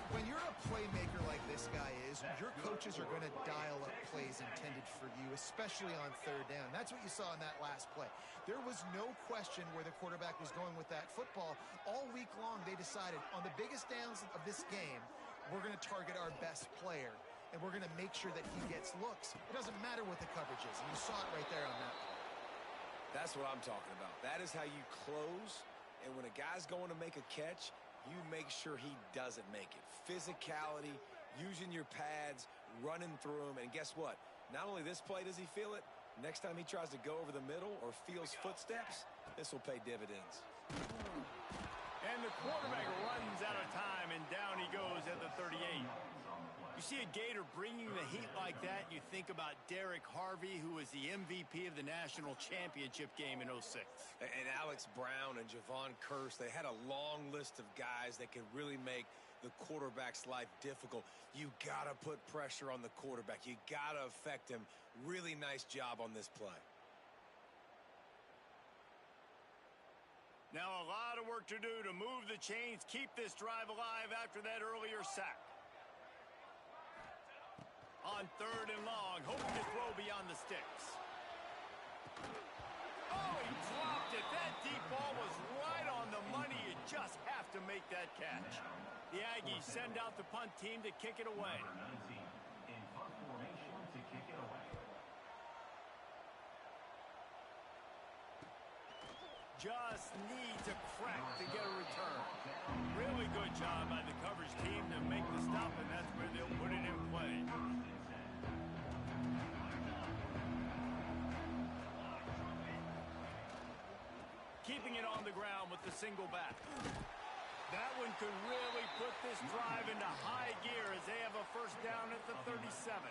When you're a playmaker like this guy is, your coaches are going to dial up plays intended for you, especially on third down. That's what you saw in that last play. There was no question where the quarterback was going with that football. All week long, they decided on the biggest downs of this game, we're going to target our best player, and we're going to make sure that he gets looks. It doesn't matter what the coverage is, and you saw it right there on that play. That's what I'm talking about. That is how you close, and when a guy's going to make a catch, you make sure he doesn't make it. Physicality, using your pads, running through him, and guess what? Not only this play does he feel it, next time he tries to go over the middle or feels footsteps, this will pay dividends. And the quarterback runs out of time, and down he goes at the 38. You see a Gator bringing the heat like that, you think about Derek Harvey, who was the MVP of the national championship game in 06. And Alex Brown and Javon Kearse, they had a long list of guys that could really make the quarterback's life difficult. You got to put pressure on the quarterback. You got to affect him. Really nice job on this play. Now a lot of work to do to move the chains, keep this drive alive after that earlier sack. On third and long, hoping to throw beyond the sticks. Oh, he dropped it. That deep ball was right on the money. You just have to make that catch. The Aggies send out the punt team to kick it away. Number 19 in punt formation to kick it away. Just needs a crack to get a return. Really good job by the coverage team to make the stop, and that's where they'll put it in play. keeping it on the ground with the single back. That one could really put this drive into high gear as they have a first down at the 37.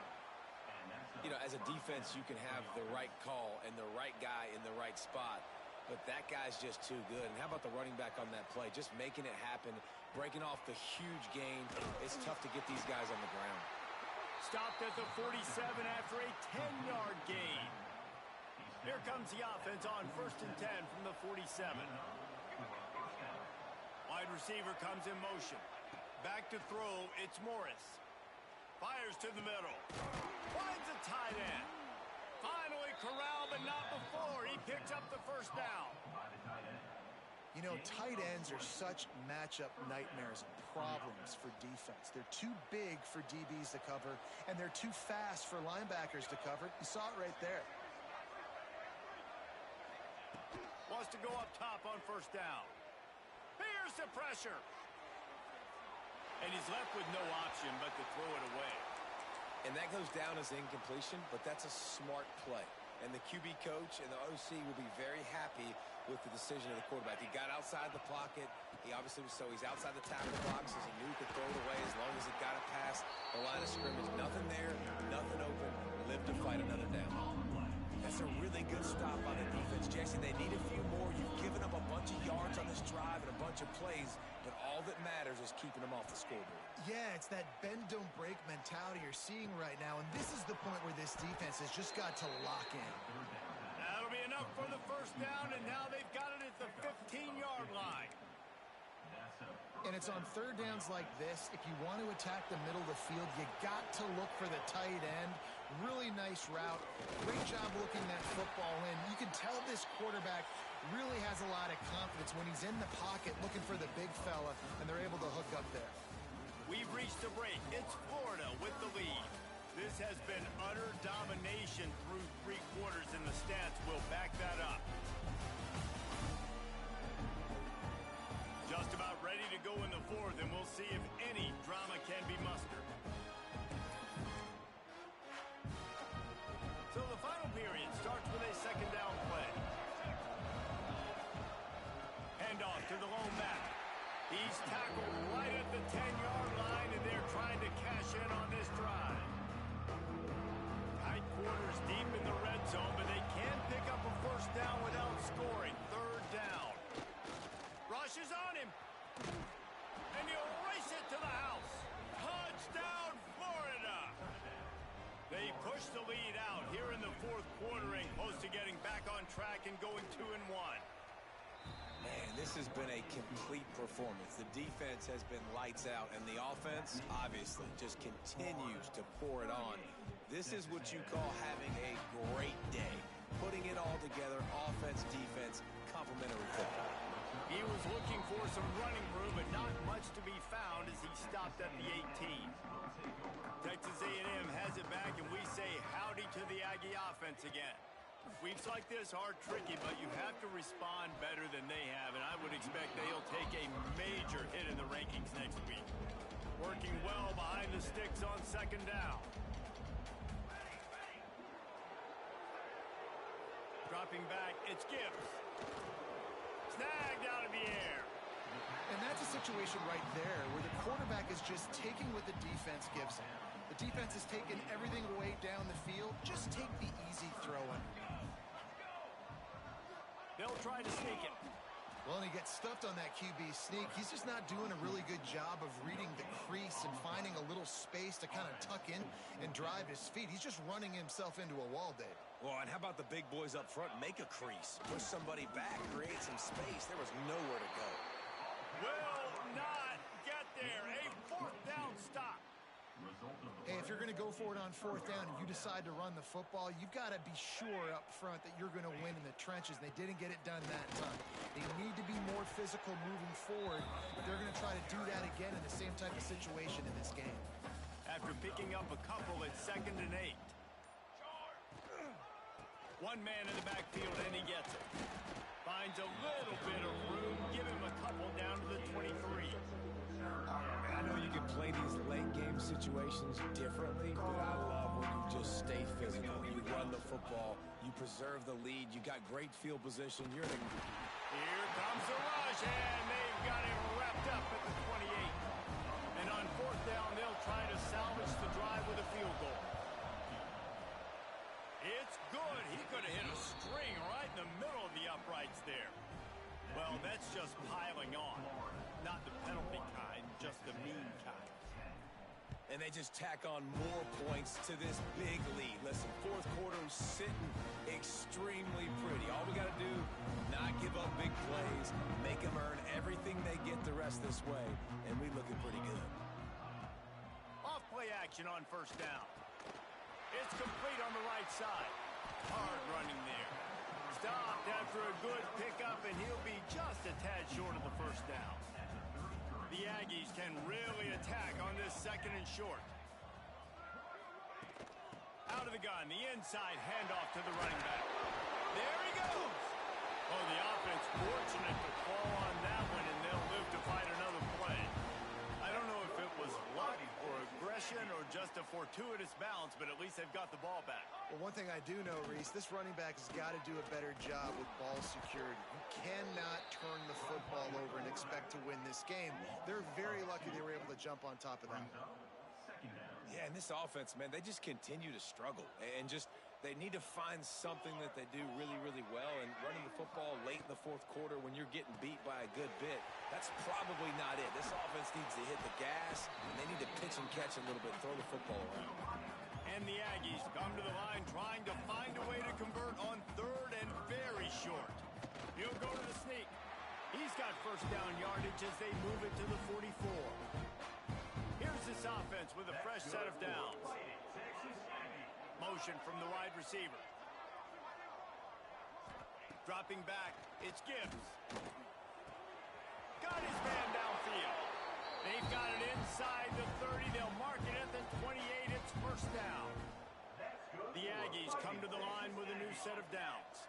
You know, as a defense, you can have the right call and the right guy in the right spot, but that guy's just too good. And how about the running back on that play? Just making it happen, breaking off the huge gain. It's tough to get these guys on the ground. Stopped at the 47 after a 10-yard gain. Here comes the offense on 1st and 10 from the 47. Wide receiver comes in motion. Back to throw, it's Morris. Fires to the middle. Finds a tight end. Finally corralled, but not before. He picks up the first down. You know, tight ends are such matchup nightmares and problems for defense. They're too big for DBs to cover, and they're too fast for linebackers to cover. You saw it right there. Wants to go up top on first down. Here's the pressure. And he's left with no option but to throw it away. And that goes down as incompletion, but that's a smart play. And the QB coach and the OC will be very happy with the decision of the quarterback. He got outside the pocket. He obviously was he's outside the tackle box as he knew he could throw it away as long as it got it past the line of scrimmage. Nothing there, nothing open. Live to fight another down. That's a really good stop on the defense, Jesse. They need a few more. You've given up a bunch of yards on this drive and a bunch of plays, but all that matters is keeping them off the scoreboard. Yeah, it's that bend, don't break mentality you're seeing right now, and this is the point where this defense has just got to lock in. That'll be enough for the first down, and now they've got it at the 15-yard line. And it's on third downs like this. If you want to attack the middle of the field, you got to look for the tight end. Really nice route. Great job looking that football in. You can tell this quarterback really has a lot of confidence when he's in the pocket looking for the big fella, and they're able to hook up there. We've reached the break. It's Florida with the lead. This has been utter domination through 3 quarters, and the stats will back that up. Just about ready to go in the 4th, and we'll see if any drama can be mustered. So the final period starts with a second down play. Handoff to the lone back. He's tackled right at the 10-yard line, and they're trying to cash in on this drive. Tight quarters deep in the red zone, but they can pick up a first down without scoring. Third down. Rush is on him. And he'll race it to the house. Touchdown, Florida! They push the lead out here in the 4th quarter and close to getting back on track and going 2-1. Man, this has been a complete performance. The defense has been lights out, and the offense, obviously, just continues to pour it on. This is what you call having a great day. Putting it all together, offense, defense, complementary football. He was looking for some running room, but not much to be found as he stopped at the 18. Texas A&M has it back, and we say howdy to the Aggie offense again. Weeks like this are tricky, but you have to respond better than they have, and I would expect they'll take a major hit in the rankings next week. Working well behind the sticks on second down. Dropping back, it's Gibbs. Snagged out of the air. And that's a situation right there where the quarterback is just taking what the defense gives him. The defense is taking everything away down the field. Just take the easy throw underneath. They'll try to sneak it. Well, and he gets stuffed on that QB sneak. He's just not doing a really good job of reading the crease and finding a little space to kind of tuck in and drive his feet. He's just running himself into a wall, Dave. Well, and how about the big boys up front? Make a crease. Push somebody back. Create some space. There was nowhere to go. Will not get there. A 4th down stop. Hey, if you're going to go for it on 4th down and you decide to run the football, you've got to be sure up front that you're going to win in the trenches. They didn't get it done that time. They need to be more physical moving forward. They're going to try to do that again in the same type of situation in this game. After picking up a couple at 2nd and 8. One man in the backfield, and he gets it. Finds a little bit of room. Give him a couple down to the 23. I know you can play these late game situations differently, but I love when you just stay physical. You run the football. You preserve the lead. You got great field position. You're in a... Here Well, that's just piling on. Not the penalty kind, just the mean kind. And they just tack on more points to this big lead. Listen, fourth quarter's sitting extremely pretty. All we got to do, not give up big plays, make them earn everything they get the rest this way, and we looking pretty good. Off play action on first down. It's complete on the right side. Hard running there. Stopped after a good pickup, and he'll be just a tad short of the first down. The Aggies can really attack on this second and short. Out of the gun, the inside handoff to the running back. There he goes. Oh, the offense fortunate to fall on that one, and they'll live to fight another play. I don't know if it was luck or aggression or just a fortuitous bounce, but at least they've got the ball back. Well, one thing I do know, Reese, this running back has got to do a better job with ball security. You cannot turn the football over and expect to win this game. They're very lucky they were able to jump on top of that. Yeah, and this offense, man, they just continue to struggle. And just, they need to find something that they do really, really well. And running the football late in the fourth quarter when you're getting beat by a good bit, that's probably not it. This offense needs to hit the gas, and they need to pitch and catch a little bit, throw the football around. And the Aggies come to the line trying to find a way to convert on third and very short. He'll go to the sneak. He's got first down yardage as they move it to the 44. Here's this offense with a fresh set of downs. Motion from the wide receiver. Dropping back, it's Gibbs. Got his man downfield. They've got it inside the 30. They'll mark it at the 28. It's first down. The Aggies come to the line with a new set of downs.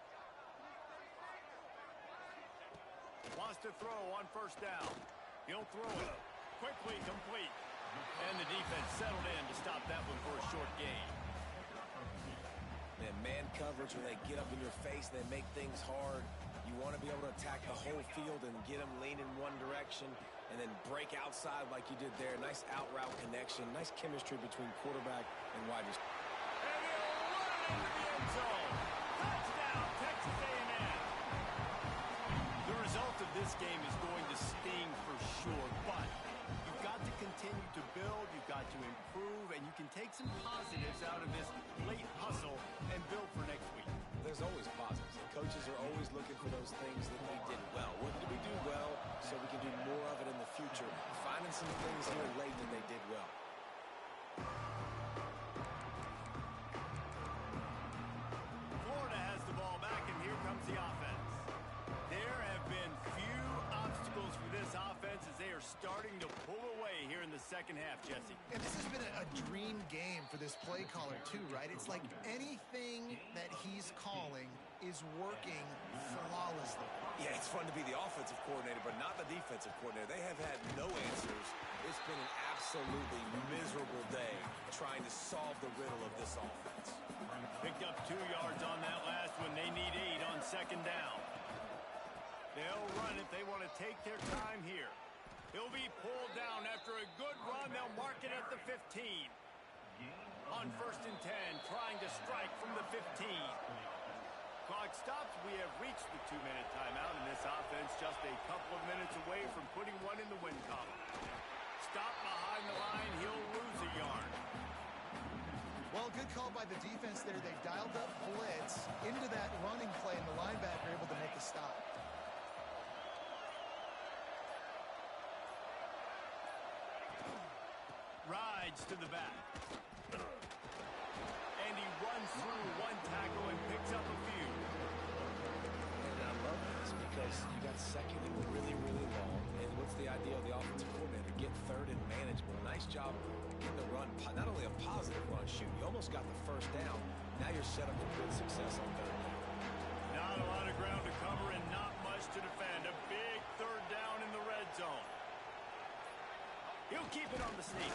Wants to throw on first down. He'll throw it. Quickly complete. And the defense settled in to stop that one for a short gain. Man coverage, when they get up in your face, they make things hard. You want to be able to attack the whole field and get them leaning one direction and then break outside like you did there. Nice out route connection. Nice chemistry between quarterback and wide receiver. And he'll run it into the end zone. Touchdown, Texas A&M. The result of this game is going to sting for sure, but you've got to continue to build, you've got to improve, and you can take some positives out of this late hustle and build for next week. There's always positives. And coaches are always looking for those things that we did well. What did we do well so we can do more of it in the future? Finding some things here late that they did well. Florida has the ball back, and here comes the offense. There have been few obstacles for this offense as they are starting to pull away here in the second half, Jesse. And this has been a dream game for this play caller, too, right? It's like anything that he's calling is working flawlessly. Yeah, it's fun to be the offensive coordinator, but not the defensive coordinator. They have had no answers. It's been an absolutely miserable day trying to solve the riddle of this offense. Picked up 2 yards on that last one. They need 8 on second down. They'll run it. They want to take their time here. He'll be pulled down after a good run. They'll mark it at the 15. On first and 10, trying to strike from the 15. Clock stops. We have reached the 2-minute timeout, and this offense just a couple of minutes away from putting one in the win column. Stop behind the line. He'll lose a yard. Well, good call by the defense there. They dialed up blitz into that running play, and the linebacker able to make a stop. Rides to the back. And he runs through one tackle and picks up a few. And I love this because you got second and really, really long. And what's the idea of the offensive coordinator? Get third and manageable. Nice job getting the run. Not only a positive run, shoot. You almost got the first down. Now you're set up for good success on third down. Not a lot of ground to cover and not much to defend. A big third down in the red zone. He'll keep it on the sneak.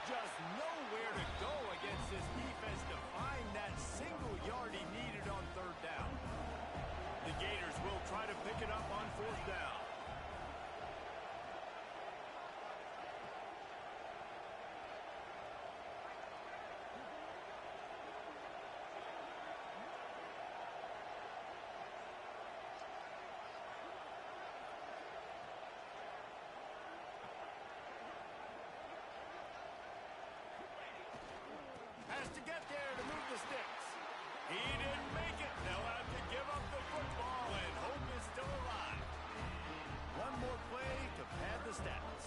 Just nowhere to go against this defense to find that single yard he needed on third down. The Gators will try to pick it up on fourth down. He didn't make it. They'll have to give up the football, and hope is still alive. One more play to pad the stats.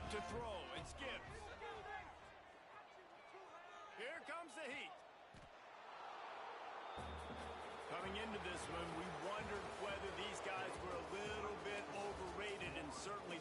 To throw, it's Gibbs. Here comes the heat. Coming into this one, we wondered whether these guys were a little bit overrated, and certainly